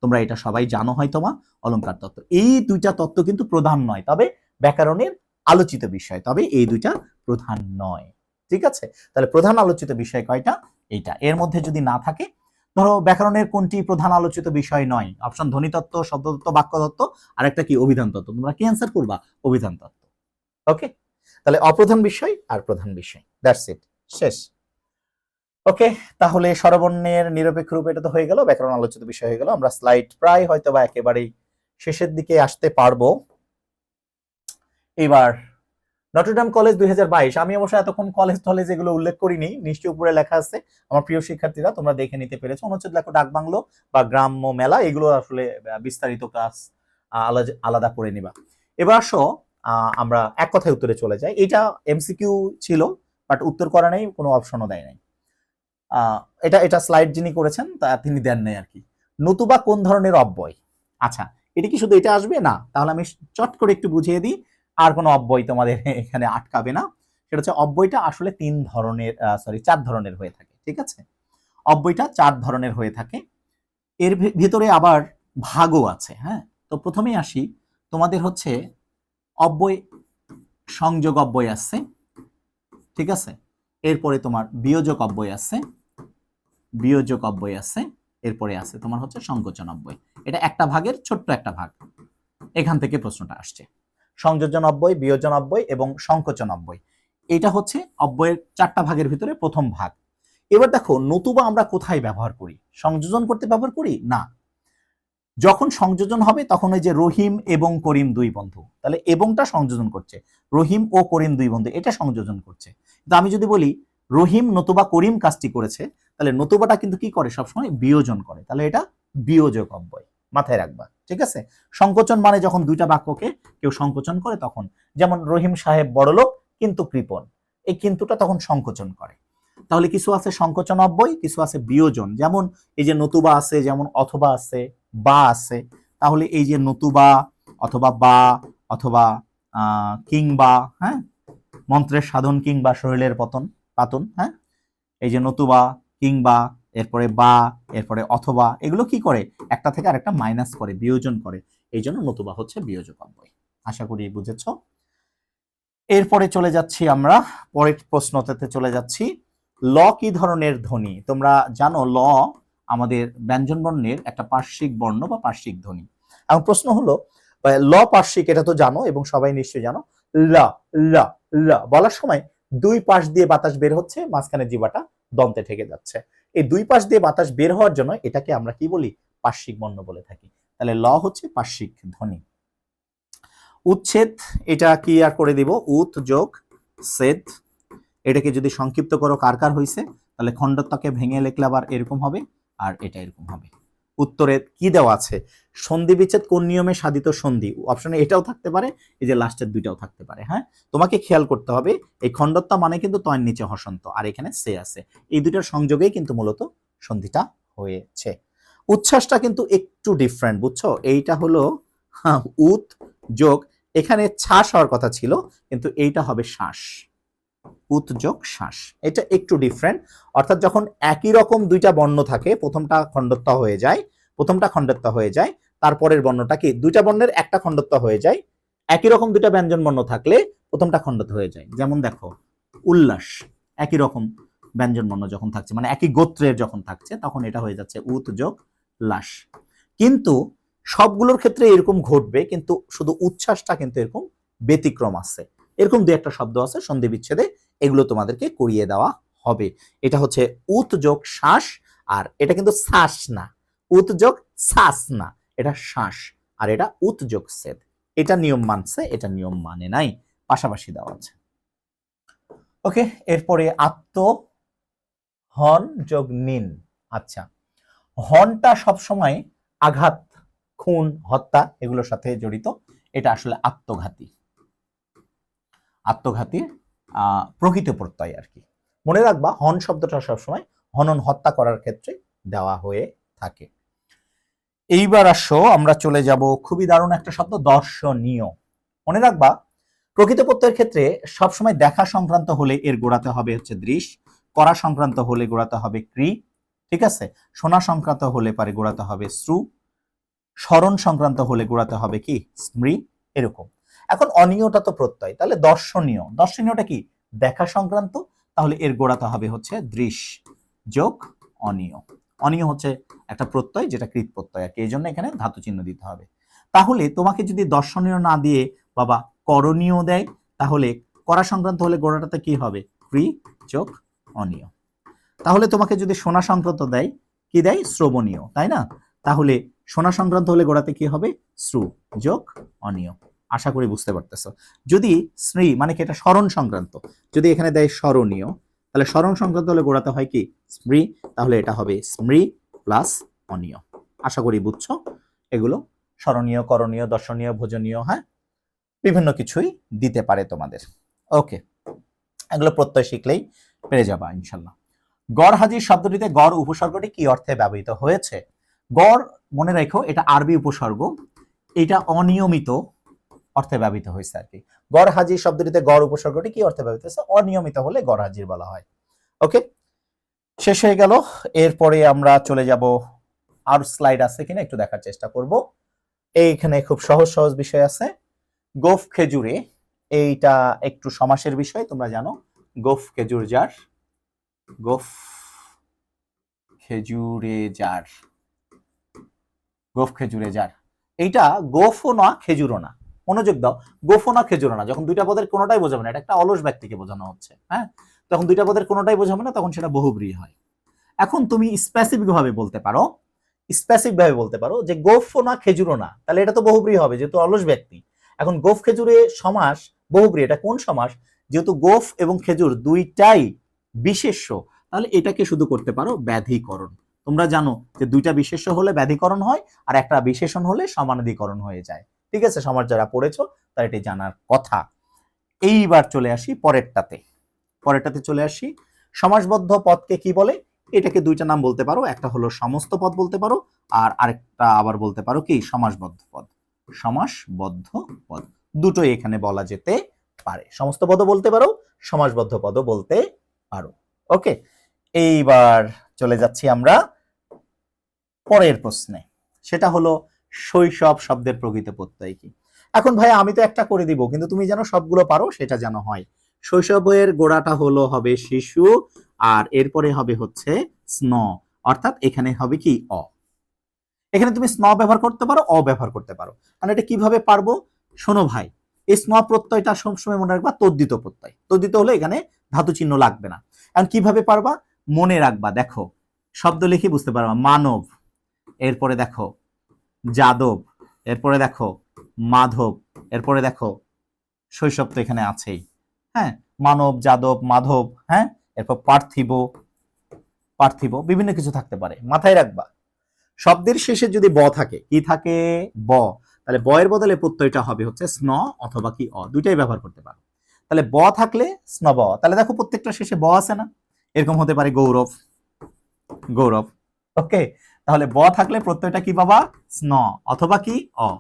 তোমরা এটা সবাই জানো হয়তোবা, অলংকার তত্ত্ব। এই দুইটা তত্ত্ব কিন্তু প্রধান নয়, তবে ব্যাকরণের আলোচিত বিষয়, তবে এই দুইটা প্রধান নয়। ঠিক আছে, তাহলে প্রধান আলোচিত বিষয় কয়টা? এইটা। এর মধ্যে যদি না থাকে, ধরো ব্যাকরণের কোনটি প্রধান আলোচিত বিষয় নয়, অপশন ধ্বনিতত্ত্ব, শব্দতত্ত্ব, বাক্যতত্ত্ব, আর একটা কি? অভিধান তত্ত্ব। তোমরা কি অ্যান্সার করবা? অভিধান তত্ত্ব। ওকে, তাহলে অপ্রধান বিষয় আর প্রধান বিষয়, দ্যাটস ইট, শেষ। ওকে, তাহলে স্বরবর্ণের নিরপেক্ষ রূপ এটা তো হয়ে গেল, ব্যাকরণ আলোচিত বিষয় হয়ে গেল। আমরা স্লাইড প্রায় হয়তো বা একেবারেই শেষের দিকে আসতে পারবো। এবার নটরডেম কলেজ 2022, আমি অবশ্য এতক্ষণ কলেজ এগুলো উল্লেখ করিনি, নিশ্চয়ই উপরে লেখা আছে। আমার প্রিয় শিক্ষার্থীরা তোমরা দেখে নিতে পেরেছো। অনুচ্ছেদ লেখো ডাকবাংলো বা গ্রাম্য মেলা, এগুলো আসলে বিস্তারিত ক্লাস আলাদা করে নিবা। এবার আসো আমরা এক কথায় উত্তরে চলে যাই। এটা এমসিকিউ ছিল, বাট উত্তর করা নেই, কোনো অপশনও দেয় নাই। এটা স্লাইড যিনি করেছেন তিনি দেন নাই আর কি। নতুবা কোন ধরনের অব্যয়? আচ্ছা, এটা কি শুধু এটা আসবে না? তাহলে আমি চট করে একটু বুঝিয়ে দিই, আর কোনো অব্যয় তোমাদের এখানে আটকাবে না। সেটা হচ্ছে অব্যয়টা আসলে 4 ধরনের হয়ে থাকে। ঠিক আছে, অব্যয়টা 4 ধরনের হয়ে থাকে, এর ভিতরে আবার ভাগও আছে। হ্যাঁ, তো প্রথমেই আসি, তোমাদের হচ্ছে অব্যয় সংযোগ অব্যয় আছে, ঠিক আছে, এরপরে তোমার বিয়োজক অব্যয় আছে, বিয়োজক অব্যয় আছে, এরপরে আছে তোমার হচ্ছে সংকোচন অব্যয়। এটা একটা ভাগের ছোট্ট একটা ভাগ, এখান থেকে প্রশ্নটা আসছে। সংযোজন অব্যয়, বিয়োজন অব্যয় এবং সংকোচন অব্যয়, এটা হচ্ছে অব্যয়ের 4টা ভাগের ভিতরে প্রথম ভাগ। এবার দেখো নতুবা আমরা কোথায় ব্যবহার করি? সংযোজন করতে ব্যবহার করি না। যখন সংযোজন হবে তখন ওই যে রহিম এবং করিম দুই বন্ধু, তাহলে এবংটা সংযোজন করছে, রহিম ও করিম দুই বন্ধু, এটা সংযোজন করছে। কিন্তু আমি যদি বলি রহিম নতুবা করিম কাজটি করেছে, তাহলে নতুবাটা কিন্তু কি করে? সবসময় বিয়োজন করে, তাহলে এটা বিয়োজক অব্যয়, মাথায় রাখবা, ঠিক আছে। সংকোচন মানে যখন দুইটা বাক্যকে কেউ সংকোচন করে তখন, যেমন রহিম সাহেব বড়লোক কিন্তু কৃপণ, এই কিন্তুটা তখন সংকোচন করে। তাহলে কিছু আছে সংকোচন অব্যয়, কিছু আছে বিয়োজন, যেমন এই যে নতুবা আছে, যেমন অথবা আছে, বা আছে। তাহলে এই যে নতুবা অথবা বা অথবা কিংবা, হ্যাঁ, মন্ত্রের সাধন কিংবা শরীরের পাতন, হ্যাঁ, এই যে নতুবা কিংবা এরপরে বা এরপরে অথবা, এগুলো কি করে? একটা থেকে আরেকটা মাইনাস করে, বিয়োজন করে, এই জন্য নতুবা হচ্ছে বিয়োজক অব্যয়। আশা করি বুঝেছ। এরপরে চলে যাচ্ছি আমরা পরের প্রশ্নতে চলে যাচ্ছি। ল কি ধরনের ধ্বনি? তোমরা জানো ল আমাদের ব্যঞ্জন বর্ণের একটা পার্শ্বিক বর্ণ বা পার্শ্বিক ধ্বনি। এখন প্রশ্ন হলো ল পার্শ্বিক, এটা তো জানো এবং সবাই নিশ্চয়ই জানো। ল ল ল বলার সময় দুই পাশ দিয়ে বাতাস বের হচ্ছে, মাঝখানে জিহ্বাটা দন্তে ঠেকে যাচ্ছে। এই দুই পাশ দিয়ে বাতাস বের হওয়ার জন্য এটাকে আমরা কি বলি? পার্শ্বিক বর্ণ বলে থাকি। তাহলে ল হচ্ছে পার্শ্বিক ধ্বনি। উচ্ছেদ, এটা কি আর করে দিব? উত যোগ ছেদ। এটাকে যদি সংক্ষিপ্ত করো কার কার হইছে, তাহলে খণ্ডত্বকে ভেঙে লিখলে আবার এরকম হবে, আর এটা এরকম হবে। উত্তরে কি দেওয়া আছে? সন্ধি বিচ্ছেদ কোন নিয়মে সাধিত সন্ধি? অপশনে এটাও থাকতে পারে, এই যে লাস্টের দুইটাও থাকতে পারে। হ্যাঁ, তোমাকে খেয়াল করতে হবে এই খণ্ডত্ব মানে কিন্তু তয়ের নিচে হসন্ত, আর এখানে সে আছে, এই দুইটার সংযোগেই কিন্তু মূলত সন্ধিটা হয়েছে। উচ্ছ্বাসটা কিন্তু একটু ডিফারেন্ট, বুঝছো? এইটা হলো উত যোগ, এখানে ছাস হওয়ার কথা ছিল, কিন্তু এইটা হবে শ্বাস, উত যোগ শ্বাস। এটা একটু ডিফারেন্ট, অর্থাৎ যখন একই রকম দুইটা বর্ণ থাকে, প্রথমটা খণ্ডত্ব হয়ে যায়, তারপরের বর্ণটা কি? দুইটা বর্ণের একটা খণ্ডত্ব হয়ে যায়, একই রকম দুইটা ব্যঞ্জন বর্ণ থাকলে প্রথমটা খণ্ডত্ব হয়ে যায়। যেমন দেখো উল্লাস, একই রকম ব্যঞ্জন বর্ণ যখন থাকছে, মানে একই গোত্রের যখন থাকছে, তখন এটা হয়ে যাচ্ছে উত যোগ লাস। কিন্তু সবগুলোর ক্ষেত্রে এরকম ঘটবে, কিন্তু শুধু উচ্ছ্বাসটা কিন্তু এরকম ব্যতিক্রম আছে। এরকম দুই একটা শব্দ আছে সন্ধি বিচ্ছেদে, এগুলো তোমাদেরকে করিয়ে দেওয়া হবে। এটা হচ্ছে উত যোগ শ্বাস, আর এটা কিন্তু শ্বাস না, উত যোগ শ্বাস না, এটা শ্বাস, আর এটা উত যোগ ছেদ। এটা নিয়ম মানছে, এটা নিয়ম মানে নাই, পাশাপাশি দেওয়া আছে। ওকে, এরপরে আত্ম হন যোগ নিন। আচ্ছা, হনটা সবসময় আঘাত, খুন, হত্যা এগুলোর সাথে জড়িত, এটা আসলে আত্মঘাতীর প্রকৃত প্রত্যয় আর কি। মনে রাখবা হন শব্দটা সবসময় হনন, হত্যা করার ক্ষেত্রে দেওয়া হয়ে থাকে। এইবার আসো আমরা চলে যাব খুবই দারুণ একটা শব্দ, দর্শনীয়। মনে রাখবা প্রকৃত প্রত্যয়ের ক্ষেত্রে সবসময় দেখা সংক্রান্ত হলে এর গোড়াতে হবে হচ্ছে দৃশ, করা সংক্রান্ত হলে গোড়াতে হবে ক্রি, ঠিক আছে, শোনা সংক্রান্ত হলে পারে গোড়াতে হবে শ্রু, স্মরণ সংক্রান্ত হলে গোড়াতে হবে কি স্মৃ, এরকম। এখন অনিয়টা তো প্রত্যয়, তাহলে দর্শনীয়, দর্শনীয়টা কি? দেখা সংক্রান্ত, তাহলে এর গোড়াতে হবে হচ্ছে দৃশ যোগ অনিয়। অনিয় হচ্ছে একটা প্রত্যয় যেটা কৃত প্রত্যয় আর কি, এই জন্য এখানে ধাতু চিহ্ন দিতে হবে। তাহলে তোমাকে যদি দর্শনীয় না দিয়ে বাবা করণীয় দেয়, তাহলে করা সংক্রান্ত হলে গোড়াটাতে কি হবে? ক্রি যোগ অনিয়। তাহলে তোমাকে যদি শোনা সংক্রান্ত দেয়, কি দেয়? শ্রবণীয়, তাই না? তাহলে শোনা সংক্রান্ত হলে গোড়াতে কি হবে? শ্রু যোগ অনিয়। আশা করি বুঝতে পারতেছো। যদি স্মৃ মানে কি, এটা স্মরণ সংক্রান্ত, যদি এখানে দেয় স্মরণীয়, তাহলে স্মরণ সংক্রান্ত হলে গোড়াতে হয় কি স্মৃ, তাহলে এটা হবে স্মৃ প্লাস অনিয়। আশা করি বুঝছো। এগুলো স্মরণীয়, করণীয়, দর্শনীয়, ভোজনীয়, হ্যাঁ, বিভিন্ন কিছুই দিতে পারে তোমাদের। ওকে, এগুলো প্রত্যয় শিখলেই পেরে যাবা ইনশাল্লাহ। গড় হাজির শব্দটিতে গড় উপসর্গটি কি অর্থে ব্যবহৃত হয়েছে? গড় মনে রাখো এটা আরবি উপসর্গ, এটা অনিয়মিত অর্থে ব্যবহৃত হয়েছে আর কি। গড় হাজির শব্দটিতে গড় উপসর্গটি কি অর্থে ব্যবহৃত হয়েছে? অনিয়মিত হলে গড় হাজির বলা হয়। ওকে, শেষ হয়ে গেল। এরপরে আমরা চলে যাব, আর স্লাইড আছে কিনা একটু দেখার চেষ্টা করব। এইখানে খুব সহজ সহজ বিষয় আছে। গোফ খেজুরে, এইটা একটু সমাসের বিষয়, তোমরা জানো। গোফ খেজুর যার, গোফ খেজুরে যার, গোফ খেজুরে যার, এইটা গোফও না খেজুরও না। মনোযোগ দাও, গোফও না খেজুরও না যখন দুইটা পদের কোনোটাই বোঝাবে না, এটা একটা অলস ব্যক্তিকে বোঝানো হচ্ছে, হ্যাঁ, তখন দুইটা পদের কোনোটাই বোঝাবে না, তখন সেটা বহুব্রী হয়। এখন তুমি স্পেসিফিক ভাবে বলতে পারো, স্পেসিফিক ভাবে বলতে পারো যে গোফও না খেজুরও না, তাহলে এটা তো বহুব্রী হবে যেহেতু অলস ব্যক্তি। এখন গোফ খেজুরে সমাস বহুব্রী, এটা কোন সমাস? যেহেতু গোফ এবং খেজুর দুইটাই বিশেষ্য, তাহলে এটাকে শুধু করতে পারো ব্যাধিকরণ। তোমরা জানো যে দুইটা বিশেষ্য হলে ব্যাধিকরণ হয়, আর একটা বিশেষণ হলে সমানাধিকরণ হয়ে যায়। ঠিক আছে, সমাজ যারা পড়েছো তার এটি জানার কথা। এইবার চলে আসি পরেরটাতে, পরেরটাতে চলে আসি। সমাসবদ্ধ পদকে কি বলে? এটাকে দুইটা নাম বলতে পারো, একটা হলো সমস্ত পদ বলতে পারো, আর আরেকটা আবার বলতে পারো কি সমাসবদ্ধ পদ। সমাসবদ্ধ পদ দুটোই এখানে বলা যেতে পারে, সমস্ত পদও বলতে পারো, সমাসবদ্ধ পদও বলতে পারো। ওকে, এইবার চলে যাচ্ছি আমরা পরের প্রশ্নে, সেটা হলো শৈশব শব্দের প্রকৃত প্রত্যয় কি? এখন ভাই আমি তো একটা করে দিব, কিন্তু তুমি যেন সবগুলো পারো সেটা যেন হয়। শৈশবের গোড়াটা হলো হবে শিশু, আর এরপরে হবে হচ্ছে স্ন, অর্থাৎ এখানে হবে কি অ। এখানে তুমি স্ন ব্যবহার করতে পারো, অ ব্যবহার করতে পারো। মানে এটা কিভাবে পারবো শোনো ভাই, এই স্ন প্রত্যয়টা সবসময় মনে রাখবা তদ্ধিত প্রত্যয়, তদ্ধিত হলে এখানে ধাতু চিহ্ন লাগবে না। এখন কিভাবে পারবা মনে রাখবা, দেখো শব্দ লিখে বুঝতে পারবা, মানব, এরপরে দেখো যাদব, এরপরে দেখো মাধব, এরপরে দেখো শৈশব তো এখানে আছেই, হ্যাঁ, মানব যাদব মাধব, হ্যাঁ, এরপর পার্থিব, পার্থিব বিভিন্ন কিছু থাকতে পারে, মাথায় রাখবা। শব্দের শেষে যদি ব থাকে, কি থাকে ব, তাহলে ব এর বদলে প্রত্যয়টা হবে হচ্ছে স্ন অথবা কি অ, দুইটাই ব্যবহার করতে পারো। তাহলে ব থাকলে স্ন ব, তাহলে দেখো প্রত্যেকটা শেষে ব আছে না, এরকম হতে পারে গৌরব, গৌরব। ওকে, তাহলে ব থাকলে প্রত্যয়টা কি বাবা স্ন অথবা কি অ।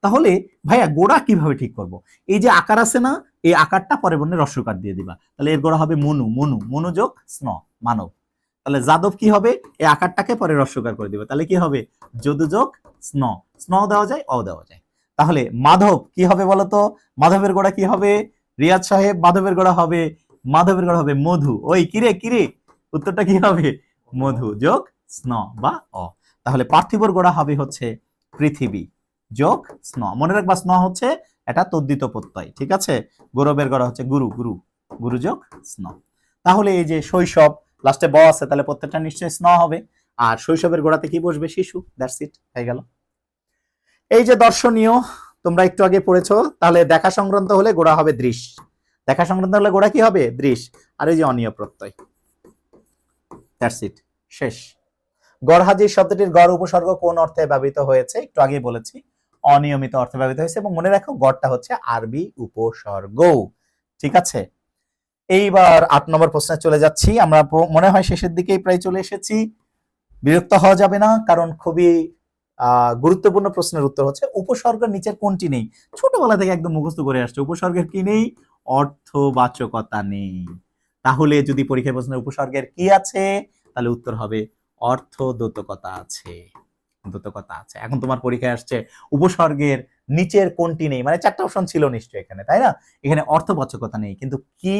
তাহলে ভাইয়া গোড়া কিভাবে ঠিক করব? এই যে আকার আছে না, এই আকারটা পরে বর্ণে রস্যকার দিয়ে দিবা, তাহলে এর গোড়া হবে মনু, মনু মনোযোগ স্ন মানব। তাহলে যাদব কি হবে, এই আকারটাকে পরে রস্যকার করে দিবে, তাহলে কি হবে যদুযোগ স্ন, স্ন দেওয়া যায় অ দেওয়া যায়। তাহলে মাধব কি হবে বলতো, মাধবের গোড়া কি হবে রিয়াজ সাহেব, মাধবের গোড়া হবে, মাধবের গোড়া হবে মধু, ওই কিরে কিরে, উত্তরটা কি হবে মধু যোগ স্ন বা অ। তাহলে পার্থিবর গোড়া হবে হচ্ছে পৃথিবী যোগ স্ন, মনে রাখবা স্ন হচ্ছে এটা তদ্ধিত প্রত্যয়, ঠিক আছে। গৌরবের গোড়া হচ্ছে গুরু, গুরু গুরু যোগ স্ন। তাহলে এই যে শৈশব লাস্টে ব আছে, তাহলে প্রত্যেকটা নিশ্চয়ই স্ন হবে, আর শৈশবের গোড়াতে কি বসবে শিশু, দ্যাটস ইট, হয়ে গেল। এই যে দর্শনীয় তোমরা একটু আগে পড়েছো, তাহলে দেখা সংক্রান্ত হলে গোড়া হবে দৃশ, দেখা সংক্রান্ত হলে গোড়া কি হবে দৃশ, আর এই যে অনিয় প্রত্যয়, দ্যাটস ইট, শেষ। গড়হাজির শব্দটির গড় উপসর্গ কোন অর্থে ব্যবহৃত হয়েছে? একটু আগেই বলেছি, অনিয়মিত অর্থে ব্যবহৃত হয়েছে, এবং মনে রাখো গড়টা হচ্ছে আরবি উপসর্গ, ঠিক আছে। এইবার ৮ নম্বর প্রশ্নে চলে যাচ্ছি, আমরা মনে হয় শেষের দিকেই প্রায় চলে এসেছি। বিরক্ত হওয়া যাবে না, কারণ খুবই গুরুত্বপূর্ণ প্রশ্নের উত্তর হচ্ছে উপসর্গের নিচের কোনটি নেই। ছোটবেলা থেকে একদম মুখস্থ করে আসছে, উপসর্গের কি নেই? অর্থবাচকতা নেই। তাহলে যদি পরীক্ষায় প্রশ্নের উপসর্গের কি আছে, তাহলে উত্তর হবে অর্থদ্যোতকতা আছে, দ্যোতকতা আছে। এখন তোমার পরীক্ষায় আসছে উপসর্গের নিচের কোনটি নেই, মানে 4টা অপশন ছিল নিশ্চয়ই এখানে, তাই না? এখানে অর্থবাচকতা নেই, কিন্তু কি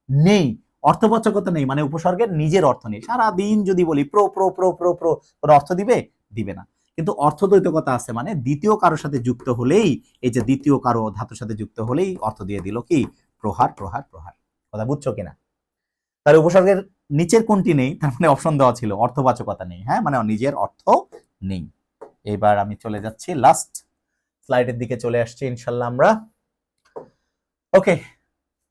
নেই? অর্থবাচকতা নেই মানে উপসর্গের নিজের অর্থ নেই। সারা দিন যদি বলি pro pro pro pro pro, কোনো অর্থ দিবে? দিবে না। কিন্তু অর্থদ্বৈতকতা আছে মানে দ্বিতীয় কারোর সাথে যুক্ত হলেই, এই যে দ্বিতীয় কারো ধাতুর সাথে যুক্ত হলেই অর্থ দিয়ে দিল কি প্রহার প্রহার প্রহার। কথা বুঝছো কিনা? তাহলে উপসর্গের নিচের কোনটি নেই, তার মানে অপশন দেওয়া ছিল অর্থবাচকতা নেই, হ্যাঁ, মানে নিজের অর্থ নেই। এবার আমি চলে যাচ্ছি লাস্ট স্লাইডের দিকে, চলে আসছি ইনশাল্লাহ আমরা। ওকে,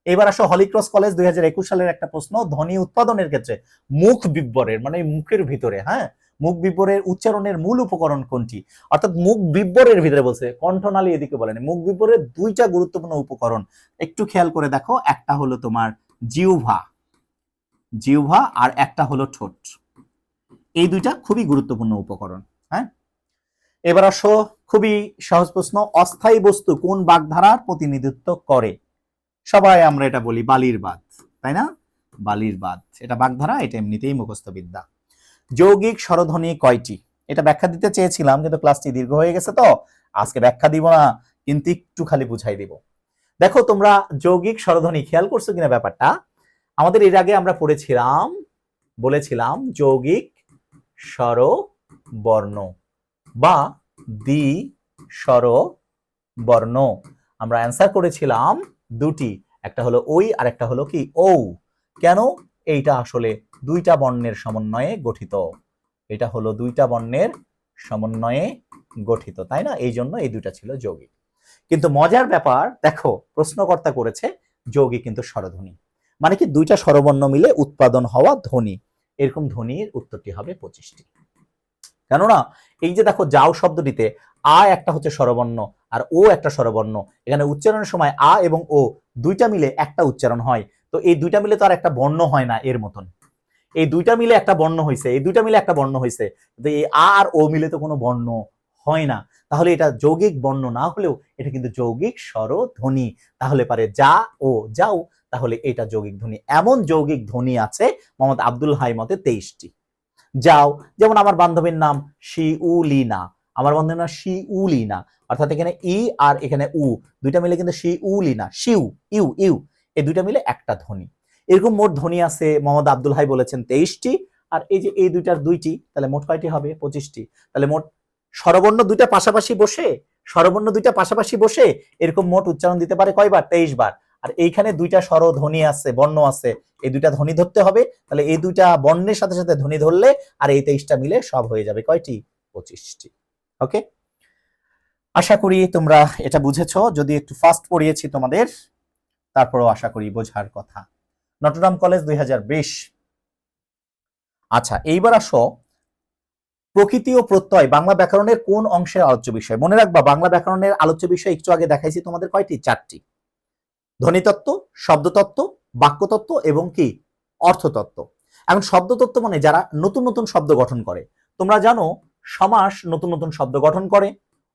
এবার আসো হলিক্রস কলেজ 2021 সালের একটা প্রশ্ন, ধ্বনি উৎপাদনের ক্ষেত্রে মুখ বিব্বরের মানে মুখের ভিতরে, হ্যাঁ, মুখ বিব্বরের উচ্চারণের মূল উপকরণ কোনটি? অর্থাৎ মুখ বিব্বরের ভিতরে বলছে, কণ্ঠনালী এদিকে বলেনি, মুখ বিব্বরের দুইটা গুরুত্বপূর্ণ উপকরণ একটু খেয়াল করে দেখো, একটা হলো তোমার জিহ্বা, জিহ্বা, আর একটা হলো ঠোঁট, এই দুইটা খুবই গুরুত্বপূর্ণ উপকরণ, হ্যাঁ। এবার আসো খুবই সহজ প্রশ্ন, অস্থায়ী বস্তু কোন বাগধারার প্রতিনিধিত্ব করে? সবাই আমরা এটা বলি বালির বাঁধ, তাই না? বালির বাঁধ। এটা বাগধারা, এটা এমনিতেই মুখস্থ বিদ্যা। যৌগিক স্বরধ্বনি কয়টি? এটা ব্যাখ্যা দিতে চেয়েছিলাম কিন্তু ক্লাসটি দীর্ঘ হয়ে গেছে, তো আজকে ব্যাখ্যা দিব না, কিন্তু একটু খালি বুঝাই দিব। দেখো তোমরা যৌগিক স্বরধ্বনি খেয়াল করছো কিনা ব্যাপারটা, আমাদের এর আগে আমরা পড়েছিলাম, বলেছিলাম যৌগিক স্বরবর্ণ বা দ্বি স্বরবর্ণ। আমরা অ্যান্সার করেছিলাম দুটি, একটা হলো ওই আর একটা হলো কি ও। কেন? এইটা আসলে দুইটা বর্ণের সমন্বয়ে গঠিত, এটা হলো দুইটা বর্ণের সমন্বয়ে গঠিত, তাই না? এই জন্য এই দুইটা ছিল যৌগিক। কিন্তু মজার ব্যাপার দেখো, প্রশ্নকর্তা করেছে যৌগিক কিন্তু স্বরধ্বনি, মানে কি দুইটা স্বরবর্ণ মিলে উৎপাদন হওয়া ধ্বনি। এরকম ধ্বনির উত্তরটি হবে 25টি। কেননা এই যে দেখো যাও শব্দটিতে আ একটা হচ্ছে স্বরবর্ণ আর ও একটা স্বরবর্ণ, এখানে উচ্চারণের সময় আ এবং ও দুইটা মিলে একটা উচ্চারণ হয়, তো এই দুইটা মিলে তো আর একটা বর্ণ হয় না এর মতন, এই দুইটা মিলে একটা বর্ণ হয়েছে, এই দুইটা মিলে একটা বর্ণ হয়েছে, কিন্তু এই আ আর ও মিলে তো কোনো বর্ণ হয় না, তাহলে এটা যৌগিক বর্ণ না হলেও এটা কিন্তু যৌগিক স্বরধ্বনি। তাহলে পারে যা ও যাও, তাহলে এটা যৌগিক ধ্বনি। এমন যৌগিক ধ্বনি আছে মোহাম্মদ আব্দুল হাই মতে 23টি। যাও, যেমন আমার বান্ধবীর নাম শিউলিনা, আমার বান্ধবীর নাম শিউলিনা, অর্থাৎ এখানে ই আর এখানে উ দুইটা মিলে কিন্তু শিউলিনা, শিউ ইউ ইউ, এই দুইটা মিলে একটা ধ্বনি। এরকম মোট ধ্বনি আছে মোহাম্মদ আব্দুল হাই বলেছেন 23টি, আর এই যে এই দুইটার দুইটি, তাহলে মোট কয়টি হবে? 25টি। তাহলে মোট স্বরবর্ণ দুইটা পাশাপাশি বসে, স্বরবর্ণ দুইটা পাশাপাশি বসে এরকম মোট উচ্চারণ দিতে পারে কয়বার? 23 বার। আর এইখানে দুইটা স্বরধ্বনি আছে, বর্ণ আছে, এই দুইটা ধ্বনি ধরতে হবে, তাহলে এই দুইটা বর্ণের সাথে সাথে ধ্বনি ধরলে আর এই 23টা মিলে সব হয়ে যাবে কয়টি? 25টি। ওকে, আশা করি তোমরা এটা বুঝেছো, যদি একটু ফাস্ট পড়িয়েছি তোমাদের, তারপরও আশা করি বোঝার কথা। Notre Dame college 2020। আচ্ছা, এইবার আসো প্রকৃতি ও প্রত্যয় বাংলা ব্যাকরণের কোন অংশের আলোচ্য বিষয়? মনে রাখবা বাংলা ব্যাকরণের আলোচ্য বিষয় একটু আগে দেখাইছি তোমাদের কয়টি? 4টি। ধ্বনিতত্ত্ব, শব্দতত্ত্ব, বাক্যতত্ত্ব এবং কি অর্থতত্ত্ব। এখন শব্দতত্ত্ব মানে যারা নতুন নতুন শব্দ গঠন করে। তোমরা জানো সমাস নতুন নতুন শব্দ গঠন করে,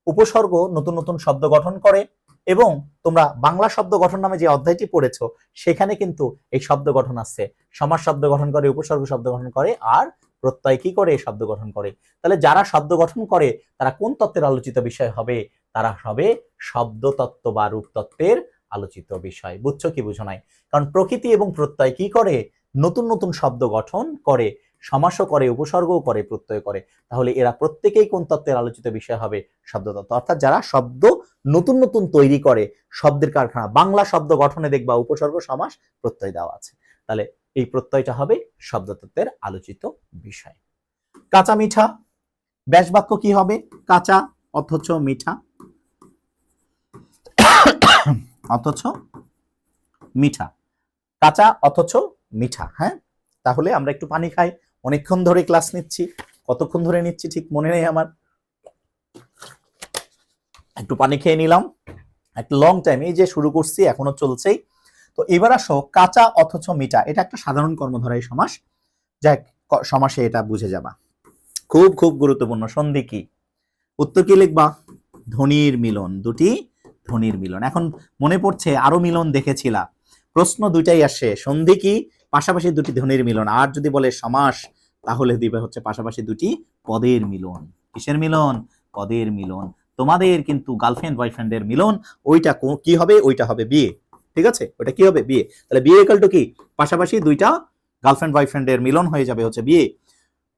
উপসর্গ নতুন নতুন শব্দ গঠন করে, এবং তোমরা বাংলা শব্দ গঠন নামে যে অধ্যায়টি পড়েছো সেখানে কিন্তু এই শব্দ গঠন আছে। সমাস শব্দ গঠন করে, উপসর্গ শব্দ গঠন করে, আর প্রত্যয় কি করে? শব্দ গঠন করে। তাহলে যারা শব্দ গঠন করে তারা কোন তত্ত্বের আলোচিত বিষয় হবে? তারা হবে শব্দতত্ত্ব বা রূপতত্ত্বের আলোচিত বিষয়। বুঝছো কি বুঝো নাই? কারণ প্রকৃতি এবং প্রত্যয় কি করে? নতুন নতুন শব্দ গঠন করে, সমাসও করে, উপসর্গও করে, প্রত্যয় করে। তাহলে এরা প্রত্যেকেই কোন তত্ত্বের আলোচিত বিষয় হবে? শব্দতত্ত্ব। অর্থাৎ যারা শব্দ নতুন নতুন তৈরি করে, শব্দের কারখানা। বাংলা শব্দ গঠনে দেখবা উপসর্গ, সমাস, প্রত্যয় দেওয়া আছে, তাহলে এই প্রত্যয়টা হবে শব্দতত্ত্বের আলোচিত বিষয়। কাঁচা মিঠা ব্যাস বাক্য কি হবে? কাঁচা অথচ মিঠা, অথচ মিঠা, কাঁচা অথচ মিঠা। হ্যাঁ, তাহলে আমরা একটু পানি খাই, অনেকক্ষণ ধরে ক্লাস নিচ্ছি, কতক্ষণ ধরে নিচ্ছি ঠিক মনে নেই আমার, একটু পানি খেয়ে নিলাম, একটা লং টাইম, এই যে শুরু করছি এখনো চলছেই। তো এবার আসো কাঁচা অথচ মিঠা, এটা একটা সাধারণ কর্মধারয় সমাস, যাক সমাসে এটা বুঝে যাবা, খুব খুব গুরুত্বপূর্ণ। সন্ধি কি? উত্তর কি লিখবা? ধ্বনির মিলন, দুটি ধ্বনির মিলন। এখন মনে পড়ছে আরো মিলন দেখেছিলা, প্রশ্ন দুইটাই আসে, সন্ধি কি? পাশাপাশি দুটি ধ্বনির মিলন। আর যদি বলে সমাস তাহলে দিবে হচ্ছে পাশাপাশি দুটি পদের মিলন। কিসের মিলন? পদের মিলন। তোমাদের কিন্তু গার্লফ্রেন্ড বয়ফ্রেন্ডের মিলন, ওইটা কি হবে? ওইটা হবে বিয়ে, ঠিক আছে? ওইটা কি হবে? বিয়ে। তাহলে বিয়ে ইকুয়াল টু কি? পাশাপাশি দুইটা গার্লফ্রেন্ড বয়ফ্রেন্ডের মিলন হয়ে যাবে হচ্ছে বিয়ে।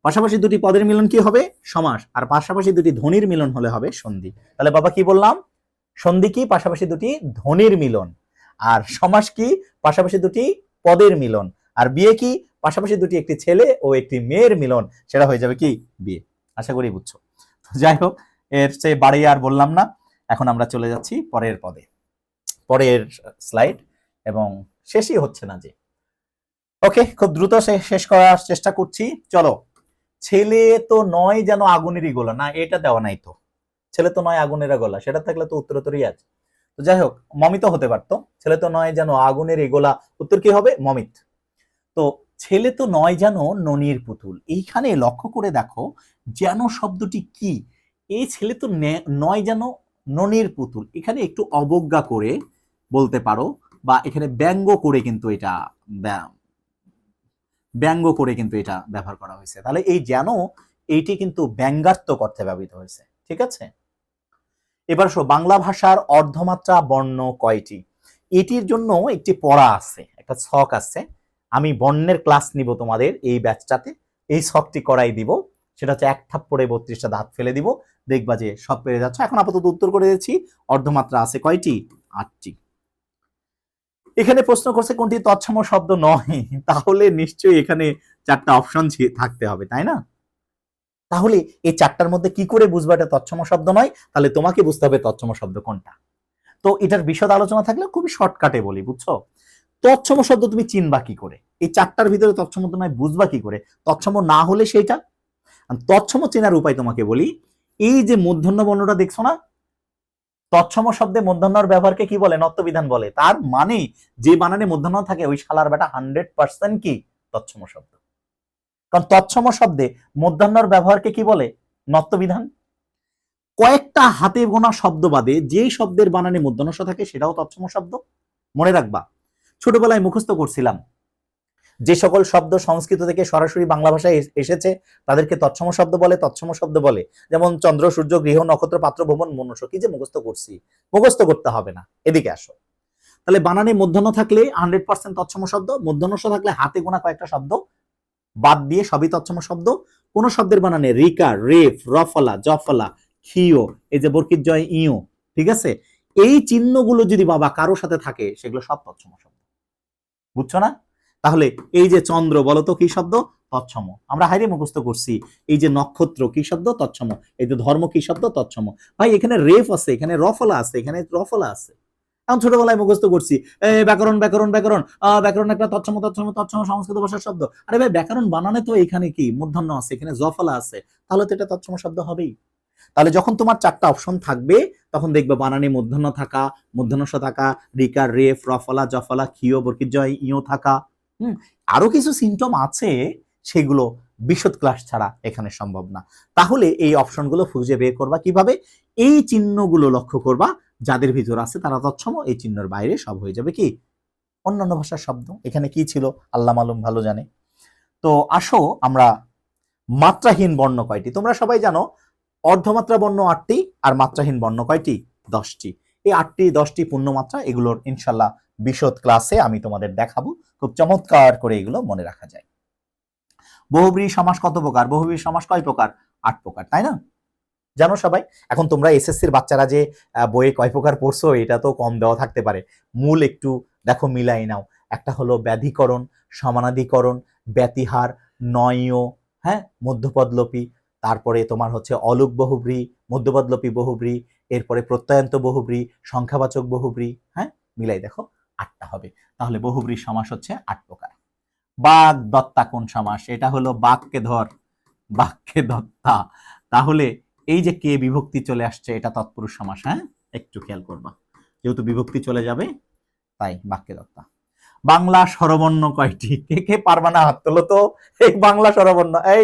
পাশাপাশি দুটি পদের মিলন কি হবে? সমাস। আর পাশাপাশি দুটি ধ্বনির মিলন হলে হবে সন্ধি। তাহলে বাবা কি বললাম? সন্ধি কি? পাশাপাশি দুটি ধ্বনির মিলন। আর সমাস কি? পাশাপাশি দুটি পদের মিলন। আর বিয়ে কি? পাশাপাশি দুটি একটি ছেলে ও একটি মেয়ের মিলন, সেটা হয়ে যাবে কি? বিয়ে। আশা করি বুঝছো। যাই হোক, এর চেয়ে বাড়িয়ে আর বললাম না। এখন আমরা চলে যাচ্ছি পরের পদে, পরের স্লাইড, এবং শেষই হচ্ছে না যে। ওকে, খুব দ্রুত শেষ করার চেষ্টা করছি। চলো, ছেলে তো নয় যেন আগুনেরই গোলা, না এটা দেওয়া নাই তো। ছেলে তো নয় আগুনের গোলা, সেটা থাকলে তো উত্তরোত্তরই আছে। তো যাই হোক, মমিত হতে পারতো। ছেলে তো নয় যেন আগুনের গোলা, উত্তর কি হবে? মমিত। তো ছেলে তো নয় যেন ননির পুতুল, এইখানে লক্ষ্য করে দেখো যেন শব্দটি কি? এই ছেলে তো নয় যেন ননির পুতুল, এখানে একটু অবজ্ঞা করে বলতে পারো, বা এখানে ব্যঙ্গ করে কিন্তু এটা ব্যঙ্গ করে কিন্তু এটা ব্যবহার করা হয়েছে। তাহলে এই যেন এইটি কিন্তু ব্যঙ্গাত্মক অর্থে ব্যবহৃত হয়েছে। ঠিক আছে, এবার বাংলা ভাষার অর্ধমাত্রা বর্ণ কয়টি? এটির জন্য একটি পড়া আছে, একটা ছক আছে। আমি বর্ণের ক্লাস নিব তোমাদের এই ব্যাচটাতে, এই ছকটি করাই দিব। সেটা হচ্ছে এক থাপ্পড়ে 32টা দাঁত ফেলে দিব, দেখবা যে সব পেরে যাচ্ছে। এখন আপাতত উত্তর করে দিচ্ছি, অর্ধমাত্রা আছে কয়টি? 8টি। এখানে প্রশ্ন করছে কোনটি তৎসম শব্দ নয়, তাহলে নিশ্চয়ই এখানে 4টা অপশন থাকতে হবে, তাই না? তাহলে এই 4টার মধ্যে কি করে বুঝবা এটা তৎসম শব্দ নয়? তাহলে তোমাকে বুঝতে হবে তৎসম শব্দ কোনটা। তো এটার বিশদ আলোচনা থাকলে খুবই শর্টকাটে বলি, বুঝছো? তৎসম শব্দ তুমি চিনবা কি করে? এই 4টার ভিতরে তৎসম নয় বুঝবা কি করে? তৎসম না হলে সেইটা। তৎসম চেনার উপায় তোমাকে বলি, এই যে মূর্ধন্য বর্ণটা দেখছো না, তৎসম শব্দে মূর্ধন্যর ব্যবহারকে কি বলে? নত্যবিধান বলে। তার মানে যে বানানে মূর্ধন্য থাকে ওই শালার বেটা 100% কি তৎসম শব্দ। কারণ তৎসম শব্দে মূর্ধন্যর ব্যবহারকে কি বলে? নত্যবিধান। কয়েকটা হাতে গোনা শব্দ বাদে যে শব্দের বানানে মূর্ধন্য থাকে সেটাও তৎসম শব্দ। মনে রাখবা, ছোটবেলায় মুখস্থ করছিলাম যে সকল শব্দ সংস্কৃত থেকে সরাসরি বাংলা ভাষায় এসেছে তাদেরকে তৎসম শব্দ বলে, তৎসম শব্দ বলে। যেমন চন্দ্র, সূর্য, গৃহ, নক্ষত্র, পাত্র, ভবন, মনুষ্য। কি যে মুখস্থ করছি, মুখস্থ করতে হবে না, এদিকে আসো। তাহলে বানানে মূর্ধন্য থাকলে 100% তৎসম শব্দ, মূর্ধন্য থাকলে হাতে গোনা কয়েকটা শব্দ বাদ দিয়ে সবই তৎসম শব্দ। কোন শব্দের বানানে রিকার, রেফ, রফলা, জফলা, খিও, এই যে বর্কিত জয় ইও, ঠিক আছে, এই চিহ্নগুলো যদি বাবা কারোর সাথে থাকে সেগুলো সব তৎসম শব্দ। বুঝছো না? তাহলে এই যে চন্দ্র বলতো কি শব্দ? তৎসম। আমরা হাইরে মুখস্থ করছি। এই যে নক্ষত্র কি শব্দ? তৎসম। এই যে ধর্ম কি শব্দ? তৎসম। ভাই এখানে রেফ আছে, এখানে রফলা আছে, এখানে রফলা আছে। এখন ছোটবেলায় মুখস্থ করছি ব্যাকরণ ব্যাকরণ ব্যাকরণ, ব্যাকরণ একটা তৎসম তৎসম তৎসম সংস্কৃত ভাষার শব্দ। আরে ভাই ব্যাকরণ বানানে তো এখানে কি মূর্ধন্য আছে, এখানে জফলা আছে, তাহলে তো এটা তৎসম শব্দ হবেই। তাহলে যখন তোমার 4টা অপশন থাকবে তখন দেখবে বানানে মূর্ধন্য থাকা, মূর্ধন্যস থাকা, রিকার, রেফ, রফলা, জফলা, খিও, বর্কিত জয় ইও থাকা। আরো কিছু সিমটম আছে, সেগুলো বিশদ ক্লাস ছাড়া এখানে সম্ভব না। তাহলে এই অপশনগুলো খুঁজে বের করবা কিভাবে? এই চিহ্নগুলো লক্ষ্য করবা, যাদের ভিতর আছে তারা তৎসম, এই চিহ্নের বাইরে সব হয়ে যাবে কি অন্যান্য ভাষার শব্দ। এখানে কি ছিল আল্লাহ মালুম ভালো জানে। তো আসো আমরা মাত্রাহীন বর্ণ কয়টি? তোমরা সবাই জানো অর্ধমাত্রা বর্ণ 8টি আর মাত্রাহীন বর্ণ কয়টি? 10টি। এই 8টি 10টি পূর্ণমাত্রা, এগুলোর ইনশাল্লাহ বিশদ ক্লাসে আমি তোমাদের দেখাবো, খুব চমৎকার করে এগুলো মনে রাখা যায়। বহুব্রীহি সমাস কত প্রকার? বহুব্রীহি সমাস কয় প্রকার? 8 প্রকার, তাই না? জানো সবাই। এখন তোমরা এসএসসির বাচ্চারা যে বইয়ে কয় প্রকার পড়ছো এটা তো কম দেওয়া থাকতে পারে, মূল একটু দেখো মিলাই নাও। একটা হলো ব্যাধিকরণ, সমানাধিকরণ, ব্যতিহার, নয়, হ্যাঁ, মধ্যপদলোপী, তারপরে তোমার হচ্ছে অলোক বহুব্রী, মধ্যপদলোপী বহুব্রী, এরপরে প্রত্যয়ান্ত বহুব্রী, সংখ্যাবাচক বহুব্রী, হ্যাঁ, মিলাই দেখো 8টা হবে। তাহলে বহুব্রী সমাস হচ্ছে 8 প্রকার। বাক দত্তা কোন সমাস? এটা হলো বাক্যে ধর, বাক্যে দত্তা। তাহলে এই যে কে বিভক্তি চলে আসছে এটা তৎপুরুষ সমাস, হ্যাঁ, একটু খেয়াল করবা, যেহেতু বিভক্তি চলে যাবে তাই বাক্যে দত্তা। বাংলা স্বরবর্ণ কয়টি? কে কে পারবা না হাত তোলো তো। এই বাংলা স্বরবর্ণ, এই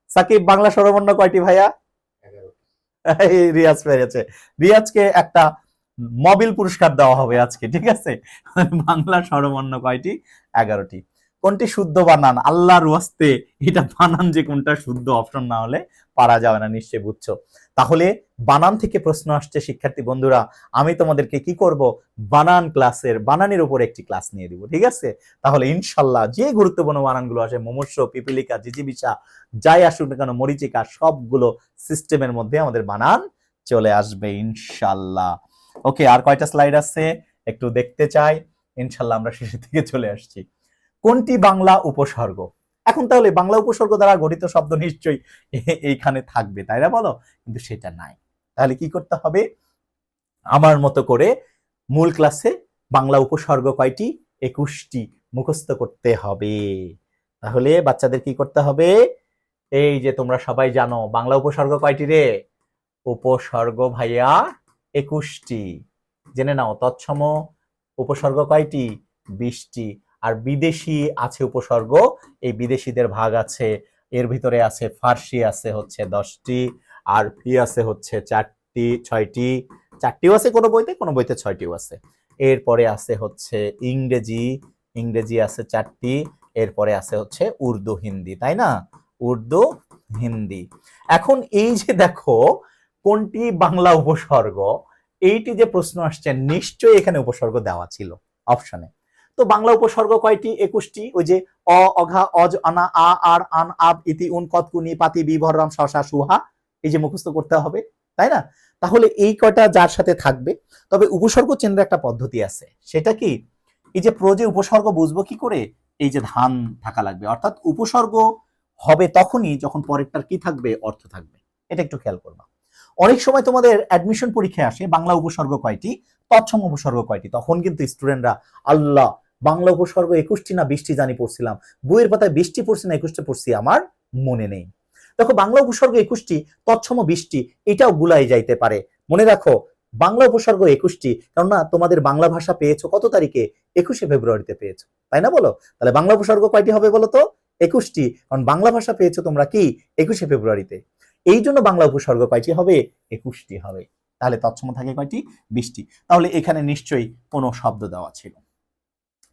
সাকিব বাংলা স্বরবর্ণ কয়টি ভাইয়া? এই রিয়াজ পেরেছে। রিয়াজকে একটা মোবিল পুরস্কার দেওয়া হবে আজকে, ঠিক আছে? বাংলা স্বরবর্ণ কয়টি? 11টি। কোনটি শুদ্ধ বানান? আল্লাহর ওয়াস্তে এটা বানান যে কোনটা শুদ্ধ, অপশন না হলে পারা যাবে না, নিশ্চয়ই বুঝছো। তাহলে বানান থেকে প্রশ্ন আসছে শিক্ষার্থী বন্ধুরা, আমি তোমাদেরকে কি করব? বানান ক্লাসের বানানের উপর একটি ক্লাস নিয়ে দিব, ঠিক আছে? তাহলে ইনশাল্লাহ যে গুরুত্বপূর্ণ বানানগুলো আসে, মুমূর্ষ, পিপিলিকা, জিজিবিসা, যাই আসুক না কেন, মরিচিকা, সবগুলো সিস্টেমের মধ্যে আমাদের বানান চলে আসবে ইনশাল্লাহ। ওকে, আর কয়টা স্লাইড আছে একটু দেখতে চাই। ইনশাল্লাহ আমরা শেষের দিকে চলে আসছি। কোনটি বাংলা উপসর্গ? এখন তাহলে বাংলা উপসর্গ দ্বারা গঠিত শব্দ নিশ্চয়ই এইখানে থাকবে, তাই না বলো? কিন্তু সেটা নাই। তাহলে কি করতে হবে? আমার মতো করে মূল ক্লাসে বাংলা উপসর্গ কয়টি? 21টি মুখস্থ করতে হবে। তাহলে বাচ্চাদের কি করতে হবে? এই যে তোমরা সবাই জানো বাংলা উপসর্গ কয়টি রে? উপসর্গ ভাইয়া 21টি। জেনে নাও। তৎসম উপসর্গ কয়টি? 20টি। আর বিদেশি আছে উপসর্গ, এই বিদেশিদের ভাগ আছে, এর ভিতরে আছে ফার্সি আছে হচ্ছে 10টি, আর পি আছে হচ্ছে 4টি 6টি, 4টিও আছে কোনো বইতে, কোনো বইতে 6টিও আছে। এরপরে আছে হচ্ছে ইংরেজি, ইংরেজি আছে 4টি, এরপরে আছে হচ্ছে উর্দু হিন্দি, তাই না? উর্দু হিন্দি। এখন এই যে দেখো কোনটি বাংলা উপসর্গ, এইটি যে প্রশ্ন আসছে নিশ্চয়ই এখানে উপসর্গ দেওয়া ছিল অপশনে। তো বাংলা উপসর্গ কয়টি? 21টি। ওই যে অ, অঘা, অজ, আনা, আ, আর, আন, আব, ইতি, উন, কতকুনি, পাতি, বিভররাম, শশা, সুহা, এই যে মুখস্থ করতে হবে, তাই না? তাহলে এই কয়টা যার সাথে থাকবে। তবে উপসর্গ চেনার একটা পদ্ধতি আছে, সেটা কি? এই যে প্রজে উপসর্গ বুঝবো কি করে? এই যে ধান থাকা লাগবে, অর্থাৎ উপসর্গ হবে তখনই যখন পরেরটার কি থাকবে? অর্থ থাকবে। এটা একটু খেয়াল করবা। অনেক সময় তোমাদের অ্যাডমিশন পরীক্ষায় আসে বাংলা উপসর্গ কয়টি, তৎসম উপসর্গ কয়টি, তখন কিন্তু স্টুডেন্টরা আল্লাহ বাংলা উপসর্গ 21টি না 20টি জানি পড়ছিলাম, বইয়ের পাতায় 20টি পড়ছি না 21টি পড়ছি আমার মনে নেই। দেখো বাংলা উপসর্গ 21টি, তৎসম 20টি, এটাও গুলাই যাইতে পারে। মনে রাখো বাংলা উপসর্গ 21টি, কেননা তোমাদের বাংলা ভাষা পেয়েছো কত তারিখে? 21শে ফেব্রুয়ারিতে পেয়েছো, তাই না? বলো তাহলে বাংলা উপসর্গ কয়টি হবে বলো তো? 21টি, কারণ বাংলা ভাষা পেয়েছো তোমরা কি 21শে ফেব্রুয়ারিতে। এই জন্য বাংলা উপসর্গ কয়টি হবে? 21টি হবে। তাহলে তৎসম থাকে কয়টি? 20টি। তাহলে এখানে নিশ্চয়ই কোনো শব্দ দেওয়া ছিল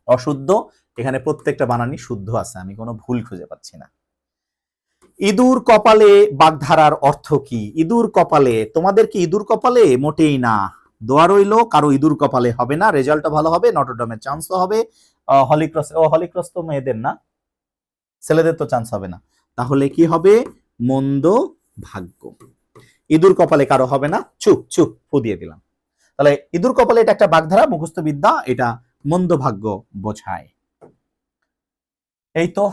অশুদ্ধ, এখানে প্রত্যেকটা বানানই শুদ্ধ আছে, আমি কোনো ভুল খুঁজে পাচ্ছি না। ইঁদুর কপালে বাগধারার অর্থ কি? ইঁদুর কপালে, তোমাদের কি ইঁদুর কপালে? মোটেই না। দোয়া রইল, কারো ইঁদুর কপালে হবে না, রেজাল্টটা ভালো হবে, নটরডেমের চান্সও হবে। হলিক্রস, ও হলিক্রস তো মেয়েদের না, ছেলেদের তো চান্স হবে না। তাহলে কি হবে? মন্দ ভাগ্য। ইঁদুর কপালে কারো হবে না, চুপ চুপ ফু দিয়ে দিলাম। তাহলে ইঁদুর কপালে এটা একটা বাগধারা, মুখস্থ বিদ্যা, এটা মন্দ ভাগ্য বোঝায়। এই তো,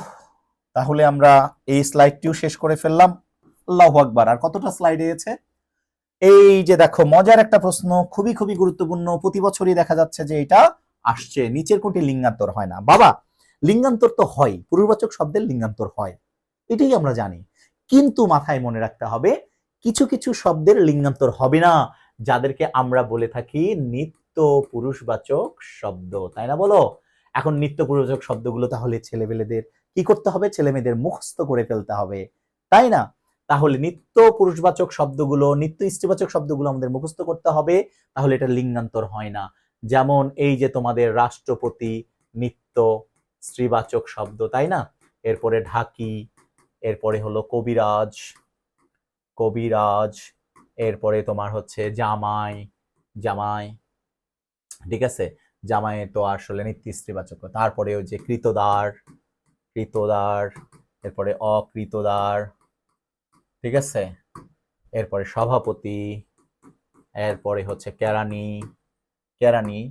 তাহলে আমরা এই স্লাইডটিও শেষ করে ফেললাম। আল্লাহু আকবার। আর কতটা স্লাইড এসেছে? এই যে দেখো মজার একটা প্রশ্ন, খুবই খুবই গুরুত্বপূর্ণ, প্রতি বছরই দেখা যাচ্ছে যে এটা আসছে। নিচের কোনটি লিঙ্গান্তর হয় না? বাবা লিঙ্গান্তর তো হয়, পুরুষবাচক শব্দের লিঙ্গান্তর হয়, এটাই আমরা জানি, কিন্তু মাথায় মনে রাখতে হবে কিছু কিছু শব্দের লিঙ্গান্তর হবে না, যাদেরকে আমরা বলে থাকি নিত্য পুরুষবাচক শব্দ, তাই না? বলো এখন নিত্য পুরুষবাচক শব্দগুলো তাহলে ছেলেমেয়েদের কি করতে হবে? ছেলেমেয়েদের মুখস্থ করে ফেলতে হবে, তাই না? তাহলে নিত্য পুরুষবাচক শব্দগুলো, নিত্য স্ত্রীবাচক শব্দগুলো আমাদের মুখস্থ করতে হবে, তাহলে এটা লিঙ্গান্তর হয় না। যেমন এই যে তোমাদের রাষ্ট্রপতি নিত্য স্ত্রীবাচক শব্দ, তাই না? এরপরে ঢাকি, এরপরে হলো কবিরাজ, কবিরাজ, এরপরে তোমার হচ্ছে জামাই, জামাই, ঠিক আছে? জামাই তো আসলে নিত্য স্ত্রীবাচক। তারপরে ওই যে কৃতদার, কৃতদার, এরপরে অকৃতদার, ঠিক আছে? এরপরে সভাপতি, এরপরে হচ্ছে কেরানি, কেরানি,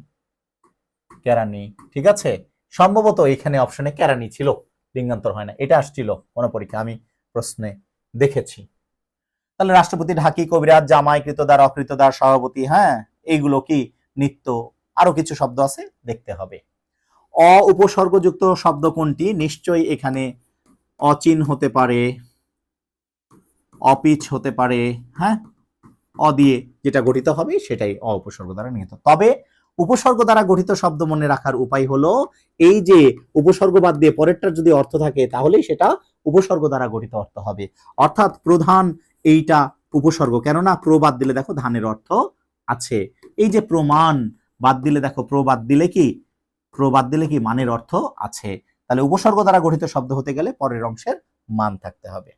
কেরানি, ঠিক আছে? সম্ভবত এখানে অপশনে কেরানি ছিল, লিঙ্গান্তর হয় না, এটা আসছিল কোন পরীক্ষা আমি প্রশ্নে দেখেছি। তাহলে রাষ্ট্রপতি, ঢাকি, কবিরাজ, জামাই, কৃতদার, অকৃতদার, সভাপতি, হ্যাঁ এইগুলো কি নিত্য। আরো কিছু শব্দ আছে, দেখতে হবে। অ উপসর্গযুক্ত শব্দ কোনটি? নিশ্চয়ই এখানে অচিন হতে পারে, অপিচ হতে পারে, হ্যাঁ অ দিয়ে যেটা গঠিত হবে সেটাই অ উপসর্গ দ্বারা নিহিত। তবে উপসর্গ দ্বারা গঠিত শব্দ মনে রাখার উপায় হলো এই যে উপসর্গ বাদ দিয়ে পরেরটার যদি অর্থ থাকে তাহলেই সেটা উপসর্গ দ্বারা গঠিত অর্থ হবে। অর্থাৎ প্রধান এইটা উপসর্গ, কেননা প্র বাদ দিলে দেখো ধানের অর্থ আছে। এই যে প্রমাণ বাদ দিলে দেখো প্র বাদ দিলে কি, প্র বাদ দিলে কি মানের অর্থ আছে। তাহলে উপসর্গ দ্বারা গঠিত শব্দ হতে গেলে পরের অংশের মান থাকতে হবে।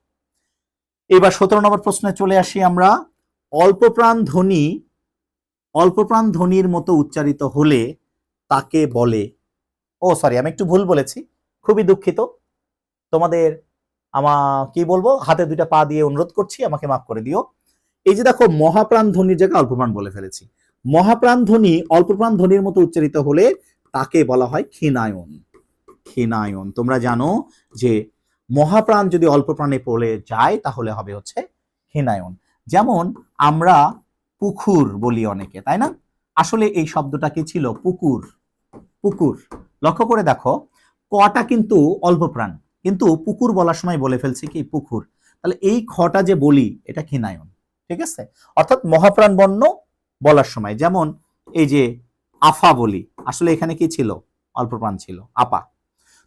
এবার 17 নম্বর প্রশ্নে চলে আসি আমরা। অল্পপ্রাণ ধ্বনি, অল্পপ্রাণ ধ্বনির মতো উচ্চারিত হলে তাকে বলে, ও সরি আমি একটু ভুল বলেছি, খুবই দুঃখিত, তোমাদের কি বলবো, হাতে দুইটা পা দিয়ে অনুরোধ করছি, আমাকে মাফ করে দিও। এই যে দেখো মহাপ্রাণ ধ্বনির জায়গায় অল্পপ্রাণ বলে ফেলেছি। মহাপ্রাণ ধ্বনি অল্পপ্রাণ ধ্বনির মতো উচ্চারিত হলে তাকে বলা হয় ক্ষীণায়ন। ক্ষীণায়ন, তোমরা জানো যে মহাপ্রাণ যদি অল্পপ্রাণে পড়ে যায় তাহলে হবে হচ্ছে ক্ষীণায়ন। যেমন আমরা পুকুর বলি অনেকে, তাই না? আসলে এই শব্দটা কি ছিল? পুকুর, পুকুর। লক্ষ্য করে দেখো কটা কিন্তু অল্পপ্রাণ, কিন্তু পুকুর বলার সময় বলে ফেলছি কি পুকুর। তাহলে এই খটা যে বলি এটা ক্ষীণায়ন, ঠিক আছে? অর্থাৎ মহাপ্রাণ বর্ণ বলার সময়, যেমন এই যে আফা বলি, আসলে এখানে কি ছিল? অল্পপ্রাণ ছিল, আপা।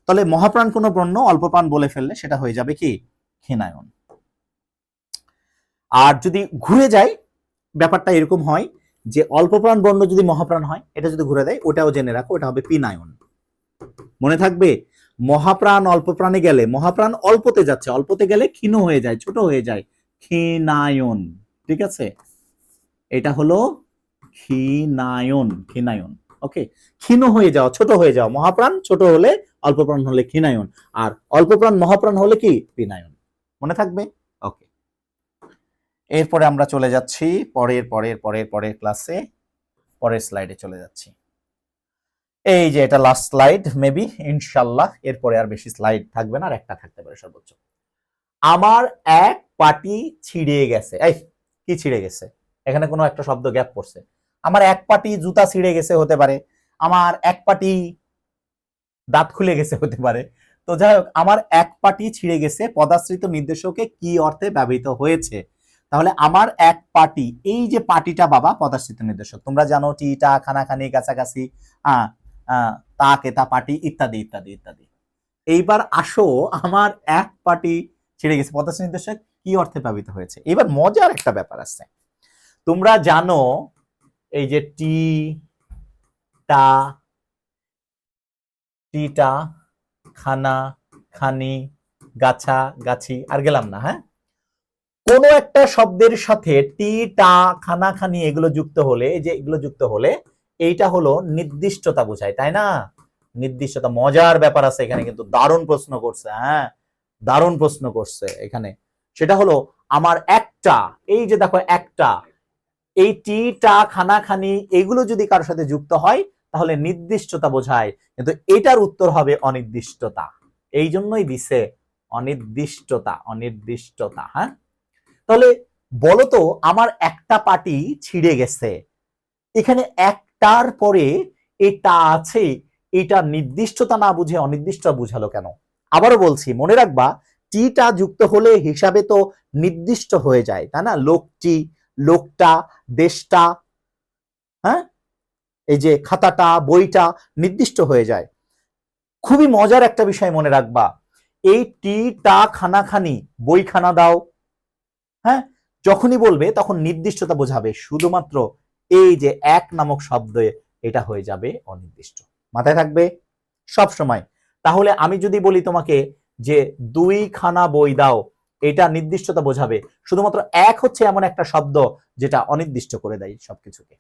তাহলে মহাপ্রাণ কোন বর্ণ অল্পপ্রাণ বলে ফেললে সেটা হয়ে যাবে কি ক্ষীণায়ন। আর যদি ঘুরে যায় ব্যাপারটা এরকম হয় যে অল্পপ্রাণ বর্ণ যদি মহাপ্রাণ হয়, এটা যদি ঘুরে দেয় ওটাও জেনে রাখো, ওটা হবে পিনায়ন। মনে থাকবে মহাপ্রাণ অল্প প্রাণে গেলে, মহাপ্রাণ অল্পতে যাচ্ছে, অল্পতে গেলে ক্ষীণ হয়ে যায়, ছোট হয়ে যায়, ক্ষীণায়ন। ঠিক আছে, এটা হলো ক্ষীণায়ন, ক্ষীণায়ন। ওকে, ক্ষীণ হয়ে যাওয়া, ছোট হয়ে যাওয়া। মহাপ্রাণ ছোট হলে, অল্প প্রাণ হলে ক্ষীণায়ন, আর অল্প প্রাণ মহাপ্রাণ হলে কি পীনায়ন। মনে থাকবে? ওকে, এরপরে আমরা চলে যাচ্ছি পরের পরের পরের পরের ক্লাসে, পরের স্লাইডে চলে যাচ্ছি। এই যে এটা লাস্ট স্লাইড মেবি, ইনশাল্লাহ এরপরে আর বেশি স্লাইড থাকবে না, আর একটা থাকতে পারে সর্বোচ্চ। আমার এক পাটি ছিঁড়ে গেছে। এই কি ছিঁড়ে গেছে? এখানে কোনো একটা শব্দ গ্যাপ পড়ছে। আমার এক পাটি জুতা ছিঁড়ে গেছে হতে পারে, আমার এক পাটি দাঁত খুলে গেছে হতে পারে। তো যাই হোক, আমার এক পাটি ছিঁড়ে গেছে পদাশ্রিত নির্দেশকে কি অর্থে ব্যবহৃত হয়েছে? তাহলে আমার এক পাটি, এই যে পাটিটা বাবা পদাশ্রিত নির্দেশক, তোমরা জানো টিটা, খানাখানি, কাছাকাছি, তা কেতা, পাটি ইত্যাদি ইত্যাদি ইত্যাদি। এইবার আসো, আমার এক পাটি ছিঁড়ে গেছে পদাশ্রিত নির্দেশক কি অর্থে ব্যবহৃত হয়েছে। এবার মজার একটা ব্যাপার আছে, তোমরা জানো এই যে টিটা, খানা খানি, গাছা গাছি, আর গেলাম না। হ্যাঁ, কোন একটা শব্দের সাথে টি, টা, খানা খানি এগুলো যুক্ত হলে, এই যে এগুলো যুক্ত হলে, এইটা হলো নির্দিষ্টতা বোঝায়, তাই না? নির্দিষ্টতা। মজার ব্যাপার আছে এখানে, কিন্তু দারুণ প্রশ্ন করছে। হ্যাঁ, দারুণ প্রশ্ন করছে এখানে। সেটা হলো আমার একটা, এই যে দেখো একটা, এই টি, টা, খানা খানি এগুলো যদি কারোর সাথে যুক্ত হয় তাহলে নির্দিষ্টতা বোঝায়, কিন্তু এটার উত্তর হবে অনির্দিষ্টতা। এই জন্যই দিছে অনির্দিষ্টতা, অনির্দিষ্টতা। হ্যাঁ, তাহলে বলতো আমার একটা পাটি ছিঁড়ে গেছে, এখানে একটার পরে এটা আছে, এটা নির্দিষ্টতা না বুঝে অনির্দিষ্টতা বুঝালো কেন? আবারও বলছি, মনে রাখবা, টিটা যুক্ত হলে হিসাবে তো নির্দিষ্ট হয়ে যায়, তাই না? লোকটি, লোকটা, দেশটা, হ্যাঁ, এই যে খাতাটা, বইটা নির্দিষ্ট হয়ে যায়। খুবই মজার একটা বিষয় মনে রাখবা, এই টিটা, খানাখানি, বইখানা দাও, হ্যাঁ, যখনই বলবে তখন নির্দিষ্টতা বোঝাবে, শুধুমাত্র এই যে এক নামক শব্দে এটা হয়ে যাবে অনির্দিষ্ট। মাথায় থাকবে সব সময়। তাহলে আমি যদি বলি তোমাকে যে 2খানা বই দাও, এটা নির্দিষ্টতা বোঝাবে, শুধুমাত্র এক হচ্ছে এমন একটা শব্দ যেটা অনির্দিষ্ট করে দেয় সবকিছুকে।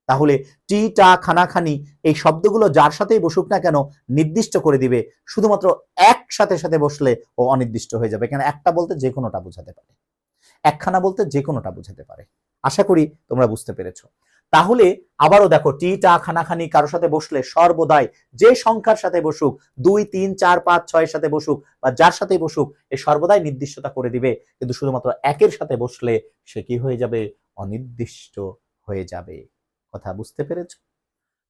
তাহলে টি, টা, খানাখানি এই শব্দগুলো যার সাথেই বসুক না কেন নির্দিষ্ট করে দিবে, শুধুমাত্র এক সাথে সাথে বসলে ও অনির্দিষ্ট হয়ে যাবে। এখানে একটা বলতে যে কোনোটা বোঝাতে পারে, একখানা বলতে যে কোনোটা বোঝাতে পারে। আশা করি তোমরা বুঝতে পেরেছো। তাহলে আবারও দেখো, টি, টা, খানাখানি কারোর সাথে বসলে সর্বদাই যে সংখ্যার সাথে বসুক, 2, 3, 4, 5, 6 সাথে বসুক বা যার সাথে বসুক, এ সর্বদাই নির্দিষ্টতা করে দিবে, কিন্তু শুধুমাত্র একের সাথে বসলে সে কি হয়ে যাবে? অনির্দিষ্ট হয়ে যাবে। কথা বুঝতে পেরেছো?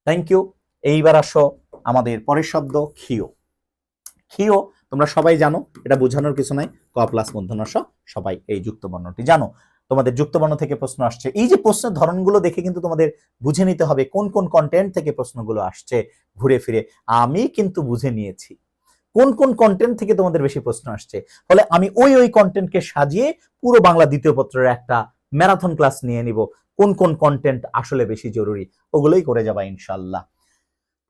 Thank you. এইবার আসো আমাদের পরের শব্দ ক্ষীয়। ক্ষীয় তোমরা সবাই জানো, এটা বোঝানোর কিছু নাই, ক প্লাস মূর্ধন্য ষ, সবাই এই যুক্ত বর্ণটি জানো। তোমাদের যুক্ত বর্ণ থেকে প্রশ্ন আসছে, এই যে প্রশ্নের ধরনগুলো দেখে কিন্তু তোমাদের বুঝে নিতে হবে কোন কোন কন্টেন্ট থেকে প্রশ্নগুলো আসছে ঘুরে ফিরে। আমি কিন্তু বুঝে নিয়েছি কোন কোন কন্টেন্ট থেকে তোমাদের বেশি প্রশ্ন আসছে, ফলে আমি ওই কন্টেন্টকে সাজিয়ে পুরো বাংলা দ্বিতীয় পত্রের একটা ম্যারাথন ক্লাস নিয়ে নিব, কোন কোন কন্টেন্ট আসলে বেশি জরুরি, ওগুলোই করে যাবা ইনশাল্লাহ।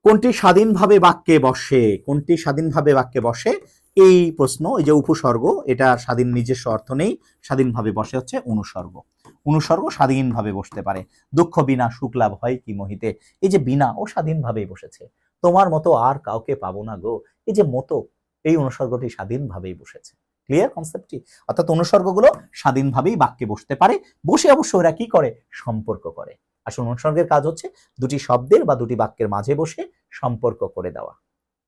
কোনটি স্বাধীনভাবে বাক্যে বসে? কোনটি স্বাধীনভাবে বাক্যে বসে? এই প্রশ্ন, এই যে উপসর্গ, এটা স্বাধীন নিজস্ব অর্থ নেই, স্বাধীনভাবে বসে হচ্ছে অনুসর্গ। অনুসর্গ স্বাধীনভাবে বসতে পারে। দুঃখ বিনা সুখ লাভ হয় কি মোহিতে, এই যে বিনা, ও স্বাধীনভাবেই বসেছে, তোমার মতো আর কাউকে পাবো না গো, এই যে মতো, এই অনুসর্গটি স্বাধীনভাবেই বসেছে। ক্লিয়ার কনসেপ্টটি? অর্থাৎ অনুসর্গগুলো স্বাধীনভাবেই বাক্যে বসতে পারে, বসে অবশ্য ওরা কি করে? সম্পর্ক করে। আসলে অনুসর্গের কাজ হচ্ছে দুটি শব্দের বা দুটি বাক্যের মাঝে বসে সম্পর্ক করে দেওয়া।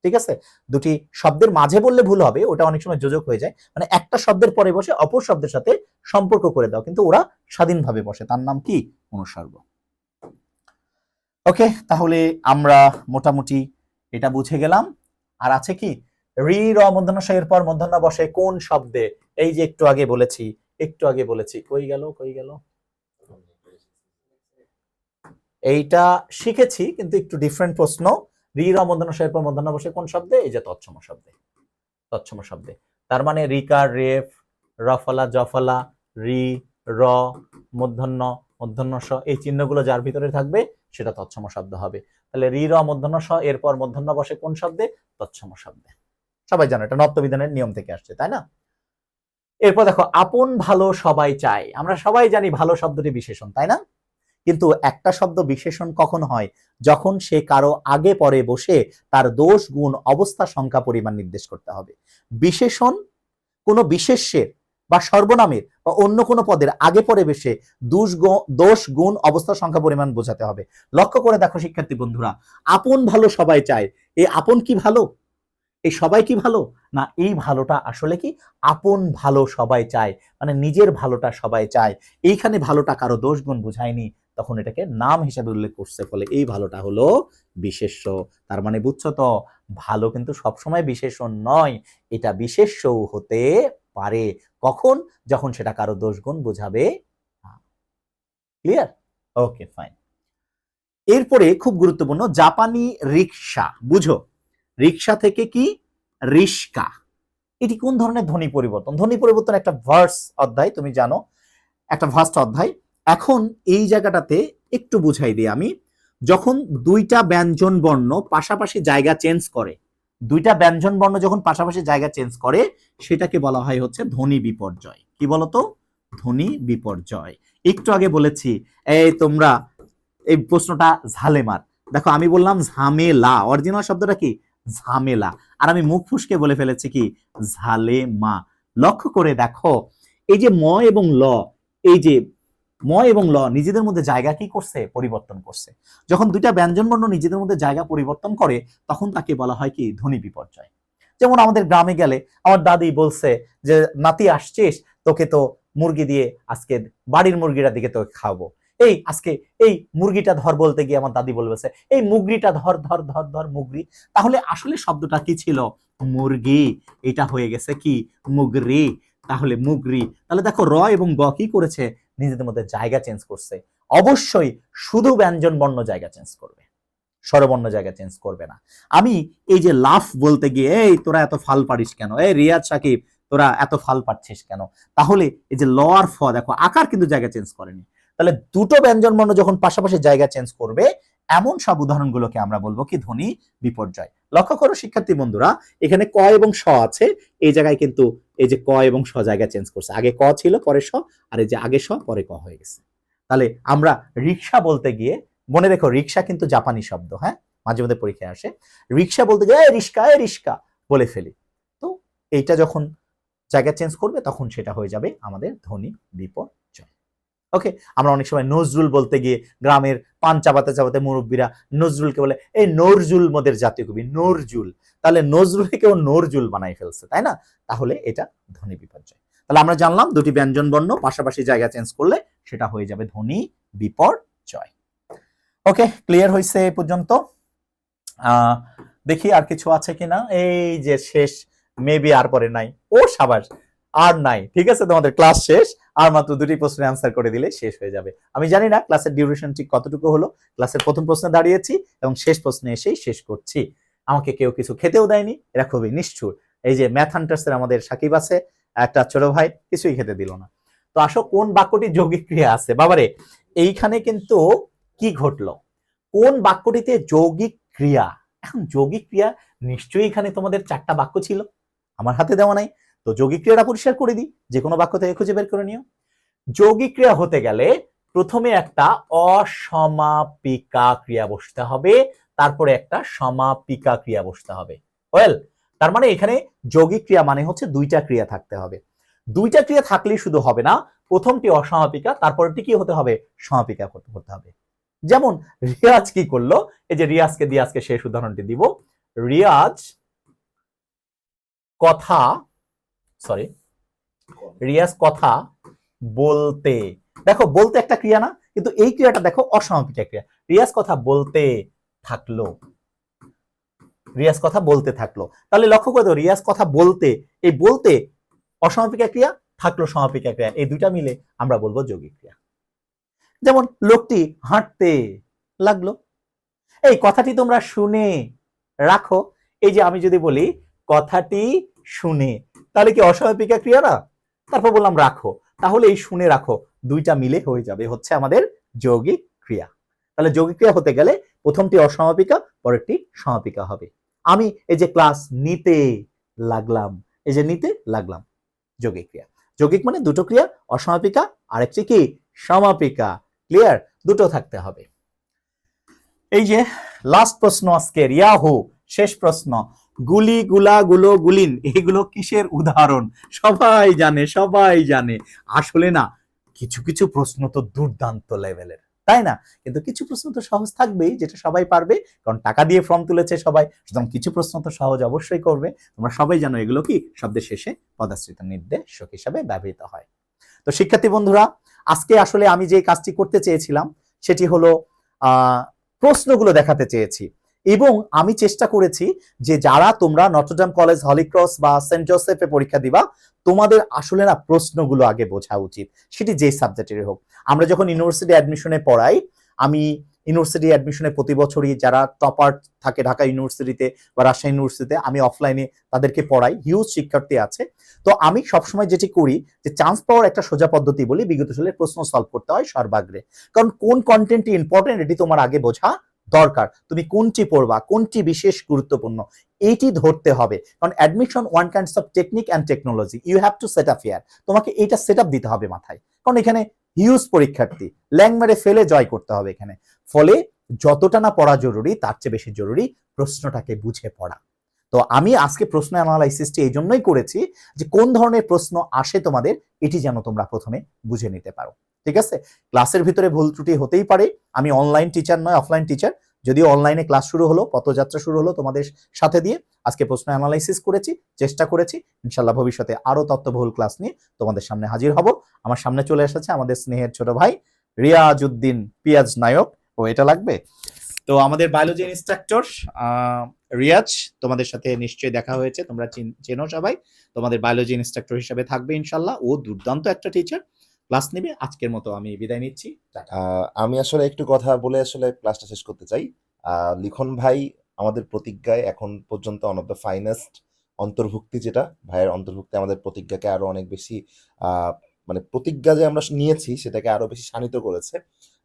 ঠিক আছে, দুটি শব্দের মাঝে বললে ভুল হবে, ওটা অনেক সময় যোজক হয়ে যায়, মানে একটা শব্দের পরে বসে অপর শব্দের সাথে সম্পর্ক করে দাও, কিন্তু ওরা স্বাধীনভাবে বসে, তার নাম কি? অনুসর্গ। ওকে, তাহলে আমরা মোটামুটি এটা বুঝে গেলাম। আর আছে কি? রি, র মূর্ধন্য ষ এর পর মূর্ধন্য বসে কোন শব্দে? এই যে একটু আগে বলেছি, কই গেল, এইটা শিখেছি কিন্তু একটু ডিফারেন্ট প্রশ্ন। রি, র মূর্ধন্য ষ এর পর মূর্ধন্য বসে কোন শব্দে? এই যে তৎসম শব্দে, তৎসম শব্দে। তার মানে রিকার, রেফ, রফলা, জফলা, রি, র, মূর্ধন্য, মূর্ধন্য ষ, এই চিহ্নগুলো যার ভিতরে থাকবে সেটা তৎসম শব্দ হবে। তাহলে রি, র মূর্ধন্য ষ এরপর মূর্ধন্য বসে কোন শব্দে? তৎসম শব্দে। সবাই জানো এটা নত্যবিধানের নিয়ম থেকে আসছে, তাই না? এরপর দেখো আপন ভালো সবাই চায়, আমরা সবাই জানি ভালো শব্দটি বিশেষণ, তাই না? কিন্তু একটা শব্দ বিশেষণ কখন হয়? যখন সে কারো আগে পরে বসে তার দোষ গুণ অবস্থা সংখ্যা পরিমাণ নির্দেশ করতে হবে। বিশেষণ কোনো বিশেষ্যের বা সর্বনামের বা অন্য কোনো পদের আগে পরে বসে দোষ গুণ অবস্থা সংখ্যা পরিমাণ বোঝাতে হবে। লক্ষ্য করে দেখো শিক্ষার্থী বন্ধুরা, আপন ভালো সবাই চায়, এই আপন কি ভালো? এই সবাই কি ভালো না? এই ভালোটা আসলে কি আপন ভালো সবাই চায়, মানে নিজের ভালোটা সবাই চায়। এইখানে ভালোটা কারো দোষ গুণ বুঝায়নি, তখন এটাকে নাম হিসেবে উল্লেখ করছে, ফলে এই ভালোটা হলো বিশেষ্য। তার মানে বুঝছো তো, ভালো কিন্তু সবসময় বিশেষণ নয়, এটা বিশেষ্যও হতে পারে। কখন? যখন সেটা কারো দোষ গুণ বোঝাবে। ক্লিয়ার? ওকে, ফাইন। এরপরে খুব গুরুত্বপূর্ণ, জাপানি রিকশা। বুঝো, রিকশা থেকে কি রিস্কা, এটি কোন ধরনের ধ্বনি পরিবর্তন? ধ্বনি পরিবর্তন একটা ভার্স অধ্যায়, তুমি জানো, একটা ভার্স্ট অধ্যায়। এখন এই জায়গাটাতে একটু বুঝাই দিই আমি। যখন দুইটা ব্যঞ্জন বর্ণ পাশাপাশি জায়গা চেঞ্জ করে, দুইটা ব্যঞ্জন বর্ণ যখন পাশাপাশি জায়গা চেঞ্জ করে, সেটাকে বলা হয় হচ্ছে ধ্বনি বিপর্যয়। কি বলতো? ধ্বনি বিপর্যয়। একটু আগে বলেছি, এই তোমরা এই প্রশ্নটা ঝালেমার। দেখো আমি বললাম ঝামেলা, অরিজিনাল শব্দটা কি? ঝামেলা, আর আমি মুখ ফুসকে বলে ফেলেছি কি? ঝালেমা। লক্ষ্য করে দেখো, এই যে ম এবং ল, এই যে ম এবং ল নিজেদের মধ্যে জায়গা কি করছে? পরিবর্তন করছে। যখন দুইটা ব্যঞ্জন বর্ণ নিজেদের মধ্যে জায়গা পরিবর্তন করে, তখন তাকে বলা হয় কি? ধ্বনি বিপর্যয়। যেমন আমাদের গ্রামে গেলে আমার দাদি বলছে যে নাতি আসছিস, তোকে তো মুরগি দিয়ে আজকে বাড়ির মুরগিটা দিকে তোকে খাওয়াবো। এই আজকে এই মুরগিটা ধর বলতে গিয়ে আমার দাদি বলবেছে এই মুগরিটা ধর ধর ধর ধর মুগরি। তাহলে আসলে শব্দটা কি ছিল? মুরগি। এটা হয়ে গেছে কি? মুগরি। তাহলে মুগরি। তাহলে দেখো র এবং গ কি করেছে? নিজেদের মধ্যে জায়গা চেঞ্জ করছে। অবশ্যই শুধু ব্যঞ্জন বর্ণ জায়গা চেঞ্জ করবে, স্বরবর্ণ জায়গা চেঞ্জ করবে না। আমি এই যে লাফ বলতে গিয়ে এই তোরা এত ফাল পারিস কেন, এই রিয়াজ সাকিব তোরা এত ফাল পাচ্ছিস কেন, তাহলে এই যে ল আর ফ দেখো আকার কিন্তু জায়গা চেঞ্জ করেনি। তাহলে দুটো ব্যঞ্জন বর্ণ যখন পাশাপাশি জায়গা চেঞ্জ করবে, এমন সব উদাহরণগুলোকে আমরা বলবো কি? ধ্বনি বিপর্যয়। লক্ষ্য করো শিক্ষার্থী বন্ধুরা, এখানে ক এবং স আছে, এই জায়গায় কিন্তু এই যে ক এবং স জায়গা চেঞ্জ করছে। আগে ক ছিল, পরে স, আর এই যে আগে স পরে ক হয়ে গেছে। তাহলে আমরা রিক্সা বলতে গিয়ে, মনে রেখো রিক্সা কিন্তু জাপানি শব্দ, হ্যাঁ, মাঝে মধ্যে পরীক্ষায় আসে। রিক্সা বলতে গিয়ে রিস্কা রিস্কা বলে ফেলি, তো এইটা যখন জায়গা চেঞ্জ করবে তখন সেটা হয়ে যাবে আমাদের ধ্বনি বিপর্যয়। ওকে, আমরা অনেক সময় নজরুল বলতে গিয়ে গ্রামের পান চাবাতে চাবাতে মুরব্বীরা নজরুলকে বলে এই নজরুল মোদের জাতীয় কবি নজরুল, তাহলে নজরুলকে কেউ নজরুল বানাই ফেলছে, তাই না? তাহলে এটা ধ্বনি বিপর্যয়। তাহলে আমরা জানলাম দুটি ব্যঞ্জন বর্ণ পাশাপাশি জায়গা চেঞ্জ করলে সেটা হয়ে যাবে ধ্বনি বিপর্যয়। ওকে, ক্লিয়ার হয়েছে এ পর্যন্ত? দেখি আর কিছু আছে কিনা। এই যে শেষ, মেবি আর পরে নাই। ও সাবাস, আর নাই, ঠিক আছে, তোমাদের ক্লাস শেষ। আর মাত্র দুটি প্রশ্নের অ্যান্সার করে দিলে শেষ হয়ে যাবে। আমি জানি না ক্লাসের ডিউরেশন ঠিক কতটুকু হলো। ক্লাসের প্রথম প্রশ্নে দাঁড়িয়েছি এবং শেষ প্রশ্নে এসেই শেষ করছি। আমাকে কেউ কিছু খেতেও দেয়নি, এরা খুবই নিষ্ঠুর। এই যে ম্যাথ হান্টার্সের আমাদের সাকিব আছে, একটা ছোট ভাই, কিছুই খেতে দিল না। তো আসো কোন বাক্যটি যৌগিক ক্রিয়া আছে? বাবারে, এইখানে কিন্তু কি ঘটলো? কোন বাক্যটিতে যৌগিক ক্রিয়া? এখন যৌগিক ক্রিয়া নিশ্চয়ই এখানে তোমাদের 4টা বাক্য ছিল, আমার হাতে দেওয়া নাই। তো যৌগিক ক্রিয়াটা পরিষ্কার করে দিই, যে কোনো বাক্য থেকে খুঁজে বের করে নিও। যৌগিক ক্রিয়া হতে গেলে প্রথমে একটা অসমাপিকা ক্রিয়া বসতে হবে, তারপরে একটা সমাপিকা ক্রিয়া বসতে হবে। ওয়েল, তার মানে এখানে যৌগিক ক্রিয়া মানে হচ্ছে দুইটা ক্রিয়া থাকতে হবে। দুইটা ক্রিয়া থাকলেই শুধু হবে না, প্রথমটি অসমাপিকা, তারপরটি কি হতে হবে? সমাপিকা করতে হবে। যেমন রিয়াজ কি করলো, এই যে রিয়াজকে দিয়ে আজকে শেষ উদাহরণটি দিব। রিয়াজ কথা, সরি, রিয়াজ কথা বলতে, দেখো বলতে একটা ক্রিয়া না, কিন্তু এই ক্রিয়াটা দেখো অসমাপিকা ক্রিয়া। রিয়াজ কথা বলতে থাকলো, রিয়াজ কথা বলতে থাকলো। তাহলে লক্ষ্য করে দাও, রিয়াজ কথা বলতে, এই বলতে অসমাপিকা ক্রিয়া, থাকলো সমাপিকা ক্রিয়া, এই দুইটা মিলে আমরা বলবো যৌগিক ক্রিয়া। যেমন লোকটি হাঁটতে লাগলো, এই কথাটি তোমরা শুনে রাখো। এই যে আমি যদি বলি কথাটি শুনে, তাহলে কি অসমাপিকা ক্রিয়া না? তারপর বললাম রাখো, তাহলে এই শুনে রাখো দুইটা মিলে হয়ে যাবে হচ্ছে আমাদের যৌগিক ক্রিয়া। তাহলে যৌগিক ক্রিয়া হতে গেলে প্রথমটি অসমাপিকা, পরেরটি সমাপিকা হবে। আমি এই যে ক্লাস নিতে লাগলাম, এই যে নিতে লাগলাম, যৌগিক ক্রিয়া। যৌগিক মানে দুটো ক্রিয়া, অসমাপিকা আরেকটি কি সমাপিকা। ক্লিয়ার? দুটো থাকতে হবে। এই যে লাস্ট প্রশ্ন আজকের, ইয়াহু শেষ প্রশ্ন, গুলি, গুলা, গুলো, গুলিন এগুলো কিসের উদাহরণ? সবাই জানে, সবাই জানে। আসলে না, কিছু কিছু প্রশ্ন তো দুর্দান্ত লেভেলের, তাই না? কিন্তু কিছু প্রশ্ন তো সহজ থাকবেই, যেটা সবাই পারবে, কারণ টাকা দিয়ে ফর্ম তুলেছে সবাই, সুতরাং কিছু প্রশ্ন তো সহজ অবশ্যই করবে। তোমরা সবাই জানো এগুলো কি শব্দের শেষে পদাশ্রিত নির্দেশক হিসাবে ব্যবহৃত হয়। তো শিক্ষার্থী বন্ধুরা, আজকে আসলে আমি যে কাজটি করতে চেয়েছিলাম সেটি হলো প্রশ্নগুলো দেখাতে চেয়েছি, এবং আমি চেষ্টা করেছি যে যারা তোমরা নটরডেম কলেজ, হলিক্রস বা সেন্ট জোসেফে পরীক্ষা দিবা, তোমাদের আসলে না প্রশ্নগুলো আগে বোঝা উচিত, সেটি যে সাবজেক্টের হোক। আমরা যখন ইউনিভার্সিটি অ্যাডমিশনে পড়াই, আমি ইউনিভার্সিটি অ্যাডমিশনে প্রতি বছরই যারা টপার থাকে ঢাকা ইউনিভার্সিটিতে বা রাজশাহী ইউনিভার্সিটিতে, আমি অফলাইনে তাদেরকে পড়াই, হিউজ শিক্ষার্থী আছে। তো আমি সবসময় যেটি করি যে চান্স পাওয়ার একটা সোজা পদ্ধতি বলি, বিগত সালের প্রশ্ন সলভ করতে হয় সর্বাগ্রে। কারণ কোন কন্টেন্টটি ইম্পর্টেন্ট এটি তোমার আগে বোঝা দরকার, তুমি কোনটি পড়বা, কোনটি বিশেষ গুরুত্বপূর্ণ, এইটি ধরতে হবে। কারণ admission one kinds of technique and technology, you have to set up here. তোমাকে এইটা সেট আপ দিতে হবে মাথায়, কারণ এখানে হিউজ পরীক্ষার্থী, ল্যাং মেরে ফেলে জয় করতে হবে এখানে। ফলে যতটা না পড়া জরুরি তার চেয়ে বেশি জরুরি প্রশ্নটাকে বুঝে পড়া। তো আমি আজকে প্রশ্ন অ্যানালাইসিসটি এই জন্যই করেছি যে কোন ধরনের প্রশ্ন আসে তোমাদের, এটি যেন তোমরা প্রথমে বুঝে নিতে পারো। ঠিক আছে? ক্লাসের ভিতরে ভুল ত্রুটি হতেই পারে, আমি অনলাইন টিচার নয়, অফলাইন টিচার। যদিও অনলাইনে ক্লাস শুরু হলো, পথযাত্রা শুরু হলো তোমাদের সাথে দিয়ে, আজকে প্রশ্ন অ্যানালাইসিস করেছি, চেষ্টা করেছি। ইনশাল্লাহ ভবিষ্যতে আরো তথ্যবহুল ক্লাস নিয়ে তোমাদের সামনে হাজির হব। আমার সামনে চলে এসেছে আমাদের স্নেহের ছোট ভাই রিয়াজউদ্দিন পিয়াজ নায়ক। ও এটা লাগবে তো, আমাদের বায়োলজি ইনস্ট্রাক্টর রিয়াজ, তোমাদের সাথে নিশ্চয়ই দেখা হয়েছে, তোমরা চেনো সবাই। তোমাদের বায়োলজি ইনস্ট্রাক্টর হিসেবে থাকবে ইনশাল্লাহ। ও দুর্দান্ত একটা টিচার, ক্লাস নেবে। আজকের মতো আমি বিদায় নিচ্ছি। আমি আসলে একটু কথা বলে আসলে ক্লাসটা শেষ করতে চাই। লিখন ভাই আমাদের প্রতিজ্ঞায় এখন পর্যন্ত ওয়ান অফ দ্য ফাইনেস্ট অন্তর্ভুক্তি, যেটা ভাইয়ের অন্তর্ভুক্তি আমাদের প্রতিজ্ঞাকে আরো অনেক বেশি মানে প্রতিজ্ঞা যে আমরা নিয়েছি সেটাকে আরো বেশি শানিত করেছে।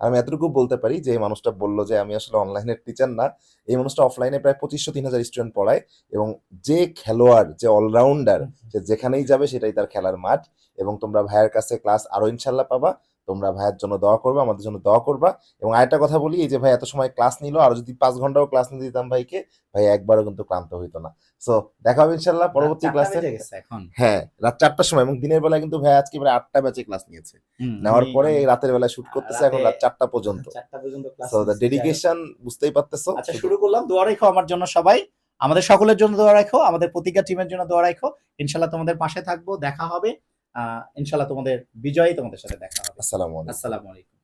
আমি এতটুকু বলতে পারি যে এই মানুষটা বললো যে আমি আসলে অনলাইনের টিচার না, এই মানুষটা অফলাইনে প্রায় 2500-3000 স্টুডেন্ট পড়ায়, এবং যে খেলোয়াড়, যে অলরাউন্ডার, সে যেখানেই যাবে সেটাই তার খেলার মাঠ। এবং তোমরা ভাইয়ের কাছে ক্লাস আরো ইনশাল্লাহ পাবা। তোমরা ভাইয়ের জন্য দোয়া করবা, আমাদের জন্য দোয়া করবা। এবং আরেকটা কথা বলি, এই যে ভাই এত সময় ক্লাস নিল, আর যদি 5 ঘন্টাও ক্লাস নিতে দিতাম ভাইকে, ভাই একবারও কিন্তু ক্লান্ত হইতো না। সো দেখা হবে ইনশাল্লাহ পরবর্তী ক্লাসে। হ্যাঁ, রাত 4টার সময়, এবং দিনের বেলা কিন্তু ভাই আজকে প্রায় 8টা ব্যাচে ক্লাস নিয়েছে, নেওয়ার পরে রাতের বেলা শুট করতেছে, এখন রাত 4টা পর্যন্ত। সো দ্য ডেডিকেশন বুঝতেই পারতেছো। আচ্ছা, শুরু করলাম। দোয়া রাখো আমার জন্য সবাই, আমাদের সকলের জন্য দোয়া রাখো, আমাদের প্রতিজ্ঞা টিমের জন্য দোয়া রাখো। ইনশাল্লাহ তোমাদের পাশে থাকবো, দেখা হবে ইনশাল্লাহ। তোমাদের বিজয়ী, তোমাদের সাথে দেখা হবে। আসসালামু আলাইকুম। আসসালামু আলাইকুম।